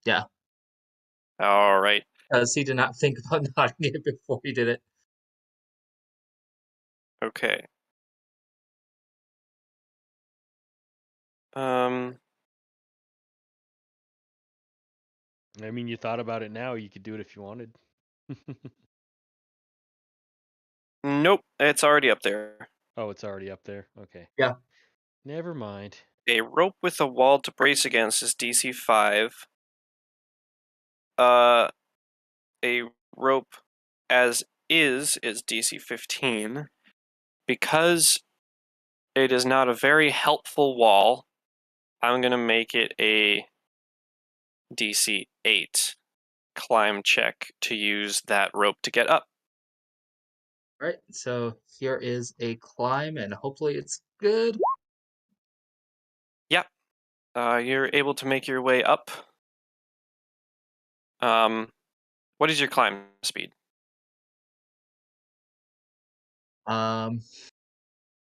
C: Yeah,
B: All right.
C: because he did not think about knotting it before he did it.
B: Okay. Um,
D: I mean, you thought about it now. You could do it if you wanted.
B: nope, it's already up there.
D: Oh, it's already up there. Okay.
C: Yeah.
D: Never mind.
B: A rope with a wall to brace against is DC 5. A rope as is DC 15. Because it is not a very helpful wall, I'm going to make it a DC 8 climb check to use that rope to get up.
C: Right, so here is a climb, and hopefully it's good.
B: Yep. You're able to make your way up. What is your climb speed?
C: Um,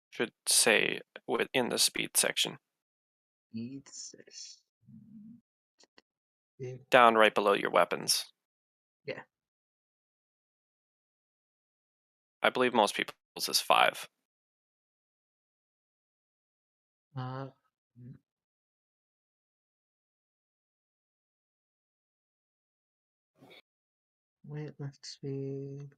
B: Should say within the speed section. Down right below your weapons.
C: Yeah.
B: I believe most people's is 5.
C: Uh, wait, let's see.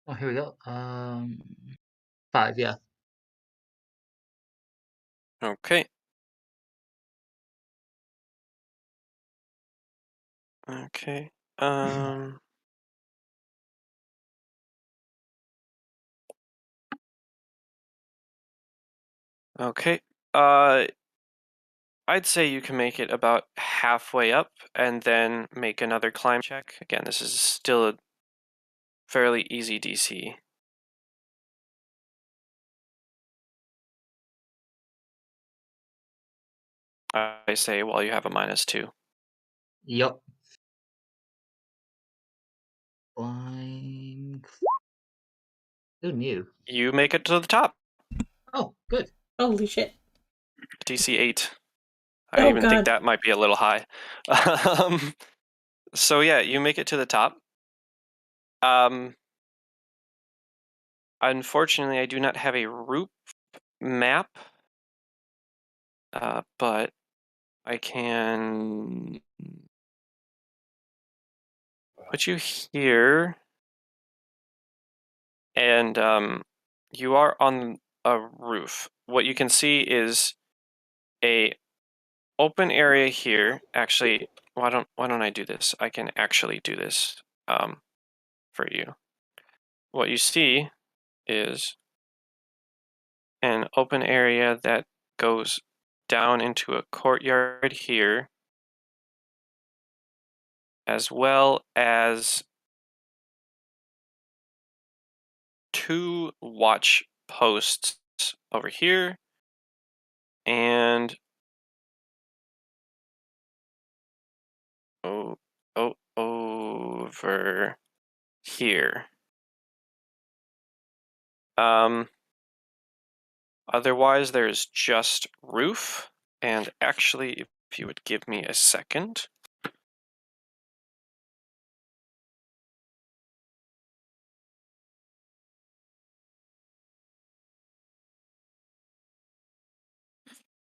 C: Oh, here we go. 5, yeah.
B: Okay. Okay. Okay. I'd say you can make it about halfway up and then make another climb check. Again, this is still a fairly easy DC. I say while you have a -2.
C: Yup. Climb. Who knew?
B: You make it to the top.
C: Oh, good.
A: Holy shit.
B: DC 8. I
A: Oh,
B: even think
A: God.
B: that might be a little high. So yeah, you make it to the top. Unfortunately, I do not have a route map, but I can put you here, and you are on a roof. What you can see is a open area here. Actually, why don't I do this? I can actually do this for you. What you see is an open area that goes down into a courtyard here, as well as 2 watch posts over here and over here. Otherwise, there's just roof. And actually, if you would give me a second.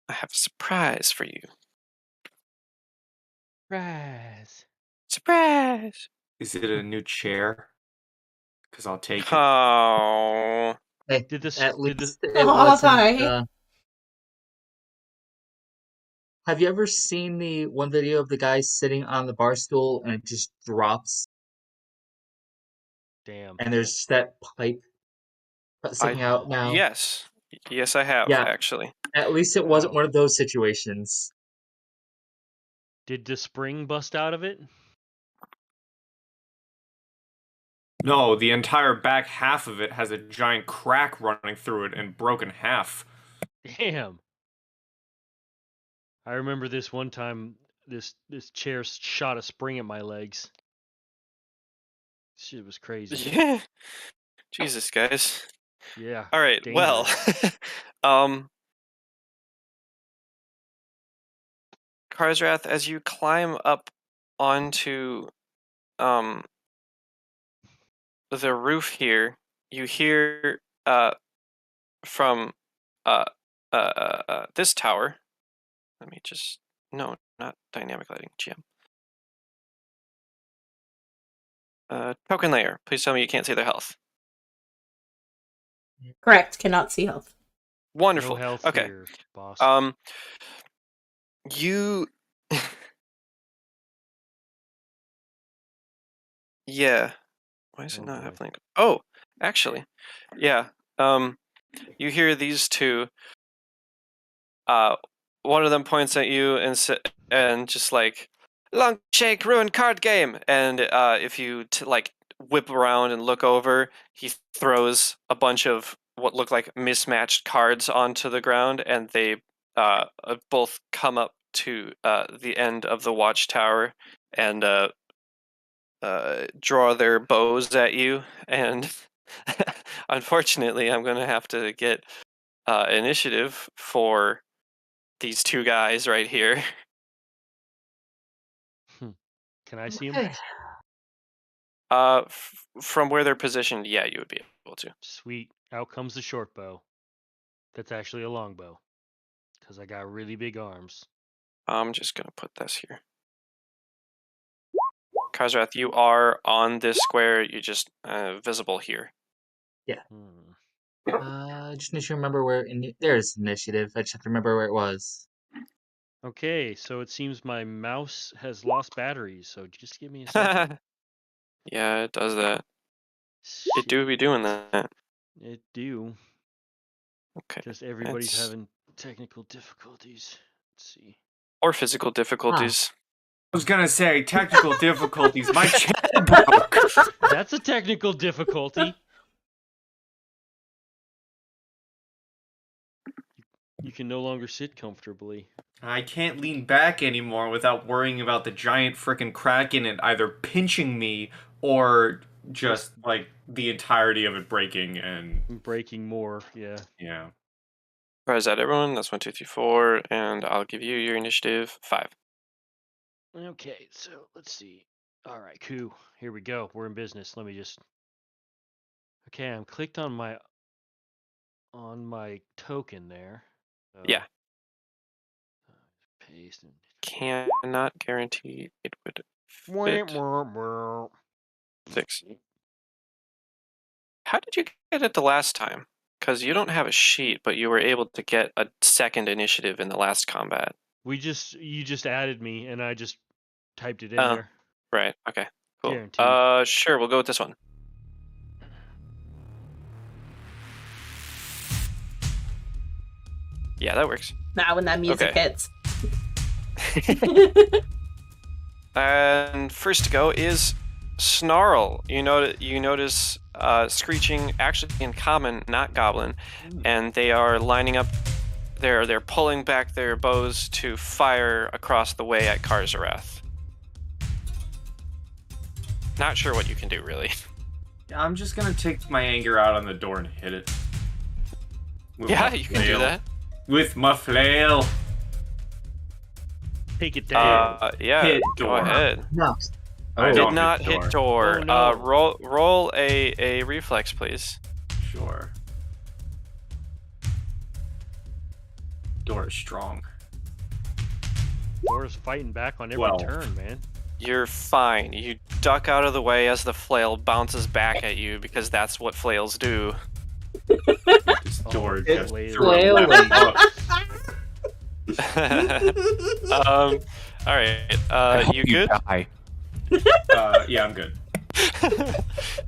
B: I have a surprise for you.
D: Surprise.
B: Surprise!
E: Is it a new chair? Because I'll take it.
B: Oh.
C: Hey,
D: Did this?
C: at
D: Did
C: least
D: this?
C: it
A: Aw,
C: wasn't.
A: hi.
C: Have you ever seen the one video of the guy sitting on the bar stool and it just drops
D: Damn.
C: and there's just that pipe sticking out now?
B: Yes. Yes, I have,
C: Yeah.
B: actually.
C: At least it wasn't one of those situations.
D: Did the spring bust out of it?
E: No, the entire back half of it has a giant crack running through it and broken half.
D: Damn. I remember this one time. This chair shot a spring at my legs. Shit was crazy.
B: Yeah. Jesus, guys.
D: Yeah.
B: All right. Well, Karsrath, as you climb up onto the roof here, you hear from this tower. Let me just no, not dynamic lighting, GM. Token layer. Please tell me you can't see their health.
A: Correct. Cannot see health.
B: Wonderful.
D: No health
B: Okay.
D: here, boss.
B: You. Yeah. Why is it not have link? Oh, actually, yeah. You hear these two. One of them points at you and just like, long shake, ruin card game. And if you whip around and look over, he throws a bunch of what look like mismatched cards onto the ground, and they both come up to the end of the watchtower and draw their bows at you. And unfortunately, I'm going to have to get initiative for these two guys right here.
D: Can I see them?
B: From where they're positioned, yeah, you would be able to.
D: Sweet. Out comes the short bow. That's actually a long bow. Because I got really big arms.
B: I'm just going to put this here. Karsrath, you are on this square. You're just visible here.
C: Yeah. Just need to remember where. There's initiative. I just have to remember where it was.
D: Okay, so it seems my mouse has lost batteries, so just give me a second.
B: Yeah, it does that.
D: Shit.
B: It do be doing that.
D: It do.
B: Okay.
D: Just everybody's having technical difficulties. Let's see.
B: Or physical difficulties.
E: I was gonna say technical difficulties. My chair broke.
D: That's a technical difficulty. You can no longer sit comfortably.
E: I can't lean back anymore without worrying about the giant frickin' crack in it either pinching me or just like the entirety of it breaking and
D: breaking more. Yeah.
E: Yeah.
B: Alright, is that everyone? That's 1, 2, 3, 4, and I'll give you your initiative 5.
D: Okay, so let's see. All right, cool. Here we go. We're in business. Let me just. Okay, I'm clicked on my token there. So,
B: Yeah.
D: Paste and
B: Cannot guarantee it would fit. 6. How did you get it the last time? Because you don't have a sheet, but you were able to get a second initiative in the last combat.
D: You just added me, and I just typed it in there.
B: Right. Okay. Cool.
D: Guaranteed.
B: Sure. We'll go with this one. Yeah, that works.
A: Now when that music hits.
B: And first to go is Snarl. You notice Screeching, actually in common, not Goblin, and they are lining up. They're pulling back their bows to fire across the way at Karsrath. Not sure what you can do, really.
E: I'm just gonna take my anger out on the door and hit it.
B: Yeah, you can do that.
E: With my flail.
D: Take it down.
B: Yeah,
E: Hit
B: go
E: door.
B: ahead.
C: No.
E: I
C: Oh.
B: Did
E: don't
B: not hit door.
D: Oh, no.
B: Roll a reflex, please.
E: Sure. Door is strong.
D: Dora's fighting back on every
E: 12.
D: turn, man.
B: You're fine. You duck out of the way as the flail bounces back at you because that's what flails do.
E: This door
D: Oh,
E: just
D: flail.
E: threw a weapon up.
B: All right. You good?
E: Yeah, I'm good.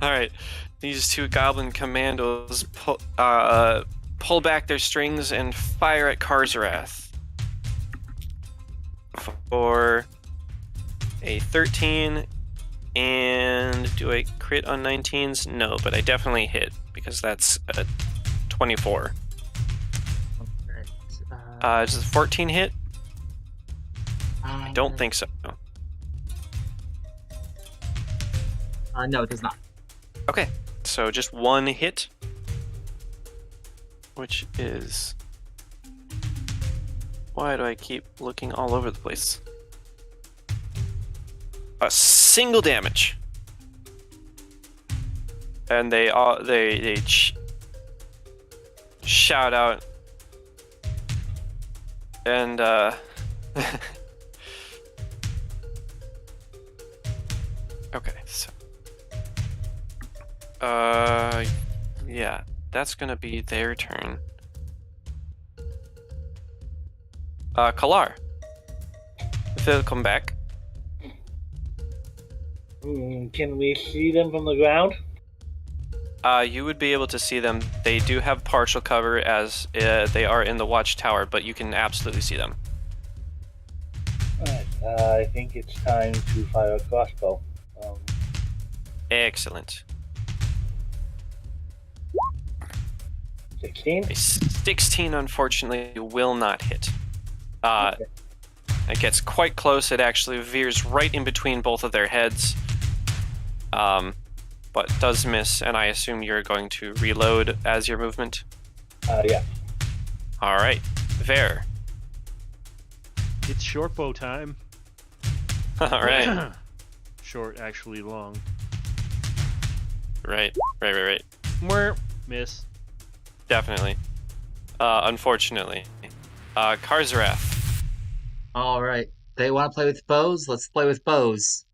B: All right. These two goblin commandos pull back their strings and fire at Karzarath for a 13. And do I crit on 19s? No, but I definitely hit because that's a 24. Does a 14 hit? I don't think so.
C: No, it does not.
B: Okay, so just one hit, which is... Why do I keep looking all over the place? A single damage. And they shout out and okay, so yeah, that's gonna be their turn. Kalar, if they'll come back.
F: Can we see them from the ground?
B: You would be able to see them. They do have partial cover as they are in the watchtower, but you can absolutely see them.
F: Alright, I think it's time to fire a crossbow.
B: Excellent.
F: 16?
B: A 16, unfortunately, will not hit.
F: Okay.
B: It gets quite close. It actually veers right in between both of their heads. But does miss, and I assume you're going to reload as your movement?
F: Yeah.
B: Alright. Ver.
D: It's short bow time.
B: Alright.
D: Short, actually long.
B: Right.
D: Mwah. Miss.
B: Definitely. Unfortunately. Karzarath.
C: Alright. They want to play with bows? Let's play with bows.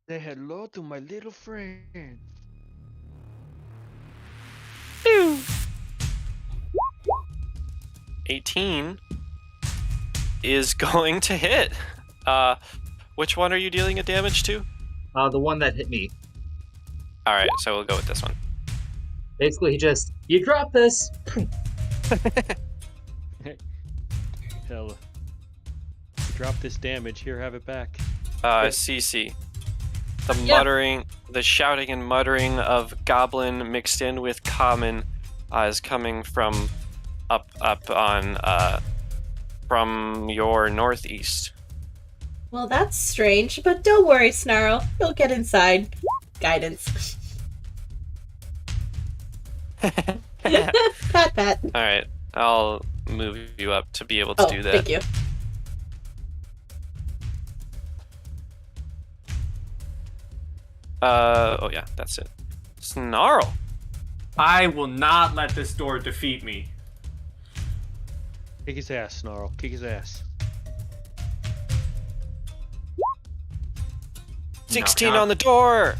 D: Say hello to my little friend.
B: 18 is going to hit. Which one are you dealing a damage to?
C: The one that hit me.
B: Alright, so we'll go with this one.
C: Basically, he just, you drop this!
D: Hell. Drop this damage. Here, have it back.
B: CC. The muttering, the shouting and muttering of goblin mixed in with common is coming from up on from your northeast.
A: Well, that's strange, but don't worry, Snarl. You'll get inside. Guidance. Pat.
B: Alright, I'll move you up to be able to do that.
A: Thank you.
B: Oh yeah, that's it. Snarl!
E: I will not let this door defeat me.
D: Kick his ass, Snarl. Kick his ass.
B: 16 on the door!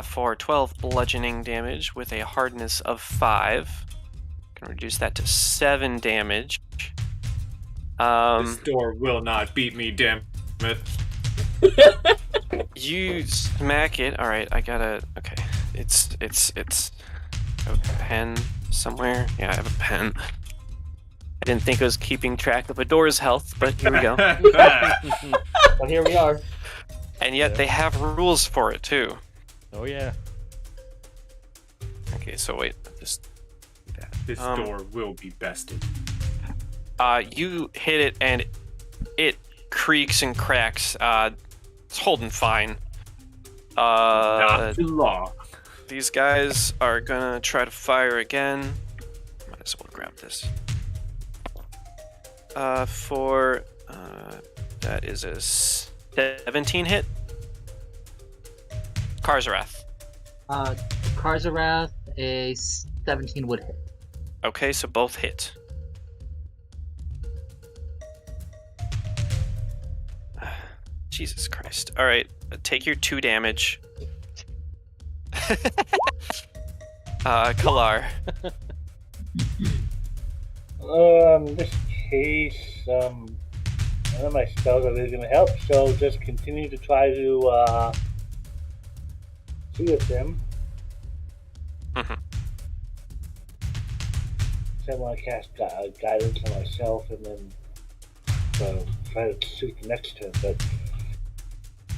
B: For 12 bludgeoning damage with a hardness of 5. Can reduce that to 7 damage.
E: This door will not beat me, damn it.
B: You smack it. Alright, I gotta... Okay. It's... I have a pen somewhere. Yeah, I have a pen. I didn't think I was keeping track of a door's health, but here we go.
C: But here we are.
B: And yet they have rules for it, too.
D: Oh, yeah.
B: Okay, so wait. Just...
E: This door will be bested.
B: You hit it, and it creaks and cracks. It's holding fine.
E: Not too long.
B: These guys are gonna try to fire again. I'm gonna So we'll grab this. For that is a 17 hit. Karzarath.
C: Karzarath, a 17 would hit.
B: Okay, so both hit. Jesus Christ. Alright, take your 2 damage. Kalar.
F: In this case, none of my spells are really going to help, so just continue to try to see with him.
B: Mhm.
F: So I want to cast guidance on myself and then try to shoot the next turn, but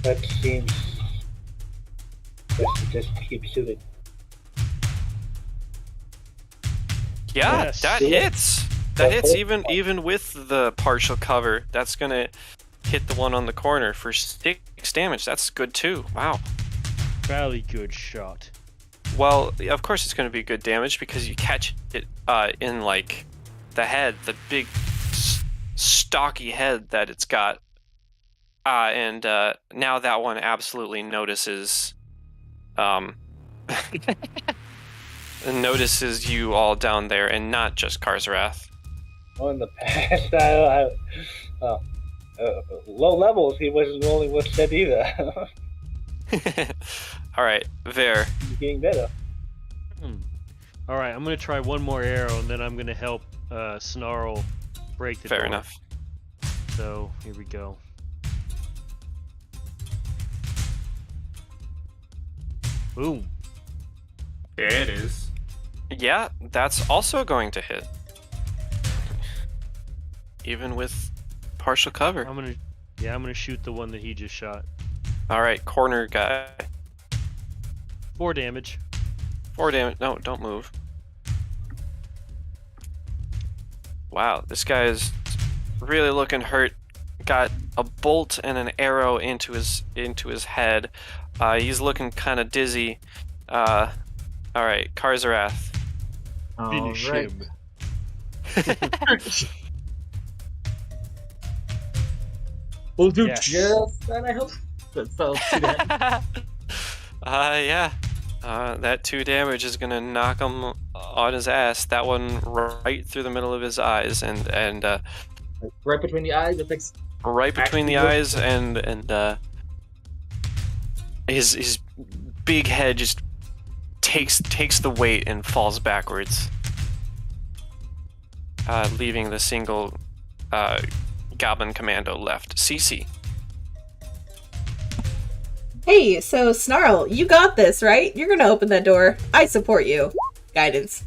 F: that seems best to just keep shooting.
B: Yeah,
D: Yes.
B: that hits. That hits even with the partial cover. That's gonna hit the one on the corner for 6 damage. That's good too. Wow.
D: Fairly good shot.
B: Well, of course it's gonna be good damage because you catch it in like the head, the big stocky head that it's got. And now that one absolutely notices notices you all down there, and not just Karzarath.
F: Well, in the past, low levels, he wasn't rolling with that either.
B: All right, Ver.
F: He's getting better.
D: All right, I'm gonna try one more arrow, and then I'm gonna help Snarl break the door.
B: Fair enough.
D: So here we go. Boom.
E: There it is.
B: Yeah, that's also going to hit. Even with partial cover.
D: I'm gonna shoot the one that he just shot.
B: All right, corner guy.
D: 4 damage.
B: 4 damage. No, don't move. Wow, this guy is really looking hurt. Got a bolt and an arrow into his head. He's looking kind of dizzy. All right, Karzarath.
D: Finish
C: Alright.
D: him.
C: We'll do
D: Yes.
C: just that, I hope. So, see that.
B: Yeah. That 2 damage is gonna knock him on his ass. That one right through the middle of his eyes, and
C: Right between the eyes, it makes
B: right between the eyes, and his big head just takes the weight and falls backwards, leaving the single Goblin Commando left. CC.
A: Hey, so Snarl, you got this, right? You're gonna open that door. I support you. Guidance.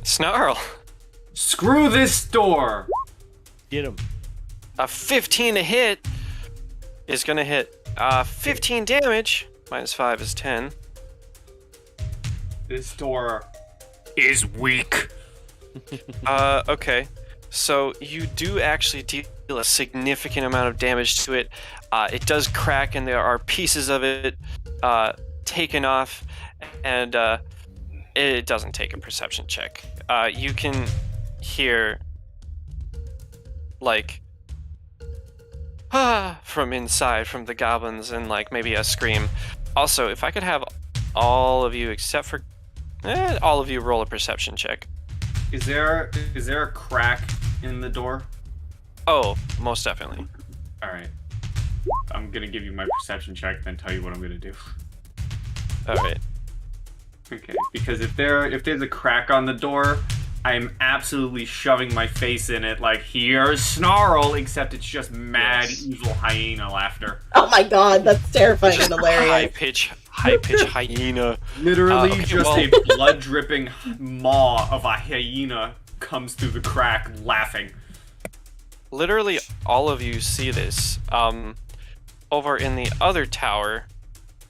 B: Snarl.
E: Screw this door!
D: Get him.
B: A 15 to hit is gonna hit 15 damage. -5 is 10.
E: This door is weak.
B: Okay. So you do actually deal a significant amount of damage to it. It does crack, and there are pieces of it taken off, and it doesn't take a perception check. You can hear, like, from inside, from the goblins, and like maybe a scream. Also, if I could have all of you, except for all of you, roll a perception check.
E: Is there a crack in the door?
B: Oh, most definitely.
E: All right. I'm gonna give you my perception check, then tell you what I'm gonna do.
B: All right.
E: Okay, because if there's a crack on the door, I'm absolutely shoving my face in it like, here's Snarl, except it's just mad, evil hyena laughter.
A: Oh my god, that's terrifying and
B: High
A: hilarious.
B: pitch hyena.
E: Literally
B: Okay,
E: just
B: well-
E: a blood-dripping maw of a hyena comes through the crack, laughing.
B: Literally, all of you see this. Over in the other tower,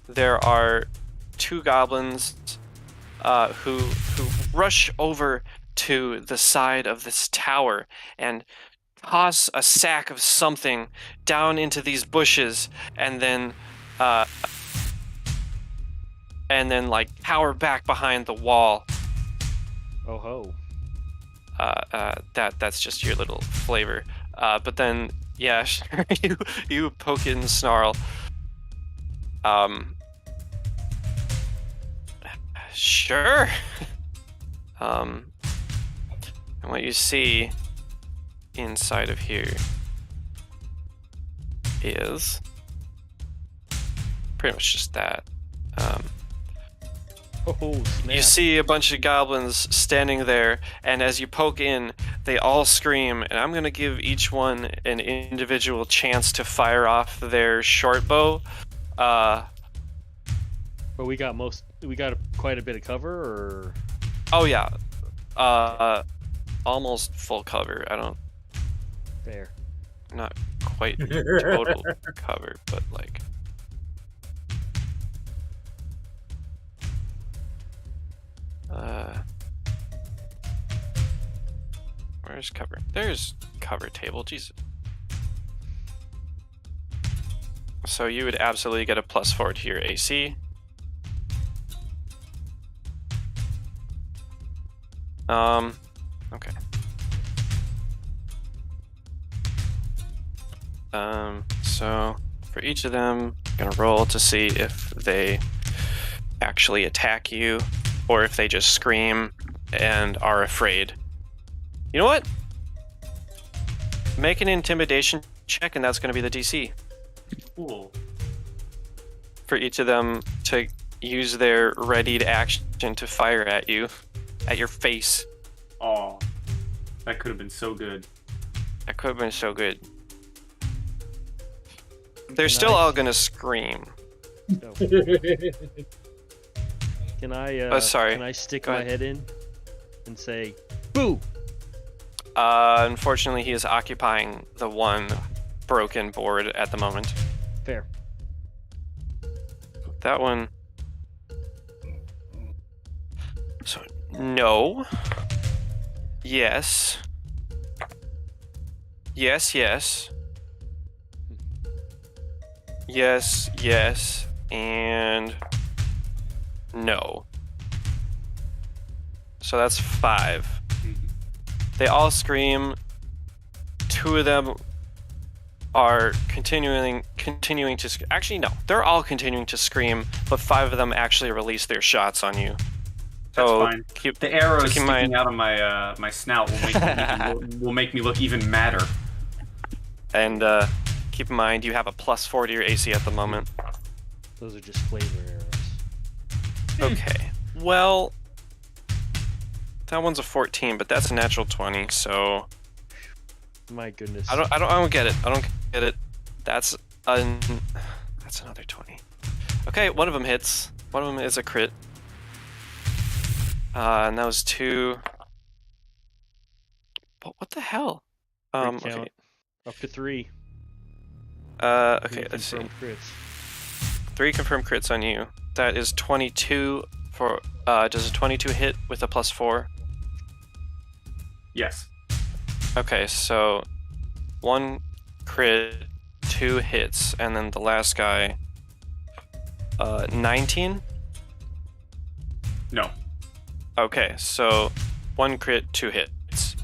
B: there are 2 goblins who rush over to the side of this tower and toss a sack of something down into these bushes, and then and then like cower back behind the wall.
D: Oh ho.
B: That's just your little flavor. But then, yeah, sure, you poke in Snarl. Sure. And what you see inside of here is pretty much just that.
D: Oh, snap.
B: You see a bunch of goblins standing there, and as you poke in, they all scream, and I'm going to give each one an individual chance to fire off their short bow.
D: But we got quite a bit of cover, or?
B: Oh yeah. Almost full cover.
D: Fair.
B: Not quite total cover, but like. Where's cover? There's cover table, Jesus. So you would absolutely get a +4 to your AC. Okay. So for each of them, I'm gonna roll to see if they actually attack you or if they just scream and are afraid. You know what? Make an intimidation check, and that's gonna be the DC.
E: Cool.
B: For each of them to use their readied action to fire at you, at your face.
E: Oh, that could have been so good.
B: That could have been so good. They're still all gonna scream.
D: No. Can I?
B: Sorry.
D: Can I stick
B: Go
D: my
B: ahead.
D: head in and say, "Boo"?
B: Unfortunately, he is occupying the one broken board at the moment.
D: Fair.
B: That one. So, no. Yes. Yes, yes. Yes, yes, and no. So that's 5. They all scream. 2 of them are continuing to actually no, they're all continuing to scream, but 5 of them actually release their shots on you.
E: That's
B: So
E: fine. The arrows
B: keep in
E: sticking
B: mind-
E: out of my snout will make me look even madder.
B: And keep in mind you have a +4 to your AC at the moment.
D: Those are just flavor arrows.
B: Okay. Well, that one's a 14, but that's a natural 20, so
D: My goodness.
B: I don't get it. I don't get it. That's another 20. Okay, one of them hits. One of them is a crit. And that was 2. But what the hell?
D: Crit
B: Okay.
D: count up to 3.
B: Okay, let's see.
D: Confirmed crits.
B: 3 confirmed crits on you. That is 22 for. Does a 22 hit with a +4?
E: Yes.
B: Okay, so 1 crit, 2 hits, and then the last guy. 19.
E: No.
B: Okay, so 1 crit, 2 hits,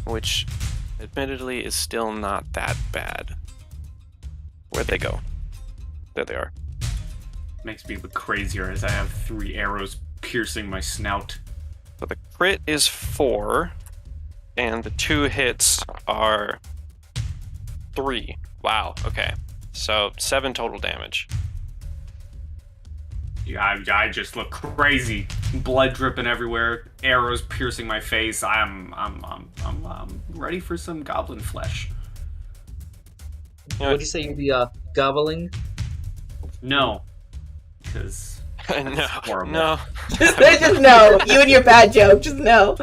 B: which admittedly is still not that bad. Where'd they go? There they are.
E: Makes me look crazier as I have 3 arrows piercing my snout.
B: So the crit is 4, and the 2 hits are 3. Wow, okay. So 7 total damage.
E: Yeah, I just look crazy. Blood dripping everywhere, arrows piercing my face. I'm ready for some goblin flesh.
C: Would you say you'd be gobbling?
E: No, because
B: No,
E: horrible.
B: no.
A: Just no. You and your bad joke. Just no.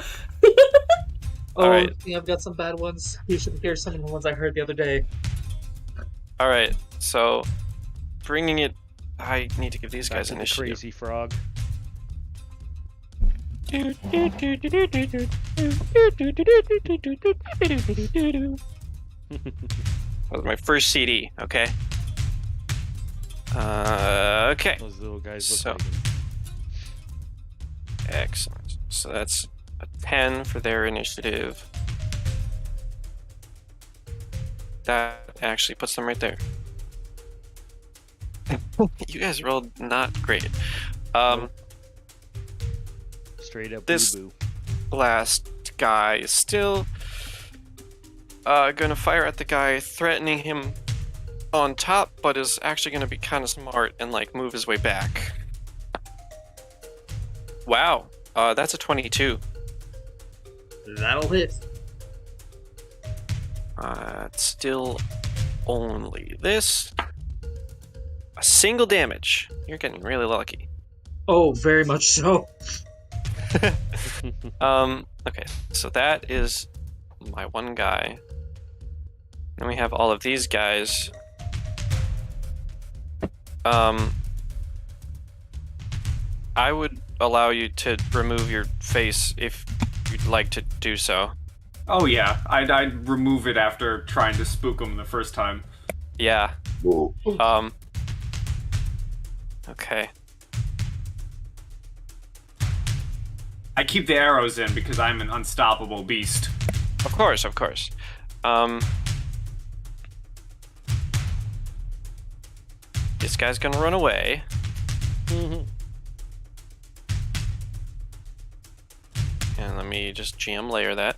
C: Oh,
B: Alright.
C: yeah, I've got some bad ones. You should hear some of the ones I heard the other day.
B: Alright, so bringing it. I need to give these
D: Back
B: guys
D: to the
B: initiative.
D: crazy frog.
B: That was my first CD, okay? Okay.
D: Those little guys look
B: So-
D: like him.
B: Excellent. So that's a 10 for their initiative. That actually puts them right there. You guys rolled not great.
D: Straight up
B: this-
D: boo-boo.
B: Last guy is still gonna fire at the guy threatening him on top, but is actually gonna be kind of smart and like move his way back. Wow, that's a 22.
C: That'll hit.
B: It's still only this. A single damage. You're getting really lucky.
C: Oh, very much so.
B: Okay, so that is my one guy. Then we have all of these guys. I would allow you to remove your face if you'd like to do so.
E: Oh yeah, I'd remove it after trying to spook him the first time.
B: Yeah. Okay.
E: I keep the arrows in because I'm an unstoppable beast.
B: Of course, of course. This guy's gonna run away.
D: Mhm.
B: And let me just GM layer that.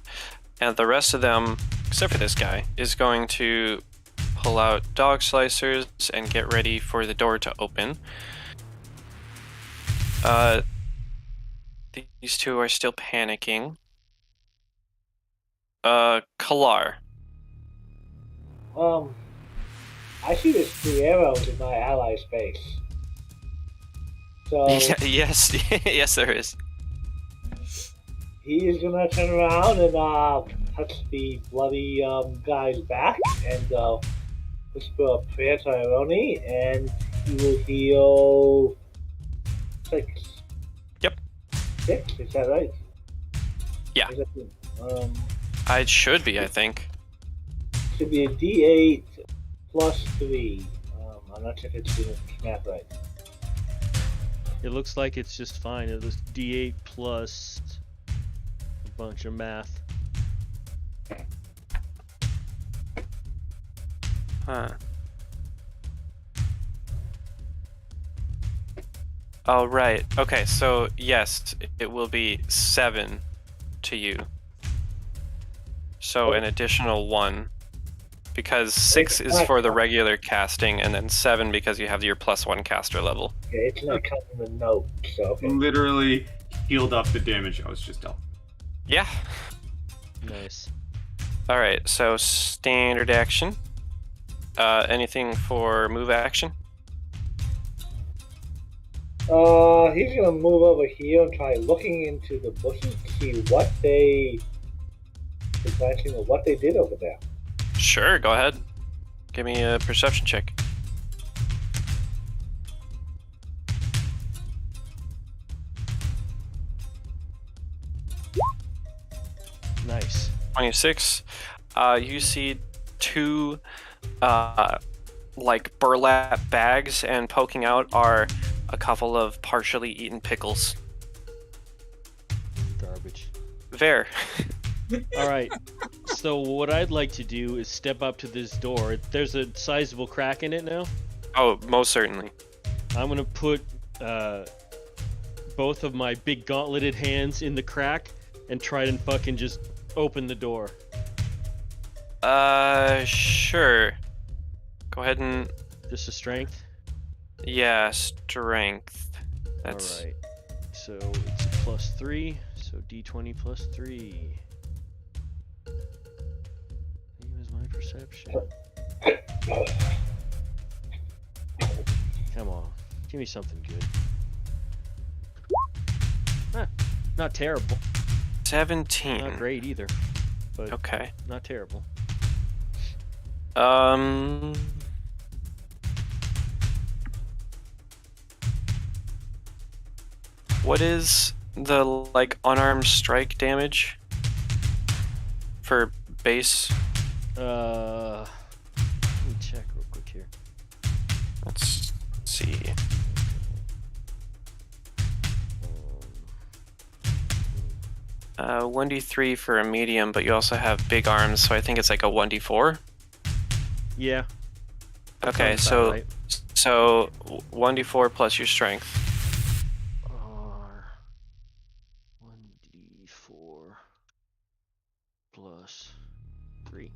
B: And the rest of them, except for this guy, is going to pull out dog slicers and get ready for the door to open. These two are still panicking. Kalar.
F: I see there's 3 arrows in my ally's face. So
B: Yes, yes, there is.
F: he is gonna turn around and touch the bloody guy's back and whisper a prayer to Ironi, and he will heal 6.
B: Yep.
F: 6? Is that right?
B: Yeah.
F: Is that,
B: It should be, I think.
F: should be a D8 plus 3. I'm not sure if it's doing math right.
D: It looks like it's just fine. It was D8 plus a bunch of math.
B: Huh. Oh, right. Okay, so yes, it will be 7 to you. So an additional 1. Because 6 is for the regular casting, and then 7 because you have your +1 caster level.
F: Okay, it's not counting the note, so okay.
E: Literally healed up the damage I was just dealt.
B: Yeah.
D: Nice.
B: Alright, so standard action. Anything for move action?
F: He's gonna move over here and try looking into the bushes to see what they did over there.
B: Sure, go ahead. Give me a perception check.
D: Nice.
B: 26. You see 2 like burlap bags, and poking out are a couple of partially eaten pickles.
D: Garbage.
B: There.
D: All right. So what I'd like to do is step up to this door. There's a sizable crack in it now.
B: Oh, most certainly.
D: I'm gonna put both of my big gauntleted hands in the crack and try and fucking just open the door.
B: Sure. Go ahead and
D: Just a strength.
B: yeah, strength. That's
D: All right. So it's +3. So D20 +3. Same as my perception. Come on, give me something good. Not terrible.
B: 17.
D: Not great either, but
B: Okay.
D: not terrible.
B: What is the like unarmed strike damage for base?
D: Let me check real quick here.
B: Let's see. 1d3 for a medium, but you also have big arms, so I think it's like a 1d4.
D: Yeah.
B: Okay,
D: Sounds
B: so
D: about right.
B: so 1d4 plus your strength.
D: R 1d4 plus 3.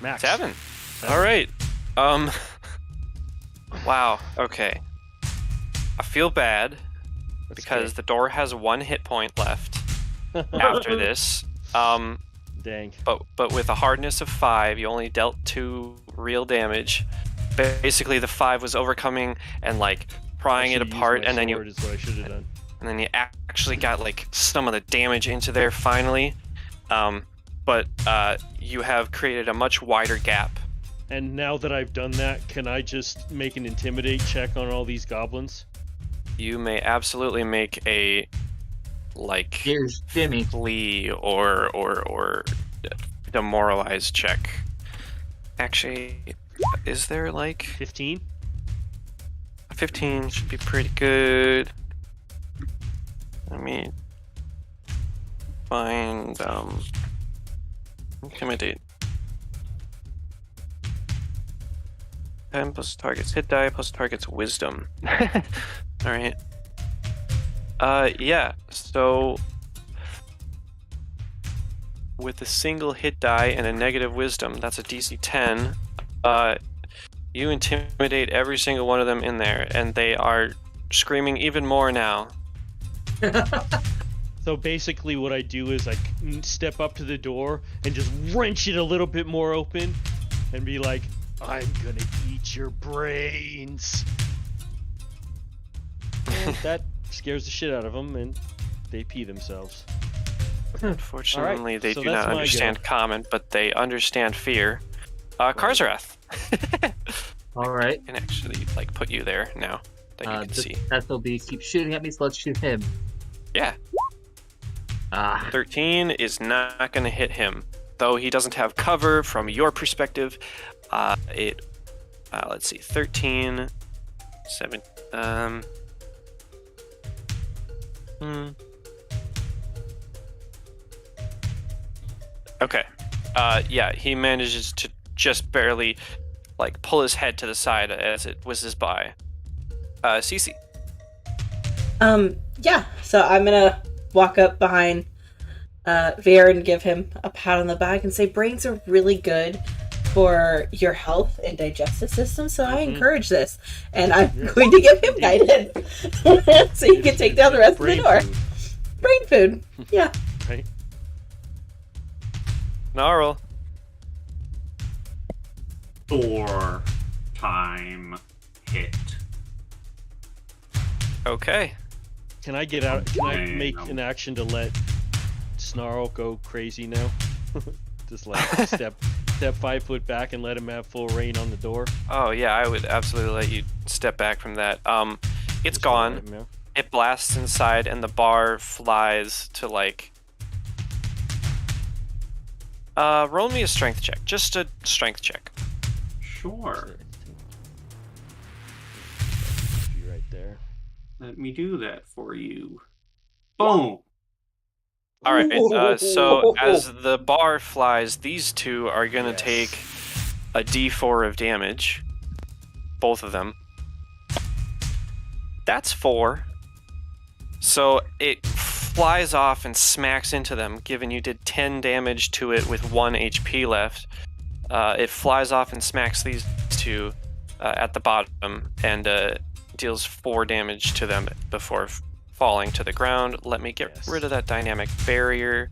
D: Max.
B: 7. All right. Wow. Okay. I feel bad because the door has 1 hit point left after this.
D: Dang.
B: But with a hardness of 5, you only dealt 2 real damage. Basically, the 5 was overcoming and like prying it apart, and then you
D: is what I should have done.
B: and then you actually got like some of the damage into there finally. But you have created a much wider gap.
D: And now that I've done that, can I just make an Intimidate check on all these goblins?
B: You may absolutely make a like
C: Here's Jimmy.
B: flee or demoralize check. Actually, is there like
D: 15?
B: 15 should be pretty good. Let me find intimidate. 10 plus target's hit die plus target's wisdom. Alright. Yeah, so with a single hit die and a negative wisdom, that's a DC 10, you intimidate every single one of them in there, and they are screaming even more now.
D: So basically what I do is I step up to the door and just wrench it a little bit more open and be like, I'm gonna eat your brains. And that scares the shit out of them, and they pee themselves.
B: Unfortunately, they
D: so
B: do
D: that's
B: not
D: my
B: understand
D: go.
B: Common, but they understand fear. Karzarath.
C: All right.
B: I can actually like put you there now that you can
C: This
B: see.
C: SOB keeps shooting at me, so let's shoot him.
B: Yeah,
C: Ah,
B: 13 is not going to hit him, though he doesn't have cover from your perspective. Let's see, 13, 7. Okay. Yeah, he manages to just barely like pull his head to the side as it whizzes by. Cece.
A: Yeah, so I'm gonna walk up behind Veer and give him a pat on the back and say brains are really good for your health and digestive system, so I encourage this. And I'm going to give him guidance so he can take down the rest of the door. Brain food. Yeah.
D: Right?
B: Gnarl.
E: Door time hit.
B: Okay.
D: Can I get out? Can I
E: Okay,
D: make
E: no.
D: an action to let Snarl go crazy now? Just like step 5 foot back and let him have full reign on the door.
B: Oh yeah, I would absolutely let you step back from that. It's
D: Just
B: gone.
D: let him know.
B: It blasts inside, and the bar flies to like. Roll me a strength check. Just a strength check.
E: Sure.
D: Be right there.
E: Let me do that for you. Boom.
B: All right. So as the bar flies, these two are gonna
D: Yes.
B: take a D4 of damage. Both of them. That's 4. So it flies off and smacks into them, given you did 10 damage to it with 1 HP left. It flies off and smacks these two at the bottom and deals 4 damage to them before falling to the ground. Let me get
D: Yes.
B: rid of that dynamic barrier.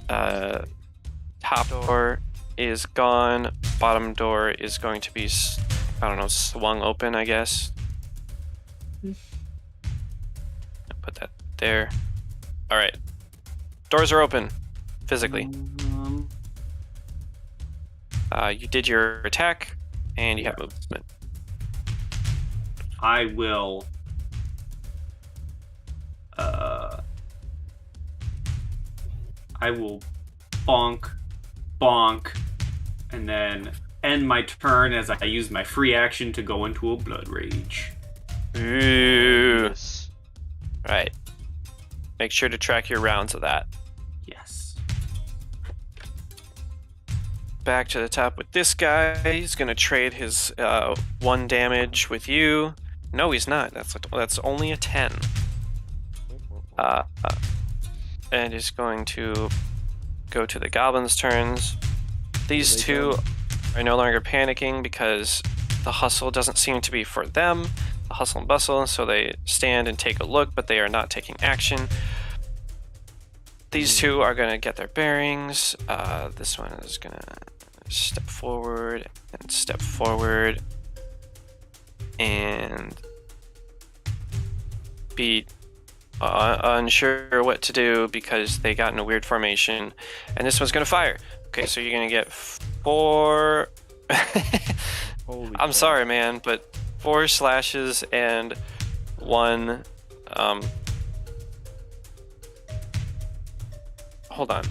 B: Top door is gone. Bottom door is going to be, I don't know, swung open, I guess. Put that there. All right. Doors are open, physically. You did your attack, and you have movement.
E: I will. I will bonk, and then end my turn as I use my free action to go into a blood rage.
B: Ooh.
D: Yes.
B: Right. Make sure to track your rounds of that.
E: Yes.
B: Back to the top with this guy. He's gonna trade his 1 damage with you. No, he's not. That's only a 10. And he's going to go to the goblins' turns. These two are no longer panicking because the hustle doesn't seem to be for them. The hustle and bustle, so they stand and take a look, but they are not taking action. These two are going to get their bearings. This one is going to step forward and be unsure what to do because they got in a weird formation. And this one's going to fire. Okay, so you're going to get 4... I'm sorry, man, but 4 slashes and 1... Hold on,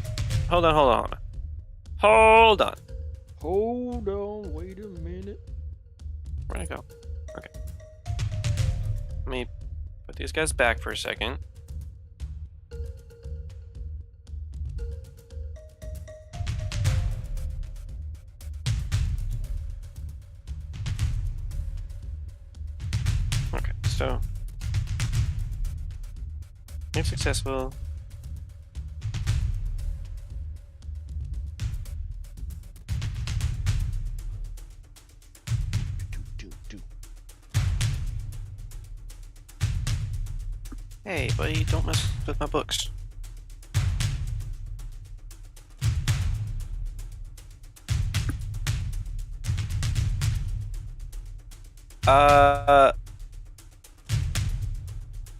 B: wait a minute. Where'd I go? Okay. Let me put these guys back for a second. Okay, so... if successful... Hey, buddy, don't mess with my books.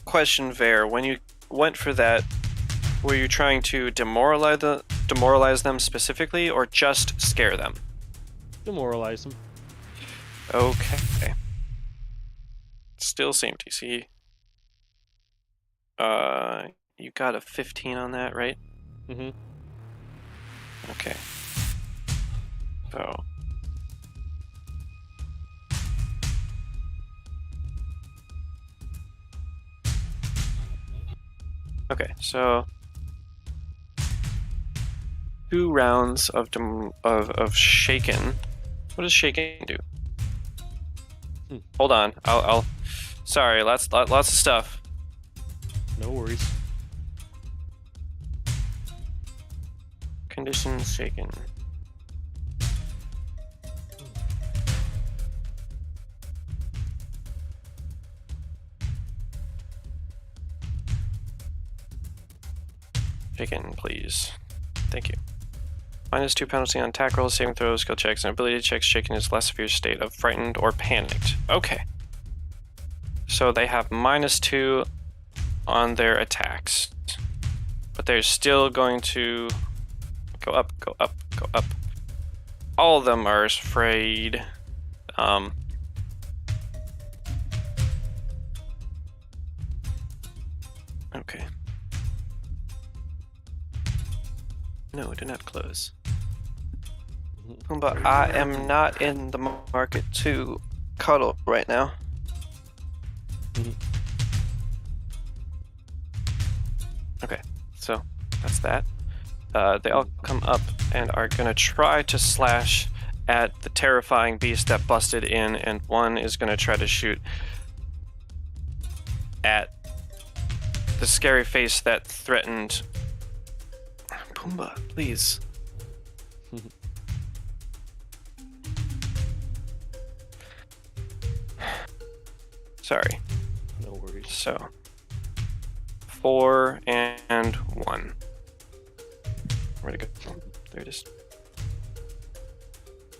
B: Question, Ver. When you went for that, were you trying to demoralize them specifically, or just scare them?
D: Demoralize them.
B: Okay. Still same DC. You got a 15 on that, right?
D: Mm-hmm.
B: Okay. So. Okay, so 2 rounds of shaken. What does shaken do? Hold on, I'll. Sorry, lots of stuff.
D: No worries.
B: Conditions shaken. Shaken, please. Thank you. -2 penalty on attack rolls, saving throws, skill checks, and ability checks. Shaken is less severe state of frightened or panicked. Okay. So they have -2 on their attacks, but they're still going to go up, go up, go up. All of them are afraid. Okay. No, do not close. But I am not in the market to cuddle right now. Okay, so that's that. They all come up and are gonna try to slash at the terrifying beast that busted in, and one is gonna try to shoot at the scary face that threatened. Pumbaa, please. Sorry.
D: No worries.
B: So 4 and 1. Where'd it go? There it is.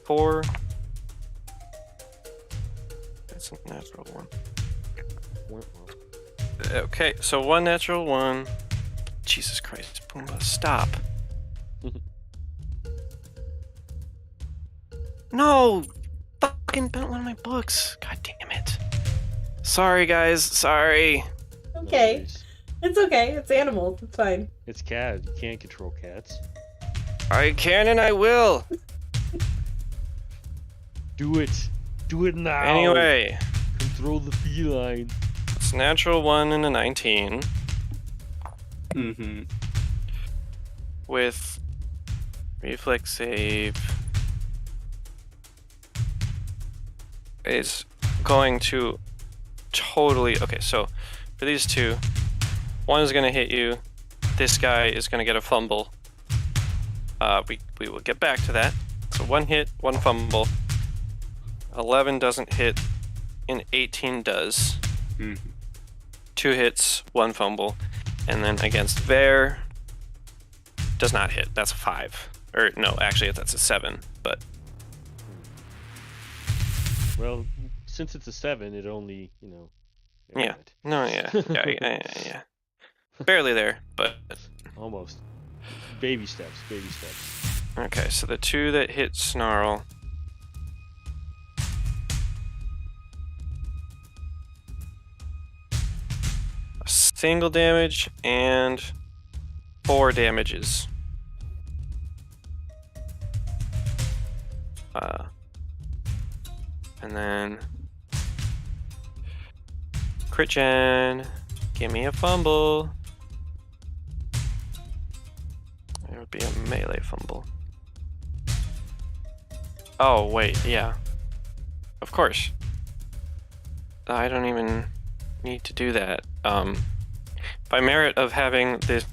B: 4. That's a natural 1. Okay, so 1 natural 1. Jesus Christ, Pumbaa, stop. No! Fucking bent one of my books. God damn it. Sorry, guys. Sorry.
A: Okay.
D: No worries.
A: It's okay. It's animals. It's fine.
D: It's cat. You can't control cats.
B: I can and I will.
D: Do it. Do it now.
B: Anyway,
D: Control the feline.
B: it's natural 1 and a 19
E: Mm-hmm.
B: with reflex save is going to totally... Okay, so for these two, one is going to hit you. This guy is going to get a fumble. We will get back to that. So 1 hit, 1 fumble. 11 doesn't hit, and 18 does.
E: Mm-hmm.
B: 2 hits, 1 fumble. And then against Ver, does not hit. That's a 5. Or no, actually that's a 7. But
D: Well, since it's a 7, it only,
B: yeah, no, yeah. Barely there, but
D: Almost. Baby steps.
B: okay. So the 2 that hit Snarl. A single damage and 4 damages. And then crit gen, give me a fumble. It would be a melee fumble. Oh wait, yeah. Of course. I don't even need to do that. By merit of having this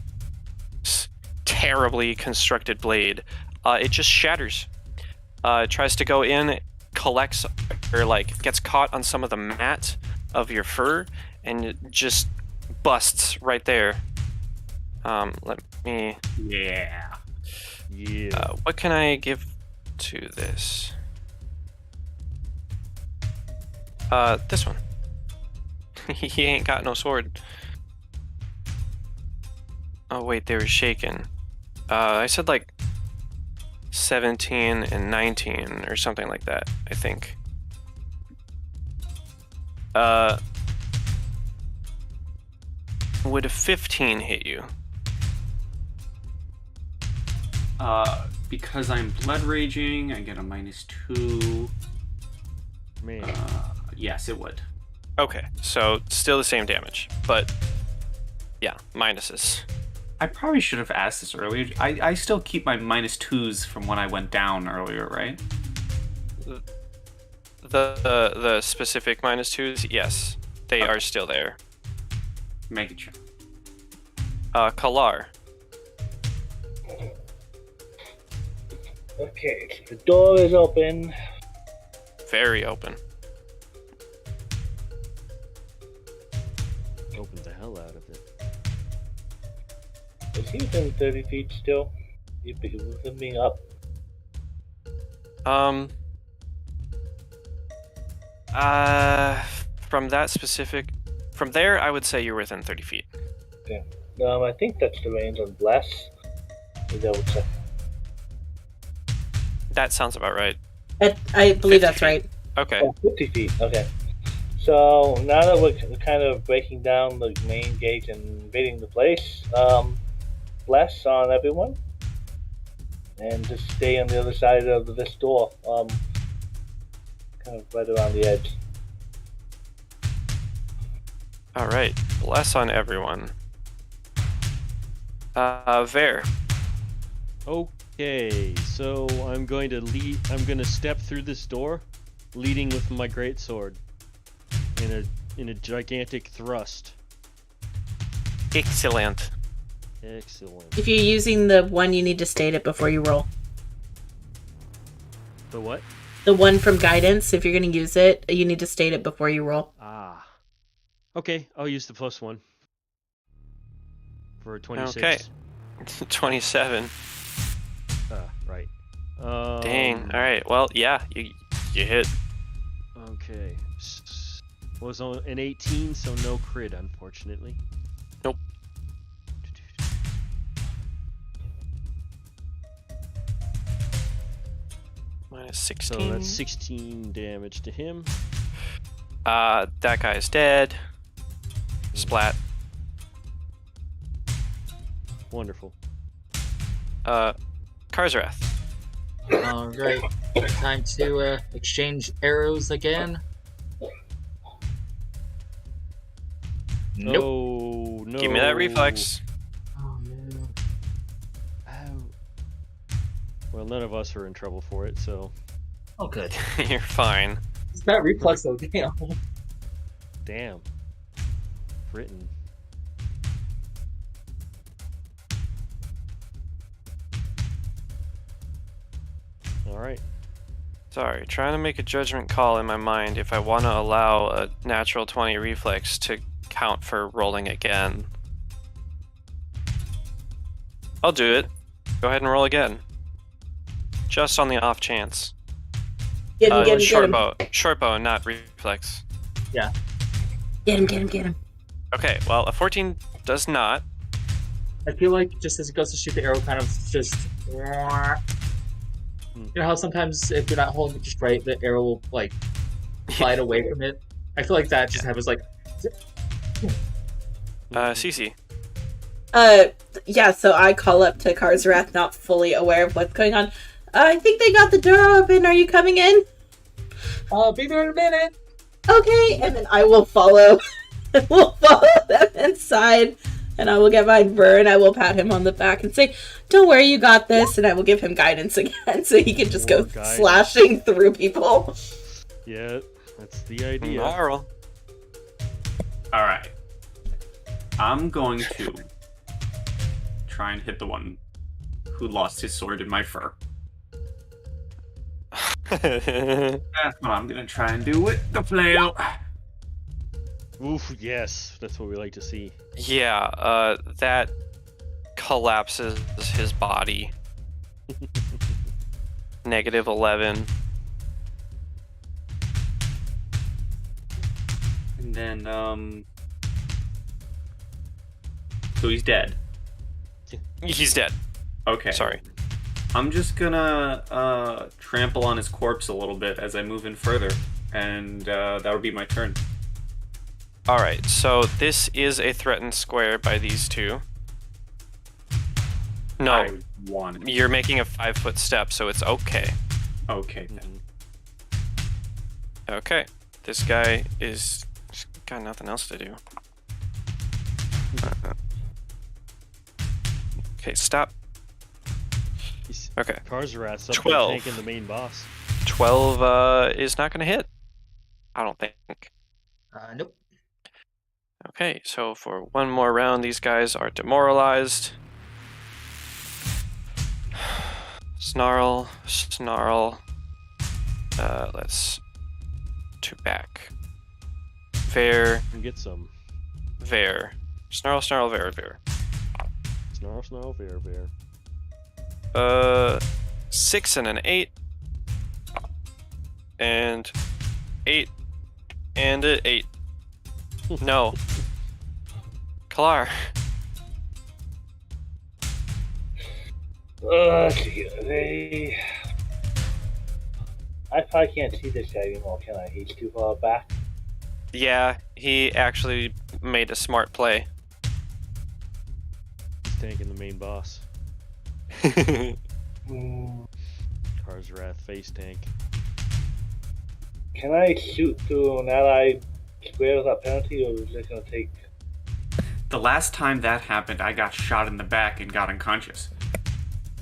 B: terribly constructed blade, it just shatters. It tries to go in, collects, or like gets caught on some of the mat of your fur, and it just busts right there. Let me...
E: Yeah.
B: What can I give to this? This one. He ain't got no sword. Oh wait, they were shaken. I said like 17 and 19 or something like that, I think. Would a 15 hit you?
E: Because I'm blood raging, I get a -2.
D: Man.
E: Yes, it would.
B: Okay, so still the same damage, but yeah, minuses.
E: I probably should have asked this earlier. I still keep my -2s from when I went down earlier, right?
B: The specific -2s, yes, they are still there.
E: Make it sure.
B: Kalar.
F: Okay, the door is open.
B: Very open.
D: Opened the hell out of it.
F: Is he within 30 feet still? He's within being up.
B: From that specific... From there, I would say you're within 30 feet.
F: Okay. I think that's the range on Bless. Double check.
B: That sounds about right.
A: I believe
B: 50
A: that's
B: feet.
A: right.
B: Okay.
F: Oh, 50 feet, okay. So, now that we're kind of breaking down the main gate and invading the place, Bless on everyone. And just stay on the other side of this door. Kind of right around the edge.
B: Alright. Bless on everyone. Ver.
D: Okay, so I'm going to step through this door, leading with my greatsword in a gigantic thrust.
B: Excellent.
D: Excellent.
A: If you're using the one, you need to state it before you roll.
D: The what?
A: The one from guidance, if you're going to use it, you need to state it before you roll.
D: Ah. Okay, I'll use the +1. For 26.
B: Okay. 27.
D: Right.
B: Dang. Alright, well, yeah, you hit.
D: Okay. Was on an 18, so no crit, unfortunately.
B: Nope. -16.
D: So that's 16 damage to him.
B: That guy's dead. Splat.
D: Wonderful.
B: Karzarath.
C: Alright, time to exchange arrows again. Nope.
D: Oh, no.
B: Give me that reflex.
C: Oh, no.
D: Ow. Well, none of us are in trouble for it, so...
C: Oh, good.
B: You're fine.
C: It's that reflex though, damn.
D: Damn. Britain. Alright.
B: Sorry, trying to make a judgment call in my mind if I want to allow a natural 20 reflex to count for rolling again. I'll do it. Go ahead and roll again. Just on the off chance.
A: Get him,
B: short bow. Short bow, not reflex.
C: Yeah.
A: Get him.
B: Okay, well, a 14 does not.
C: I feel like just as it goes to shoot the arrow, kind of just... You know how sometimes if you're not holding it just right, the arrow will, like, glide away from it? I feel like that just happens, like...
B: Cece.
A: Yeah, so I call up to Karzarath, not fully aware of what's going on. I think they got the door open. Are you coming in?
C: I'll be there in a minute.
A: Okay, and then I will follow. We'll follow them inside, and I will get my burn. I will pat him on the back and say, "Don't worry, you got this." And I will give him guidance again, so he can just go slashing through people.
D: Yeah, that's the idea.
B: Gnarl.
E: Alright. I'm going to try and hit the one who lost his sword in my fur. That's what I'm gonna try and do with the flail.
D: Oof, yes, that's what we like to see.
B: Yeah, that collapses his body. Negative 11.
E: And then, so he's dead.
B: He's dead.
E: Okay.
B: Sorry.
E: I'm just gonna trample on his corpse a little bit as I move in further, and that'll be my turn.
B: Alright, so this is a threatened square by these two. No,
E: I want it.
B: you're making a 5-foot step, so it's okay.
E: Okay then.
B: Okay, this guy is got nothing else to do. Okay, stop. Okay.
D: Karzarath's up
B: 12.
D: there taking the main boss.
B: 12 is not going to hit. I don't think.
C: Nope.
B: Okay, so for one more round, these guys are demoralized. Snarl. Let's 2 back. Veer.
D: And get some.
B: Veer. Snarl, veer.
D: Snarl, veer.
B: 6 and an 8. And 8. And an 8. No. Kalar.
F: I probably can't see this guy anymore, can I? He's too far back.
B: Yeah, he actually made a smart play.
D: He's tanking the main boss. Karzarath face tank.
F: Can I shoot through an allied square without penalty, or is it going to take...
E: The last time that happened, I got shot in the back and got unconscious.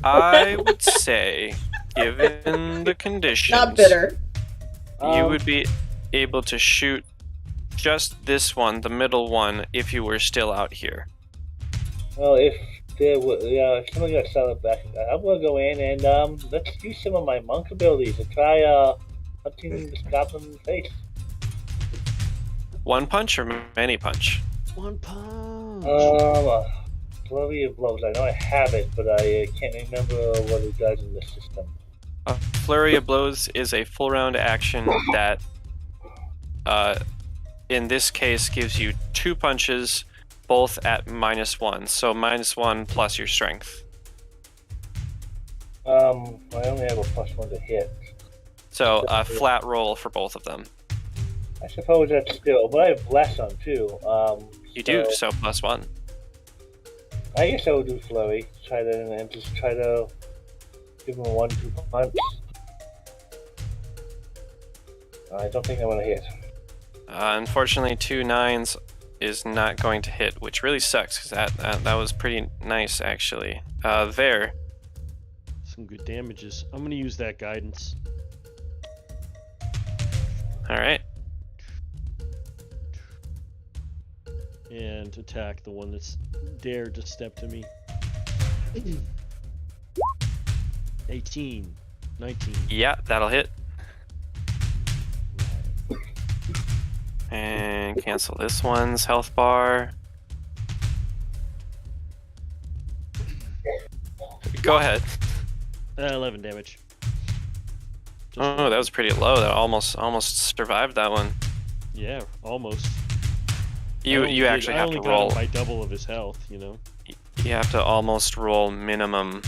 B: I would say, given the conditions,
A: Not bitter.
B: you would be able to shoot just this one, the middle one, if you were still out here.
F: Well, if there were, if someone got shot in the back, I'm going to go in and let's use some of my monk abilities and try punching this goblin in the face.
B: One punch or many punch?
D: One punch.
F: Flurry of blows. I know I have it, but I can't remember what it does in the system.
B: A flurry of blows is a full round action that, in this case, gives you 2 punches, both at -1. So -1 plus your strength.
F: I only have a +1 to hit.
B: So a flat roll for both of them.
F: I suppose that's still, but I have bless on too.
B: You do, so +1.
F: I guess I will do flurry. Try that and then just try to give him a 1-2 punch. I don't think I'm gonna hit.
B: Unfortunately, 2 9s is not going to hit, which really sucks because that was pretty nice actually. There.
D: Some good damages. I'm gonna use that guidance.
B: All right.
D: And attack the one that's dared to step to me. 18, 19.
B: Yeah, that'll hit. And cancel this one's health bar. Go ahead.
D: 11 damage. Just
B: Oh, that was pretty low. That almost survived that one.
D: yeah, almost.
B: You actually have to roll.
D: Got him by double of his health, you know.
B: You have to almost roll minimum.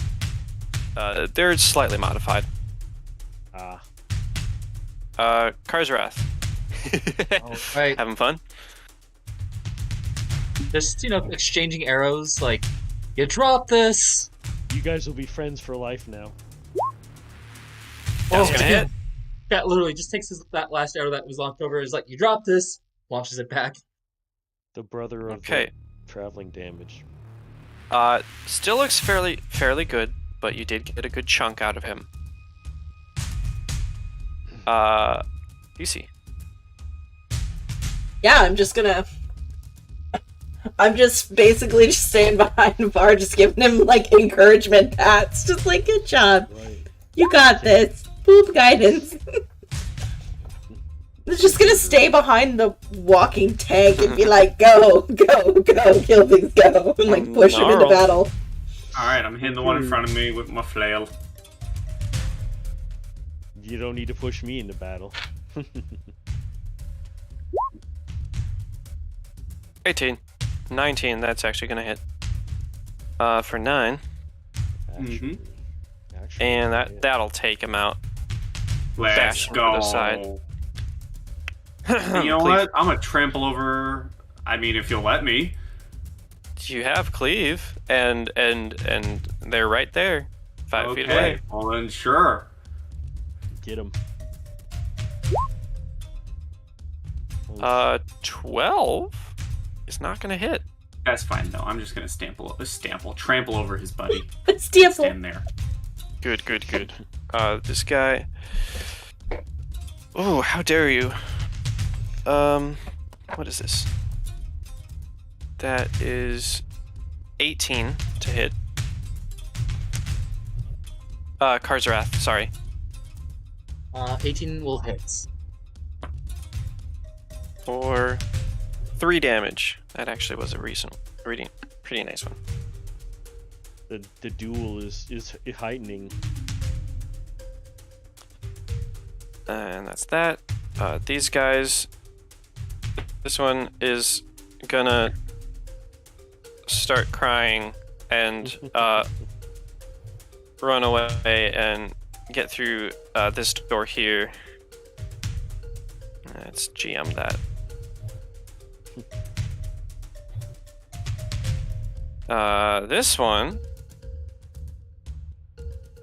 B: They're slightly modified.
D: Ah.
B: Car's Wrath.
C: Alright.
B: Having fun?
C: Just, exchanging arrows, like, you drop this!
D: You guys will be friends for life now.
B: That's gonna hit.
C: That literally just takes that last arrow that was knocked over, is like, you drop this, launches it back.
D: The brother of
B: Okay.
D: traveling damage.
B: Still looks fairly good, but you did get a good chunk out of him. DC.
A: Yeah, I'm just basically just staying behind Var, just giving him, like, encouragement pats. Just like, good job.
D: Right.
A: You got this. Boop guidance. I'm just gonna stay behind the walking tank and be like, go, kill things, go. And, like, push him into battle.
E: Alright, I'm hitting the one in front of me with my flail.
D: You don't need to push me into battle.
B: 18. 19, that's actually gonna hit. For 9.
D: Actually,
B: And
D: yeah.
B: that'll take him out.
E: Let's
B: Dash
E: go.
B: over the side.
E: You know
B: Cleave.
E: what? I'm gonna trample over. I mean, if you'll let me.
B: You have cleave, and they're right there, 5 feet away.
E: Well then, sure.
D: Get him.
B: 12 is not gonna hit.
E: That's fine though. I'm just gonna trample over his buddy.
A: Stample.
E: Stand there.
B: Good. This guy. Oh, how dare you? What is this? That is 18 to hit. Car's Wrath, sorry.
C: 18 will hit.
B: For 3 damage. That actually was a pretty nice one.
D: The duel is heightening.
B: And that's that. These guys. This one is gonna start crying and run away and get through this door here. Let's GM that. This one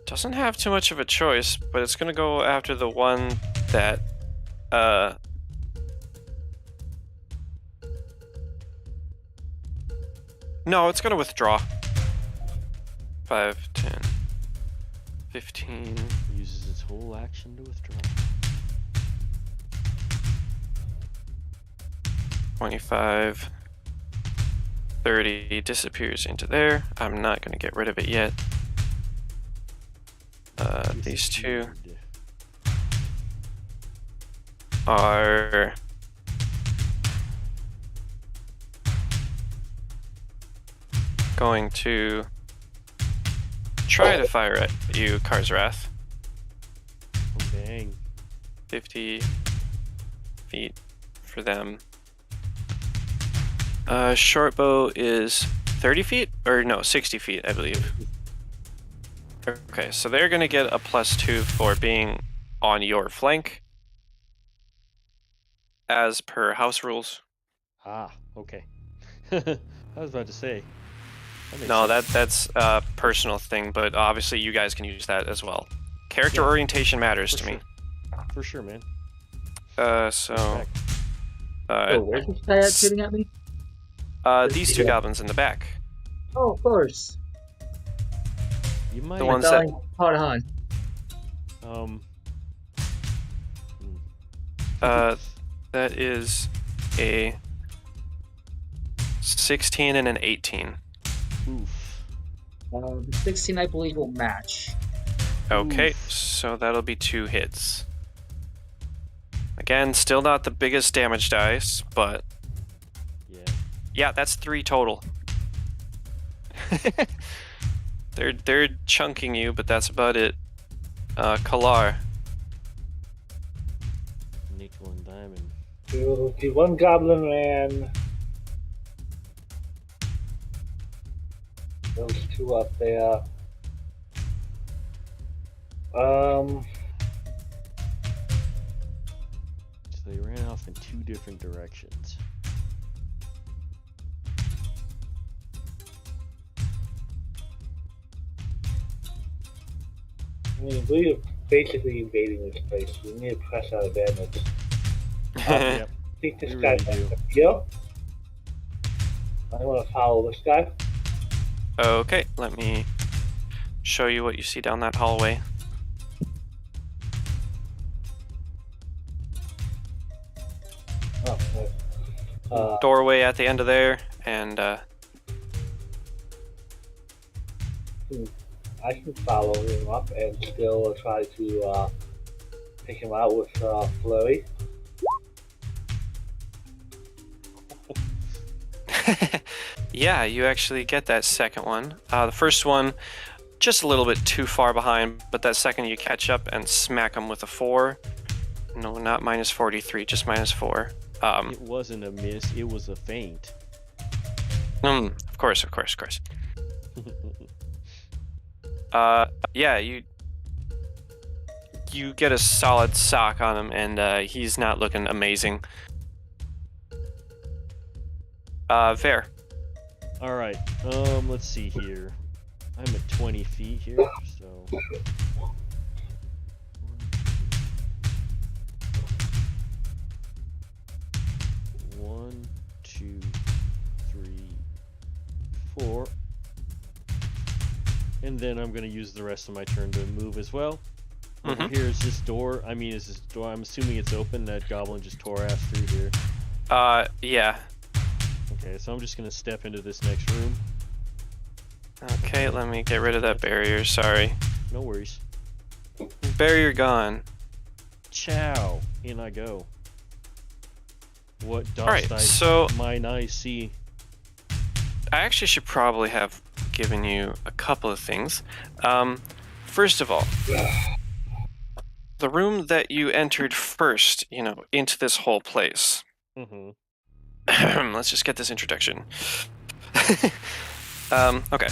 B: doesn't have too much of a choice, but it's gonna go after the one that no, it's gonna withdraw. 5, 10, 15.
D: Uses its whole action to withdraw.
B: 25, 30 disappears into there. I'm not going to get rid of it yet. These two are going to try to fire at you, Car's Wrath.
D: Oh, dang.
B: 50 feet for them. Short bow is 30 feet? Or no, 60 feet, I believe. Okay, so they're gonna get a +2 for being on your flank. As per house rules.
D: Ah, okay. I was about to say.
B: No, that's personal thing, but obviously you guys can use that as well. Character
D: Yeah.
B: orientation matters
D: For
B: to
D: sure.
B: me.
D: For sure, man.
B: So,
D: Respect.
C: Where's this guy at shooting at me?
B: these two goblins in the back.
C: Oh, of course.
D: You might.
B: The ones that.
C: Hold on.
B: That is a 16 and an 18.
D: Oof.
C: The 16, I believe, will match.
B: Okay,
D: Oof.
B: so that'll be 2 hits. Again, still not the biggest damage dice, but
D: Yeah.
B: yeah, that's 3 total. They're chunking you, but that's about it. Kalar.
D: Nickel and diamond.
F: The one goblin ran. Those two up there.
D: So they ran off in 2 different directions.
F: I mean, we are basically invading this place. We need to press our advantage.
D: Yep.
F: I think this
D: We
F: guy's
D: really do.
F: here. I want to follow this guy.
B: Okay, let me show you what you see down that hallway.
F: Oh, good.
B: Doorway at the end of there, and
F: I can follow him up and still try to take him out with flurry.
B: yeah, you actually get that second one. The first one, just a little bit too far behind, but that second you catch up and smack him with a 4. No, not minus 43, just minus 4.
D: It wasn't a miss, it was a feint.
B: Of course. Yeah, you get a solid sock on him, and he's not looking amazing. Fair.
D: Alright, let's see here. I'm at 20 feet here, so... 1, 2, 3, 4. And then I'm gonna use the rest of my turn to move as well. Over here is this door. I mean, is this door? I'm assuming it's open. That goblin just tore ass through here.
B: Yeah.
D: Okay, so I'm just gonna step into this next room.
B: Okay, let me get rid of that barrier, sorry.
D: No worries.
B: Barrier gone.
D: Ciao. In I go. What dost
B: Alright,
D: I
B: so
D: mine I see?
B: I actually should probably have given you a couple of things. First of all, the room that you entered first, into this whole place.
D: Mm-hmm.
B: Let's just get this introduction. Okay.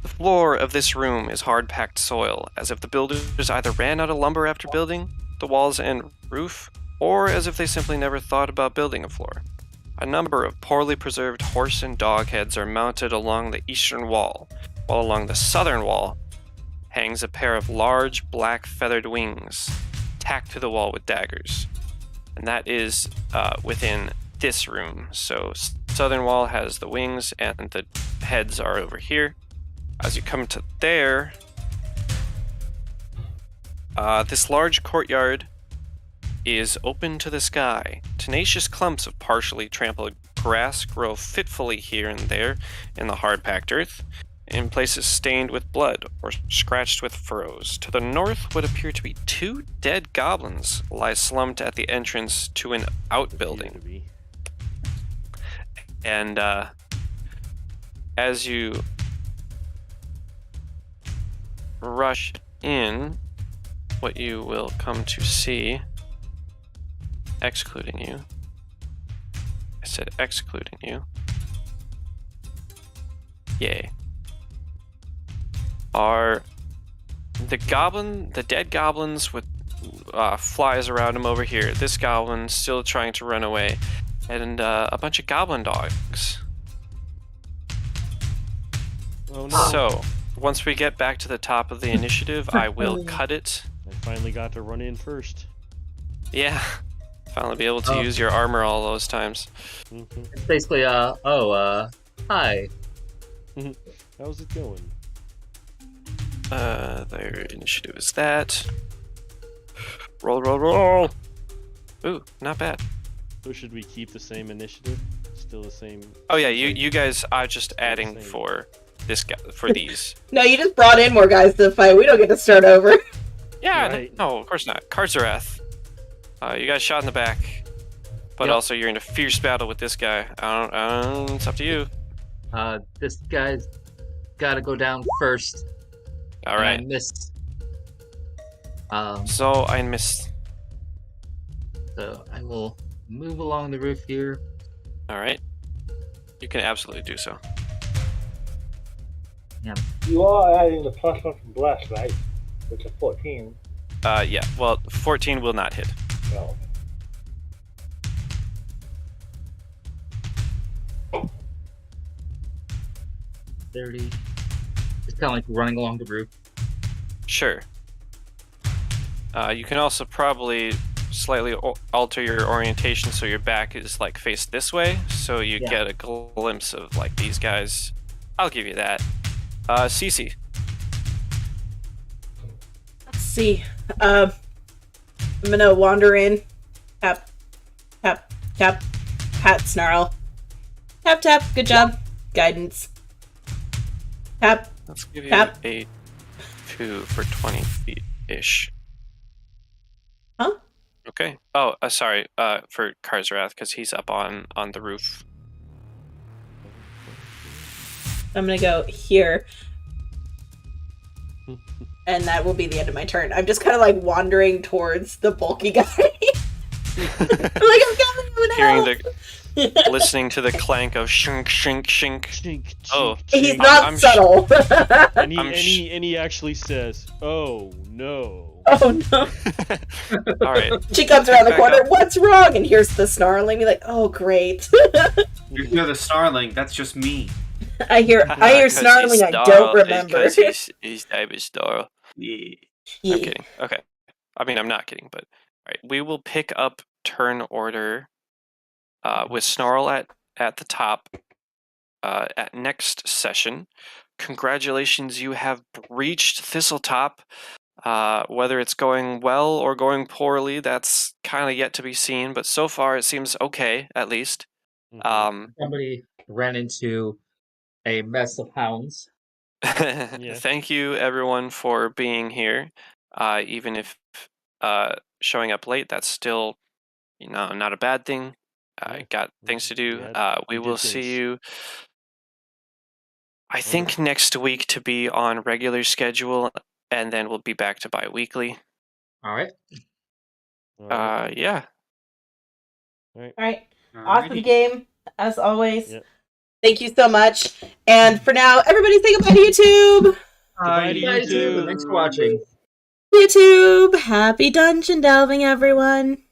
B: The floor of this room is hard-packed soil, as if the builders either ran out of lumber after building the walls and roof, or as if they simply never thought about building a floor. A number of poorly preserved horse and dog heads are mounted along the eastern wall, while along the southern wall hangs a pair of large black feathered wings, tacked to the wall with daggers. And that is within this room. So southern wall has the wings and the heads are over here. As you come to there, this large courtyard is open to the sky. Tenacious clumps of partially trampled grass grow fitfully here and there in the hard-packed earth, in places stained with blood or scratched with furrows. To the north, what appear to be 2 dead goblins lie slumped at the entrance to an outbuilding. And as you rush in, what you will come to see, excluding you, I said excluding you, yay, are the dead goblins with flies around him over here. This goblin still trying to run away, and a bunch of goblin dogs.
D: Oh no.
B: So, once we get back to the top of the initiative, I will cut it.
D: I finally got to run in first.
B: Yeah. Finally be able to use your armor all those times.
C: It's basically, hi.
D: How's it going?
B: Their initiative is that. Roll. Ooh, not bad.
D: So should we keep the same initiative? Still the same?
B: Oh yeah, you guys are just adding for this guy, for these.
A: No, you just brought in more guys to the fight. We don't get to start over.
B: Yeah,
D: Right.
B: no, of course not. Karzarath. You guys shot in the back, but
C: Yep.
B: also you're in a fierce battle with this guy. It's up to you.
C: This guy's gotta go down first.
B: All
C: and
B: right.
C: I missed.
B: So I missed.
C: So I will move along the roof here.
B: All right. You can absolutely do so.
F: You are adding the +1 from Bless, right? It's a 14.
B: Yeah. Well, 14 will not hit.
F: No.
C: $30. It's kind of like running along the roof.
B: Sure. You can also probably slightly alter your orientation so your back is like faced this way, so you
C: Yeah.
B: get a glimpse of like these guys. I'll give you that. Cece.
A: Let's see. I'm gonna wander in. Tap, tap, tap. Pat, snarl. Tap, tap. Good job. Guidance. Tap.
B: Let's give you
A: Tap.
B: a 2 for 20 feet ish.
A: Huh?
B: Okay. Oh, sorry. For Karzarath, because he's up on the roof.
A: I'm gonna go here. And that will be the end of my turn. I'm just kind of like wandering towards the bulky guy. I'm like, I'm coming,
B: Hearing
A: help!
B: listening to the clank of shink, shink, shink.
D: Chink,
B: Oh.
D: chink,
A: He's
D: chink.
A: not
B: I'm
A: subtle.
D: And he,
B: I'm
D: and, he, and he actually says, "Oh no."
A: Oh no.
B: All right.
A: She comes around the
B: Back
A: corner,
B: up.
A: what's wrong? And here's the snarling. Be like, oh great.
E: You hear the snarling, that's just me.
A: I hear
B: 'Cause
A: snarling
B: he's
A: I don't
B: snarl-
A: remember.
B: Because he's type of snarl.
E: Yeah.
A: Yeah.
B: I'm kidding. Okay. I mean, I'm not kidding, but all right. We will pick up turn order with Snarl at the top at next session. Congratulations, you have breached Thistletop. Whether it's going well or going poorly, that's kind of yet to be seen, but so far it seems okay, at least.
C: Somebody ran into a mess of hounds.
B: Thank you, everyone, for being here. Even if showing up late, that's still, not a bad thing.
D: Yeah.
B: Got things to do.
D: Yeah,
B: We
D: you
B: will
D: did
B: see
D: things.
B: you, I think, next week to be on regular schedule, and then we'll be back to bi-weekly.
C: All right.
B: Yeah.
A: Alright. Awesome
E: Alrighty.
A: game, as always.
D: Yep.
A: Thank you so much. And for now, everybody say goodbye to YouTube.
D: Goodbye to
C: Bye,
D: YouTube.
C: Thanks for watching.
A: YouTube. Happy dungeon delving, everyone.